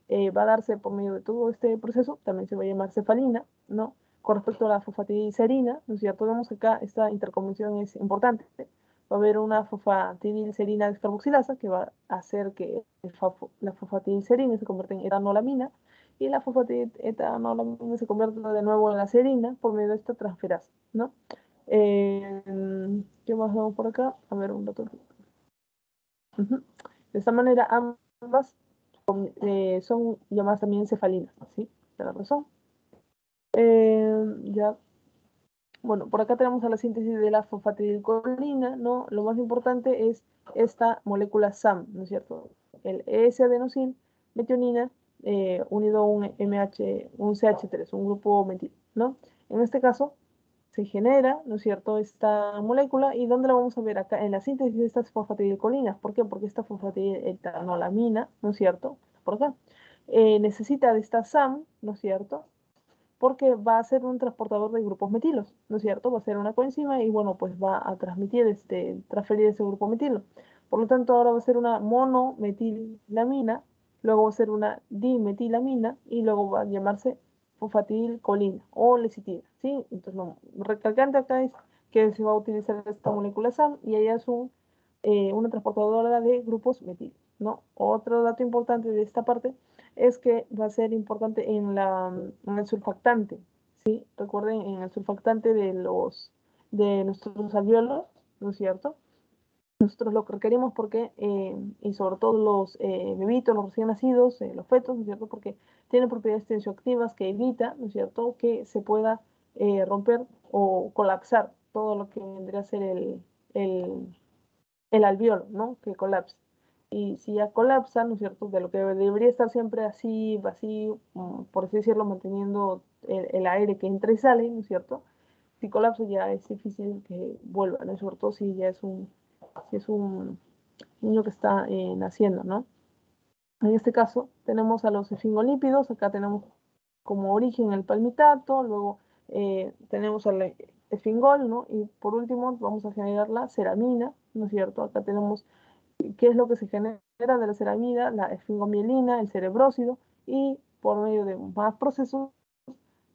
Va a darse por medio de todo este proceso, también se va a llamar cefalina, ¿no? Con respecto a la fosfatidilcerina, ¿no es cierto? Vemos acá, esta interconvención es importante. Va a haber una fosfatidilcerina descarboxilasa que va a hacer que la fosfatidilcerina se convierta en etanolamina y la fosfatidiletoanolamina se convierta de nuevo en la serina por medio de esta transferasa, ¿no? Eh, ¿Qué más vemos por acá? A ver, un dato. De esta manera, ambas son llamadas también cefalinas, ¿sí? De la razón. Ya, bueno, por acá tenemos a la síntesis de la fosfatidilcolina, ¿no? Lo más importante es esta molécula SAM, ¿no es cierto? El S-adenosil, metionina, unido a un un CH3, un grupo metil, ¿no? En este caso, se genera, ¿no es cierto?, esta molécula. ¿Y dónde la vamos a ver? Acá en la síntesis de estas fosfatidilcolinas. ¿Por qué? Porque esta fosfatidiletoanolamina, ¿no es cierto?, por acá, necesita de esta SAM, ¿no es cierto?, porque va a ser un transportador de grupos metilos, ¿no es cierto? Va a ser una coenzima y bueno, pues va a transferir ese grupo metilo. Por lo tanto, ahora va a ser una monometilamina, luego va a ser una dimetilamina y luego va a llamarse fosfatidilcolina o lecitina, ¿sí? Entonces, lo recalcante acá es que se va a utilizar esta molécula SAM y ella es una transportadora de grupos metilos, ¿no? Otro dato importante de esta parte es que va a ser importante en el surfactante, ¿sí? Recuerden, en el surfactante de nuestros alvéolos, ¿no es cierto? Nosotros lo requerimos porque, y sobre todo los bebitos, los recién nacidos, los fetos, ¿no es cierto? Porque tienen propiedades tensioactivas que evita, ¿no es cierto?, que se pueda romper o colapsar todo lo que vendría a ser el, el alvéolo, ¿no? Que colapse. Y si ya colapsa, ¿no es cierto? De lo que debería estar siempre así, vacío, por así decirlo, manteniendo el aire que entra y sale, ¿no es cierto? Si colapsa ya es difícil que vuelva, ¿no? Sobre todo si ya si es un niño que está naciendo, ¿no? En este caso tenemos a los esfingolípidos, acá tenemos como origen el palmitato, luego tenemos al esfingol, ¿no? Y por último vamos a generar la ceramina, ¿no es cierto? Acá tenemos qué es lo que se genera de la ceramida, la esfingomielina, el cerebrócido y por medio de más procesos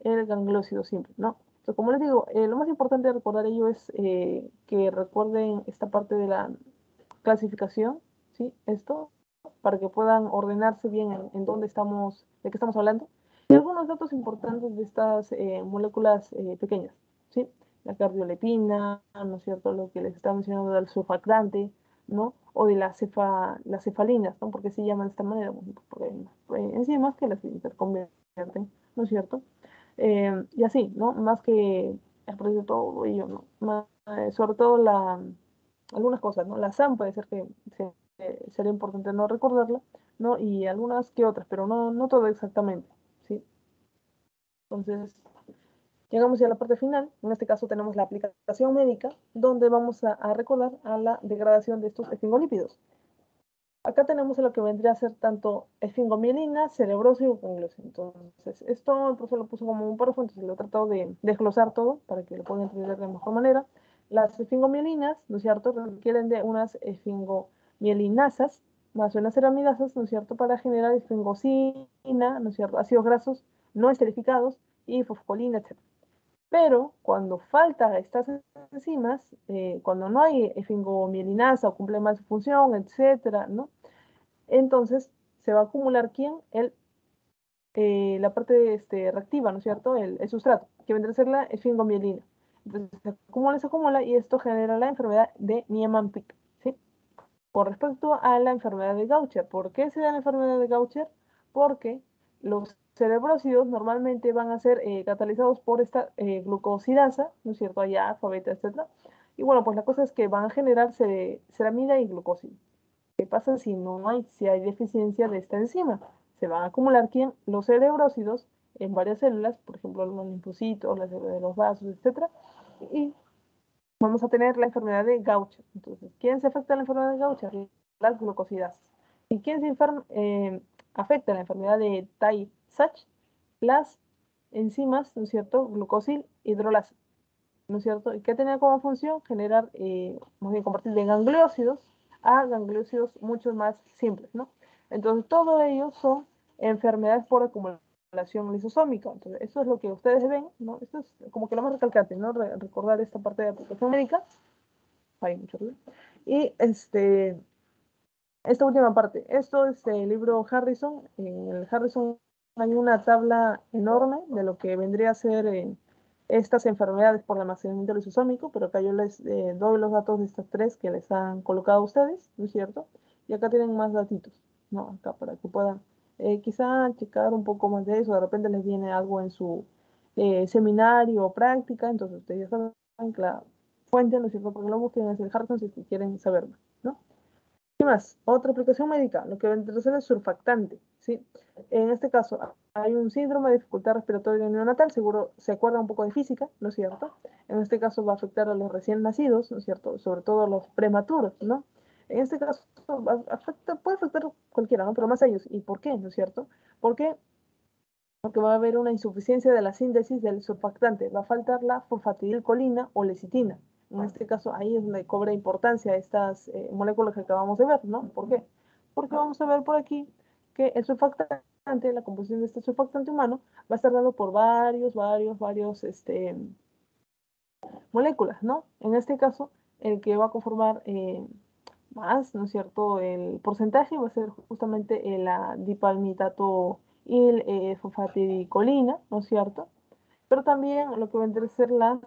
el gangliósido simple, ¿no? Entonces, como les digo, lo más importante de recordar ello es que recuerden esta parte de la clasificación, ¿sí? Esto, para que puedan ordenarse bien en dónde estamos, de qué estamos hablando. Y algunos datos importantes de estas moléculas pequeñas, ¿sí? La cardiolepina, ¿no es cierto? Lo que les estaba mencionando del surfactante, ¿no? O de las cefalinas, ¿no? Porque se llaman de esta manera, porque hay enzimas que las interconvierten, ¿no es cierto? Y así, ¿no? Más que el proceso de todo ello, ¿no? Sobre todo algunas cosas, ¿no? La SAM puede ser que sería importante no recordarla, ¿no? Y algunas que otras, pero no todo exactamente, ¿sí? Entonces, llegamos ya a la parte final. En este caso tenemos la aplicación médica, donde vamos a recordar a la degradación de estos esfingolípidos. Acá tenemos lo que vendría a ser tanto esfingomielina, cerebrósido y gangliosina. Entonces, esto el profesor lo puso como un párrafo, entonces lo he tratado de desglosar todo para que lo puedan entender de mejor manera. Las esfingomielinas, ¿no es cierto?, requieren de unas esfingomielinasas más unas ceramidasas, ¿no es cierto?, para generar esfingosina, ¿no es cierto?, ácidos grasos no esterificados y fosfolina, etc. Pero cuando falta estas enzimas, cuando no hay esfingomielinasa o cumple mal su función, etcétera, ¿no? Entonces se va a acumular ¿quién? La parte reactiva, ¿no es cierto? El sustrato, que vendrá a ser la esfingomielina. Entonces se acumula y esto genera la enfermedad de Niemann-Pick, ¿sí? Con respecto a la enfermedad de Gaucher, ¿por qué se da la enfermedad de Gaucher? Porque los cerebrócidos normalmente van a ser catalizados por esta glucosidasa, ¿no es cierto? Allá, alfa, beta, etc. Y bueno, pues la cosa es que van a generar ceramida y glucósido. ¿Qué pasa si hay deficiencia de esta enzima? Se van a acumular ¿quién? Los cerebrócidos en varias células, por ejemplo, los linfocitos, las células de los vasos, etc. Y vamos a tener la enfermedad de Gaucher. Entonces, ¿quién se afecta a la enfermedad de Gaucher? Las glucosidas. ¿Y quién afecta a la enfermedad de Tay-Sachs? Las enzimas, ¿no es cierto? Glucosil hidrolasa, ¿no es cierto? ¿Y qué tiene como función? Generar, más bien convertir de gangliósidos a gangliósidos mucho más simples, ¿no? Entonces, todo ello son enfermedades por acumulación lisosómica. Entonces, eso es lo que ustedes ven, ¿no? Esto es como que lo más recalcante, ¿no? Recordar esta parte de aplicación médica. Hay mucho ruido. Y esta última parte, esto es el libro Harrison. En el Harrison hay una tabla enorme de lo que vendría a ser estas enfermedades por almacenamiento lisosómico, pero acá yo les doy los datos de estas tres que les han colocado a ustedes, ¿no es cierto? Y acá tienen más datitos, ¿no? Acá para que puedan quizá checar un poco más de eso, de repente les viene algo en su seminario o práctica, entonces ustedes ya saben que la fuente, ¿no es cierto? Porque lo busquen es el Harrison si quieren saber más, ¿no? ¿Qué más? Otra aplicación médica, lo que vendría a ser el surfactante, ¿sí? En este caso, hay un síndrome de dificultad respiratoria neonatal, seguro se acuerda un poco de física, ¿no es cierto? En este caso va a afectar a los recién nacidos, ¿no es cierto? Sobre todo a los prematuros, ¿no? En este caso puede afectar a cualquiera, ¿no? Pero más a ellos. ¿Y por qué? ¿No es cierto? ¿Por qué? Porque va a haber una insuficiencia de la síntesis del surfactante, va a faltar la fosfatidilcolina o lecitina. En este caso, ahí es donde cobra importancia estas moléculas que acabamos de ver, ¿no? ¿Por qué? Porque vamos a ver por aquí que el surfactante, la composición de este surfactante humano, va a estar dado por varios moléculas, ¿no? En este caso, el que va a conformar más, ¿no es cierto? El porcentaje va a ser justamente la dipalmitato y el fosfatidilcolina, ¿no es cierto? Pero también lo que vendría a ser la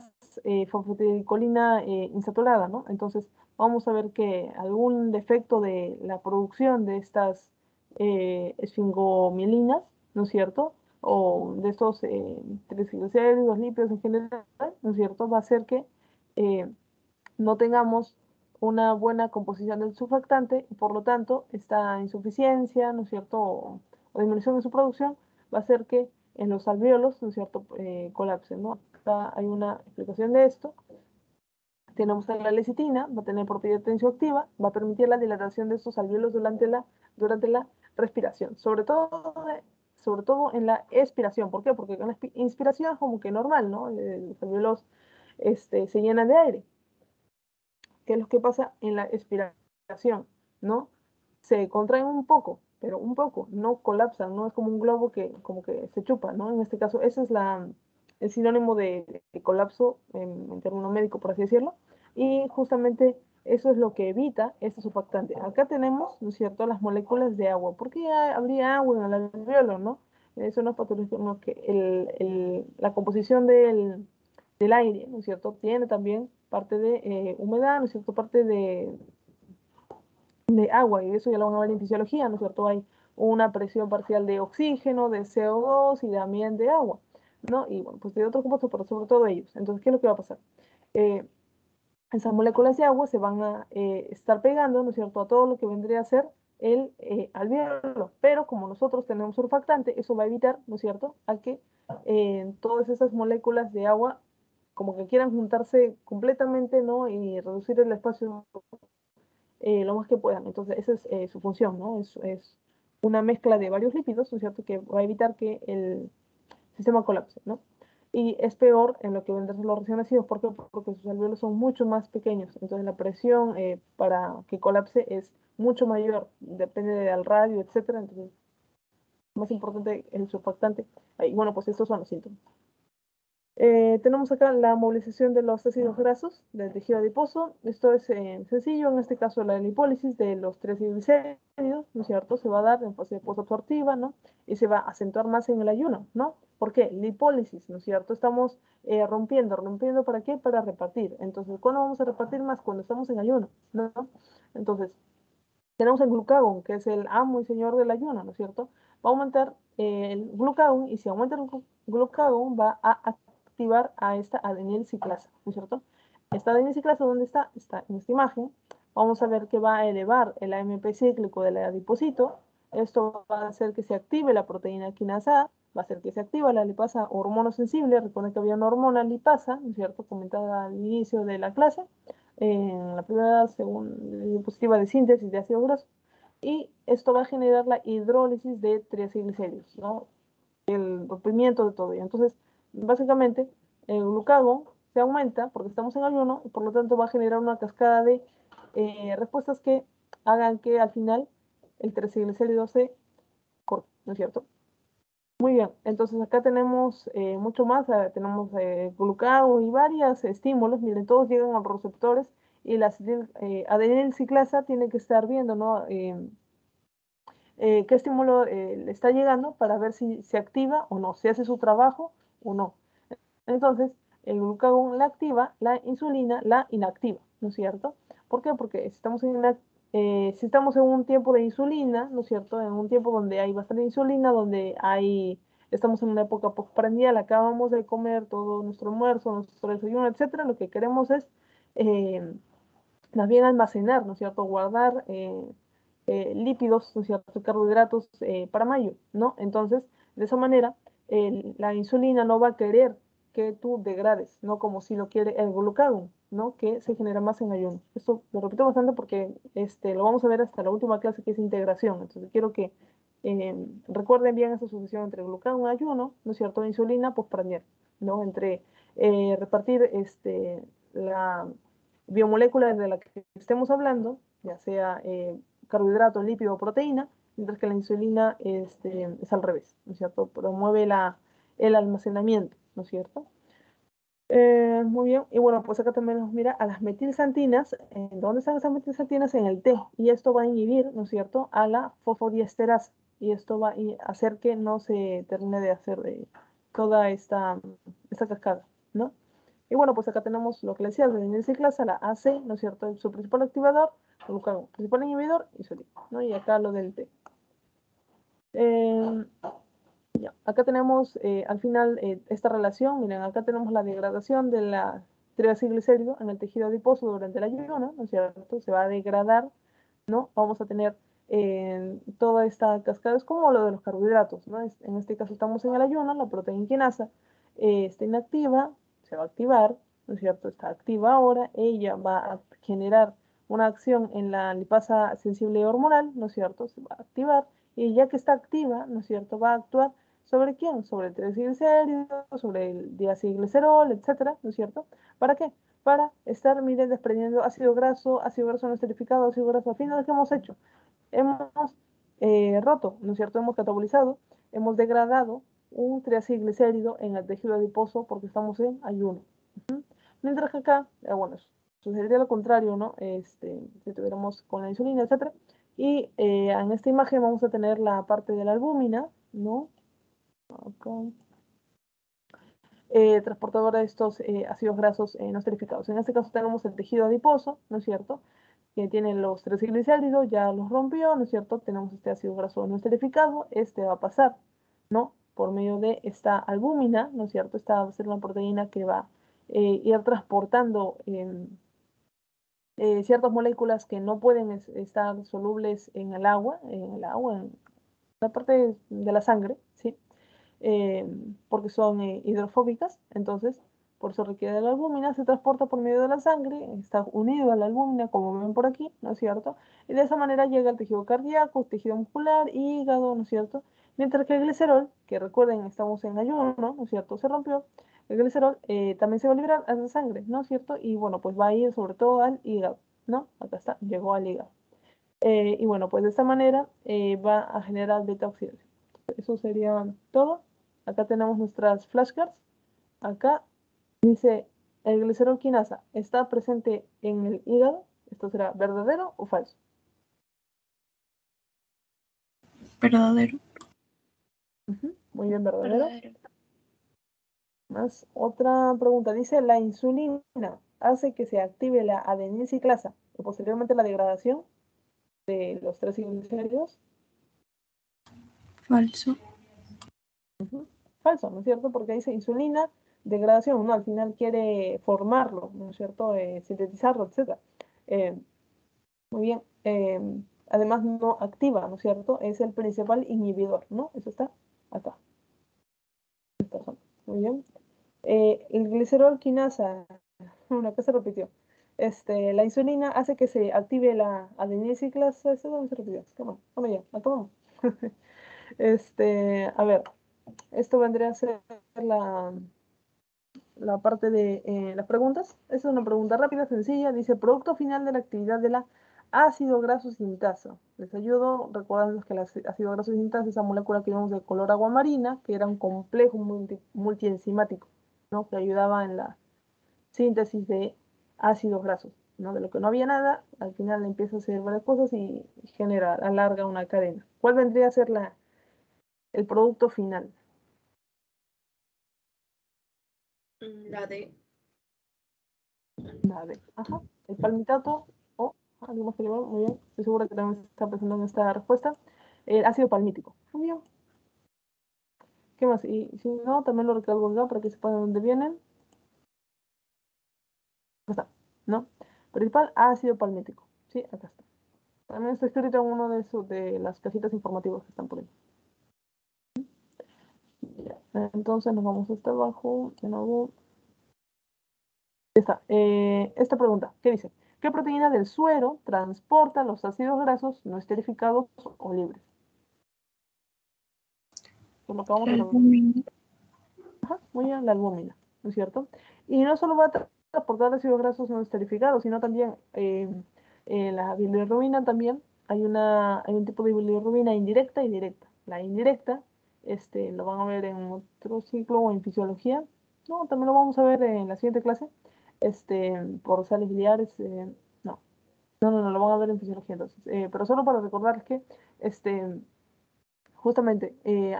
fosfatidilcolina insaturada, ¿no? Entonces, vamos a ver que algún defecto de la producción de estas esfingomielinas, ¿no es cierto? O de estos triglicéridos, lípidos en general, ¿no es cierto? Va a hacer que eh, no tengamos una buena composición del surfactante y por lo tanto esta insuficiencia, ¿no es cierto? O disminución de su producción va a hacer que en los alvéolos, ¿no es cierto?, colapsen, ¿no? Acá hay una explicación de esto. Tenemos la lecitina, va a tener propiedad tensioactiva, va a permitir la dilatación de estos alvéolos durante la respiración, sobre todo en la expiración. ¿Por qué? Porque en la inspiración es como que normal, ¿no? Los alvéolos se llenan de aire. ¿Qué es lo que pasa en la expiración? ¿No? Se contraen un poco, pero un poco, no colapsan, no es como un globo que como que se chupa, ¿no? En este caso, ese es el sinónimo de colapso en término médico, por así decirlo, y justamente eso es lo que evita este surfactante. Acá tenemos, ¿no es cierto?, las moléculas de agua. ¿Por qué habría agua en el alveolo, no? Eso no es patológico, no, que la composición del aire, ¿no es cierto? Tiene también parte de humedad, ¿no es cierto? Parte de agua, y eso ya lo van a ver en fisiología, ¿no es cierto? Hay una presión parcial de oxígeno, de CO2 y también de agua, ¿no? Y bueno, pues de otros compuestos, pero sobre todo ellos. Entonces, ¿qué es lo que va a pasar? Esas moléculas de agua se van a estar pegando, ¿no es cierto?, a todo lo que vendría a ser el alveolo, pero como nosotros tenemos surfactante, eso va a evitar, ¿no es cierto?, a que todas esas moléculas de agua como que quieran juntarse completamente, ¿no?, y reducir el espacio lo más que puedan. Entonces, esa es su función, ¿no? Es una mezcla de varios lípidos, ¿no es cierto?, que va a evitar que el sistema colapse, ¿no? Y es peor en lo que vendrán los recién nacidos, ¿por qué? Porque sus alvéolos son mucho más pequeños, entonces la presión para que colapse es mucho mayor, depende del radio, etcétera. Entonces, más importante el surfactante. Y bueno, pues estos son los síntomas. Tenemos acá la movilización de los ácidos grasos del tejido adiposo. Esto es sencillo, en este caso la lipólisis de los triglicéridos, ¿no es cierto? Se va a dar en fase posabsortiva, ¿no? Y se va a acentuar más en el ayuno, ¿no? ¿Por qué? Lipólisis, ¿no es cierto? Estamos rompiendo, ¿para qué? Para repartir. Entonces, ¿cuándo vamos a repartir más? Cuando estamos en ayuno, ¿no? Entonces, tenemos el glucagón, que es el amo y señor del ayuno, ¿no es cierto? Va a aumentar el glucagón, y si aumenta el glucagón va a activar a esta adenilciclasa, ¿no es cierto? Esta adenilciclasa, ¿dónde está? Está en esta imagen. Vamos a ver que va a elevar el AMP cíclico del adipocito. Esto va a hacer que se active la proteína quinasa A, va a hacer que se active la lipasa hormonosensible. Recuerden que había una hormona lipasa, ¿no es cierto?, comentada al inicio de la clase, en la primera diapositiva de síntesis de ácido graso, y esto va a generar la hidrólisis de triacilglicéridos, ¿no?, el rompimiento de todo ello. Entonces, básicamente, el glucagón se aumenta porque estamos en ayuno, y por lo tanto va a generar una cascada de respuestas que hagan que al final el triacilglicérido se corte, ¿no es cierto? Muy bien, entonces acá tenemos mucho más, tenemos glucagón y varios estímulos. Miren, todos llegan a los receptores, y la adenilciclasa tiene que estar viendo, ¿no?, qué estímulo le está llegando para ver si se activa o no, si hace su trabajo o no. Entonces, el glucagón la activa, la insulina la inactiva, ¿no es cierto? ¿Por qué? Porque si estamos en un tiempo de insulina, ¿no es cierto?, en un tiempo donde hay bastante insulina, estamos en una época postprandial, acabamos de comer todo nuestro almuerzo, nuestro desayuno, etcétera, lo que queremos es eh, más bien almacenar, ¿no es cierto?, guardar lípidos, ¿no es cierto?, carbohidratos para mayo, ¿no? Entonces, de esa manera, la insulina no va a querer que tú degrades, ¿no?, como si lo quiere el glucagón, ¿no?, que se genera más en ayuno. Esto lo repito bastante porque lo vamos a ver hasta la última clase, que es integración. Entonces, quiero que recuerden bien esa sucesión entre glucagón y ayuno, ¿no es cierto?, insulina postprandial, ¿no?, entre repartir la biomolécula de la que estemos hablando, ya sea carbohidrato, lípido o proteína, mientras que la insulina es al revés, ¿no es cierto? Promueve el almacenamiento, ¿no es cierto? Muy bien, y bueno, pues acá también nos mira a las metilsantinas. ¿En dónde están esas metilsantinas? En el té, y esto va a inhibir, ¿no es cierto?, a la fosfodiesterasa, y esto va a hacer que no se termine de hacer toda esta cascada, ¿no? Y bueno, pues acá tenemos lo que les decía, la adenilciclasa, la AC, ¿no es cierto?, su principal activador, glucagón, principal inhibidor, insulina, ¿no? Y acá lo del té. Ya. Acá tenemos al final esta relación. Miren, acá tenemos la degradación de la triacilglicérido en el tejido adiposo durante el ayuno, ¿no es cierto? Se va a degradar, ¿no? Vamos a tener toda esta cascada, es como lo de los carbohidratos, ¿no? En este caso estamos en el ayuno, la proteína quinasa está inactiva, se va a activar, ¿no es cierto? Está activa ahora, ella va a generar una acción en la lipasa sensible hormonal, ¿no es cierto? Se va a activar, y ya que está activa, ¿no es cierto?, va a actuar ¿sobre quién? Sobre el triacilglicérido, sobre el diacilglicerol, etcétera, ¿no es cierto? ¿Para qué? Para estar, miren, desprendiendo ácido graso no esterificado, ácido graso. Al final, ¿qué hemos hecho? Hemos roto, ¿no es cierto? Hemos catabolizado, hemos degradado un triacilglicérido en el tejido adiposo porque estamos en ayuno. Mientras que acá, bueno, sucedería lo contrario, ¿no? Si tuviéramos con la insulina, etcétera. Y en esta imagen vamos a tener la parte de la albúmina, ¿no? Acá. Transportadora de estos ácidos grasos no esterificados. En este caso tenemos el tejido adiposo, ¿no es cierto?, que tiene los 3 triglicéridos, ya los rompió, ¿no es cierto? Tenemos este ácido graso no esterificado, este va a pasar, ¿no? Por medio de esta albúmina, ¿no es cierto? Esta va a ser una proteína que va a ir transportando ciertas moléculas que no pueden estar solubles en el agua, en la parte de la sangre, ¿sí? Porque son hidrofóbicas, entonces por eso requiere de la albúmina, se transporta por medio de la sangre, está unido a la albúmina, como ven por aquí, ¿no es cierto? Y de esa manera llega al tejido cardíaco, tejido muscular, hígado, ¿no es cierto? Mientras que el glicerol, que recuerden, estamos en ayuno, ¿no es cierto? Se rompió. El glicerol también se va a liberar a la sangre, ¿no es cierto? Y bueno, pues va a ir sobre todo al hígado, ¿no? Acá está, llegó al hígado. Y bueno, pues de esta manera va a generar beta oxidación. Eso sería todo. Acá tenemos nuestras flashcards. Acá dice, el glicerol quinasa está presente en el hígado. ¿Esto será verdadero o falso? Verdadero. Muy bien, verdadero. Verdadero. Más otra pregunta. Dice, la insulina hace que se active la adenisiclasa y posteriormente la degradación de los 3 triglicéridos. Falso. Falso, ¿no es cierto? Porque dice insulina, degradación, ¿no? Al final quiere formarlo, ¿no es cierto? Sintetizarlo, etc. Muy bien. Además no activa, ¿no es cierto? Es el principal inhibidor, ¿no? Eso está acá. Esta zona. Muy bien. El glicerol quinasa, bueno, acá se repitió. La insulina hace que se active la adenisiclasa. ¿Eso dónde se repitió? Toma ya, la tomamos. A ver, esto vendría a ser la parte de las preguntas. Esta es una pregunta rápida, sencilla. Dice, producto final de la actividad de la ácido graso sintasa. Les ayudo recordando que el ácido graso sintasa es esa molécula que vemos de color agua marina, que era un complejo multienzimático, ¿no? Que ayudaba en la síntesis de ácidos grasos, ¿no? De lo que no había nada, al final empieza a hacer varias cosas y genera, alarga una cadena. ¿Cuál vendría a ser el producto final? La D. La D. Ajá. El palmitato o algo más que llevar. Muy bien. Estoy segura que también está pensando en esta respuesta. El ácido palmítico. Muy bien. ¿Qué más? Y si no, también lo recargo acá para que sepan de dónde vienen. Acá está. ¿No? Principal ácido palmítico. Sí, acá está. También está escrito en uno de las cajitas informativas que están por ahí. Ya. Entonces nos vamos hasta abajo. De nuevo. Está. Esta pregunta, ¿qué dice? ¿Qué proteína del suero transporta los ácidos grasos no esterificados o libres? Por lo que vamos a ver. Albúmina. Ajá, muy bien, la albúmina, ¿no es cierto? Y no solo va a transportar ácidos grasos no esterificados, sino también la bilirrubina también. Hay un tipo de bilirrubina indirecta y directa. La indirecta, lo van a ver en otro ciclo o en fisiología. No, también lo vamos a ver en la siguiente clase. Por sales biliares, no. No, lo van a ver en fisiología entonces. Pero solo para recordarles que, justamente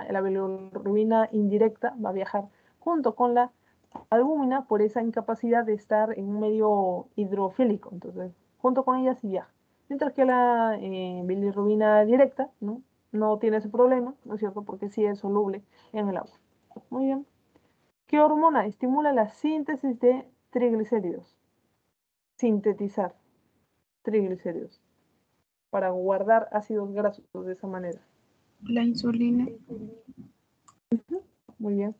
la bilirrubina indirecta va a viajar junto con la albúmina por esa incapacidad de estar en un medio hidrofílico. Entonces, junto con ella sí viaja. Mientras que la bilirrubina directa, ¿no? No tiene ese problema, ¿no es cierto? Porque sí es soluble en el agua. Muy bien. ¿Qué hormona estimula la síntesis de triglicéridos? Sintetizar triglicéridos para guardar ácidos grasos de esa manera. La insulina. Muy bien.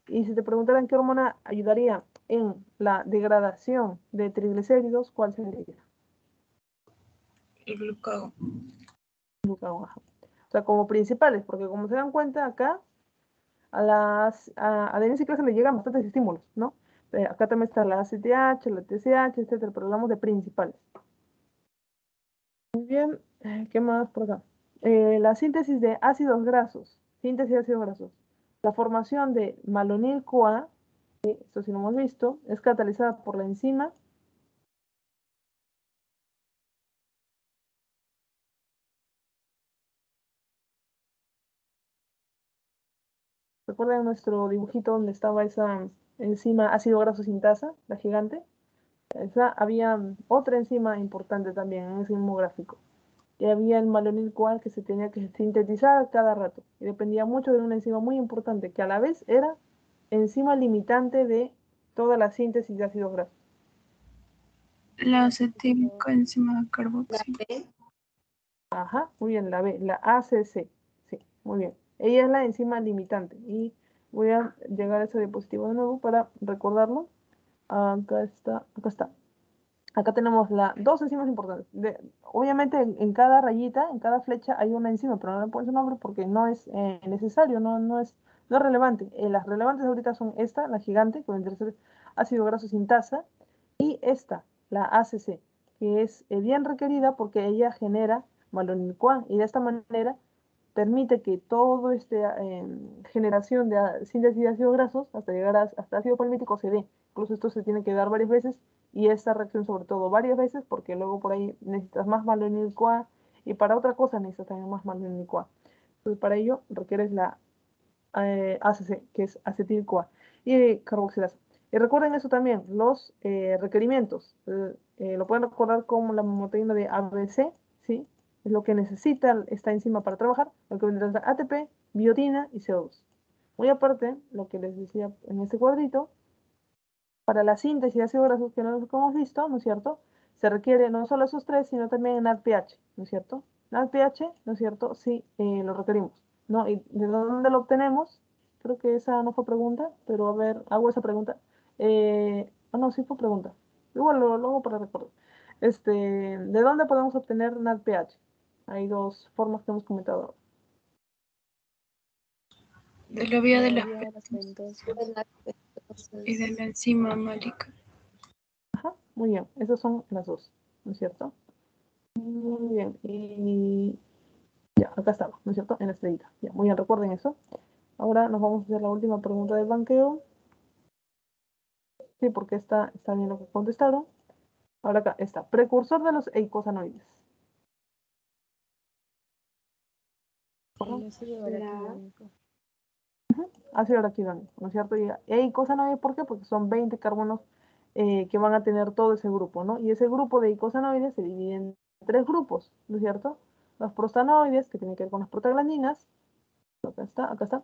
Y si te preguntaran qué hormona ayudaría en la degradación de triglicéridos, ¿cuál sería? El glucagón. Glucagón, ajá. O sea, como principales, porque como se dan cuenta acá, a Denise y se le llegan bastantes estímulos, ¿no? Acá también está la ACTH, la TSH, etcétera, pero hablamos de principales. Muy bien, ¿qué más por acá? La síntesis de ácidos grasos, síntesis de ácidos grasos. La formación de malonil-CoA, esto sí lo hemos visto, es catalizada por la enzima. ¿Recuerdan nuestro dibujito donde estaba esa enzima ácido graso sintasa, la gigante? Había otra enzima importante también en ese mismo gráfico. Y había el malonil CoA que se tenía que sintetizar cada rato. Y dependía mucho de una enzima muy importante, que a la vez era enzima limitante de toda la síntesis de ácidos grasos. La acetilcoenzima La carboxil. B. Ajá, muy bien, la B, la ACC. Sí, muy bien. Ella es la enzima limitante. Y voy a llegar a ese diapositivo de nuevo para recordarlo. Acá está, acá está. Acá tenemos dos enzimas importantes. Obviamente en cada rayita, en cada flecha hay una enzima, pero no le pones un nombre porque no es necesario, no es relevante. Las relevantes ahorita son esta, la gigante, con el tercer ácido graso sintasa, y esta, la ACC, que es bien requerida porque ella genera malonil-CoA y de esta manera permite que toda esta generación de síntesis de ácidos grasos hasta llegar hasta ácido palmítico se dé. Incluso esto se tiene que dar varias veces y esta reacción sobre todo varias veces porque luego por ahí necesitas más malonil-CoA y para otra cosa necesitas también más malonil-CoA. Entonces para ello requieres la ACC, que es acetil-CoA, y carboxilasa. Y recuerden eso también, los requerimientos. Lo pueden recordar como la proteína de ABC, ¿sí? Es lo que necesita esta enzima para trabajar, lo que vendrá a ATP, biotina y CO2. Muy aparte, lo que les decía en este cuadrito, para la síntesis de ácidos grasos que no hemos visto, ¿no es cierto? Se requiere no solo esos tres, sino también NADPH, ¿no es cierto? NADPH, ¿no es cierto? Sí, lo requerimos, ¿no? ¿Y de dónde lo obtenemos? Creo que esa no fue pregunta, pero a ver, hago esa pregunta. No, sí fue pregunta. Igual lo hago para recordar. ¿De dónde podemos obtener NADPH? Hay dos formas que hemos comentado ahora. De la vía de las María pentosas Entonces, y de la enzima málica. Ajá, muy bien, esas son las dos, ¿no es cierto? Muy bien, y ya, acá estaba, ¿no es cierto? En la estrellita. Ya, muy bien, recuerden eso. Ahora nos vamos a hacer la última pregunta del banqueo. Sí, porque está bien lo que contestaron. Ahora acá está. Precursor de los eicosanoides. el ácido araquidónico. Ácido araquidónico, ¿no es cierto? Y eicosanoides, ¿por qué? Porque son 20 carbonos que van a tener todo ese grupo, ¿no? Y ese grupo de eicosanoides se divide en tres grupos, ¿no es cierto? Los prostanoides, que tienen que ver con las prostaglandinas. Acá está, acá está.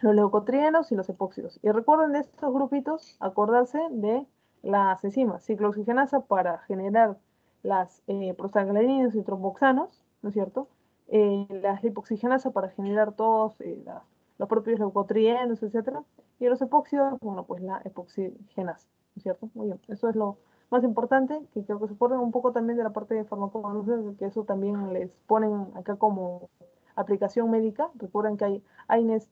Los leucotrienos y los epóxidos. Y recuerden de estos grupitos, acordarse de las enzimas ciclooxigenasa para generar las prostaglandinas y tromboxanos, ¿no es cierto? Las lipoxigenasa para generar todos los propios leucotrienos, etcétera. Y los epóxidos, bueno, pues la epoxigenasa, ¿no es cierto? Muy bien, eso es lo más importante, que creo que se acuerden un poco también de la parte de farmacología, que eso también les ponen acá como aplicación médica. Recuerden que hay AINES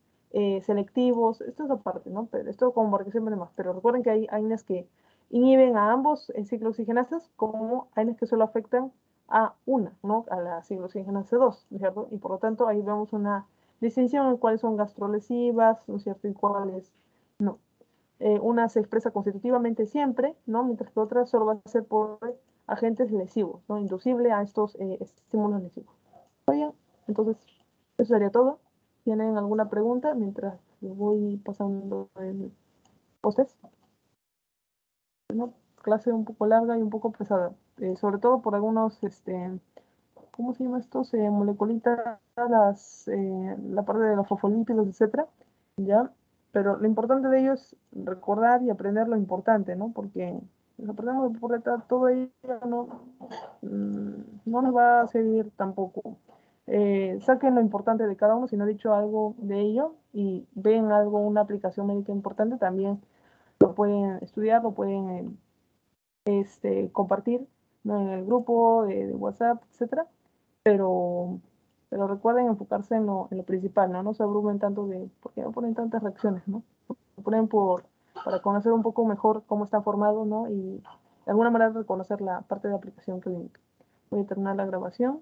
selectivos, esto es aparte, ¿no? Pero esto como marcación demás. Pero recuerden que hay AINES que inhiben a ambos ciclooxigenasas como AINES que solo afectan a una, ¿no? A la ciclooxigenasa 2, ¿no es cierto? Y por lo tanto ahí vemos una distinción en cuáles son gastrolesivas, ¿no es cierto? Y cuáles no. Una se expresa constitutivamente siempre, ¿no? Mientras que otra solo va a ser por agentes lesivos, ¿no? Inducible a estos estímulos lesivos. Oye, entonces, eso sería todo. ¿Tienen alguna pregunta mientras voy pasando el post-test? Una clase un poco larga y un poco pesada, sobre todo por algunos, ¿cómo se llama estos? Moleculitas, la parte de los fosfolípidos, etcétera, ¿ya? Pero lo importante de ello es recordar y aprender lo importante, ¿no? Porque si aprendemos por detrás todo ello, no, no nos va a servir tampoco. Saquen lo importante de cada uno, si no he dicho algo de ello y ven algo, una aplicación médica importante, también lo pueden estudiar, lo pueden compartir, ¿no? En el grupo de WhatsApp, etcétera. Pero recuerden enfocarse en lo principal, ¿no? No se abrumen tanto porque no ponen tantas reacciones, ¿no? Lo ponen para conocer un poco mejor cómo está formado, ¿no? Y de alguna manera reconocer la parte de aplicación clínica. Voy a terminar la grabación.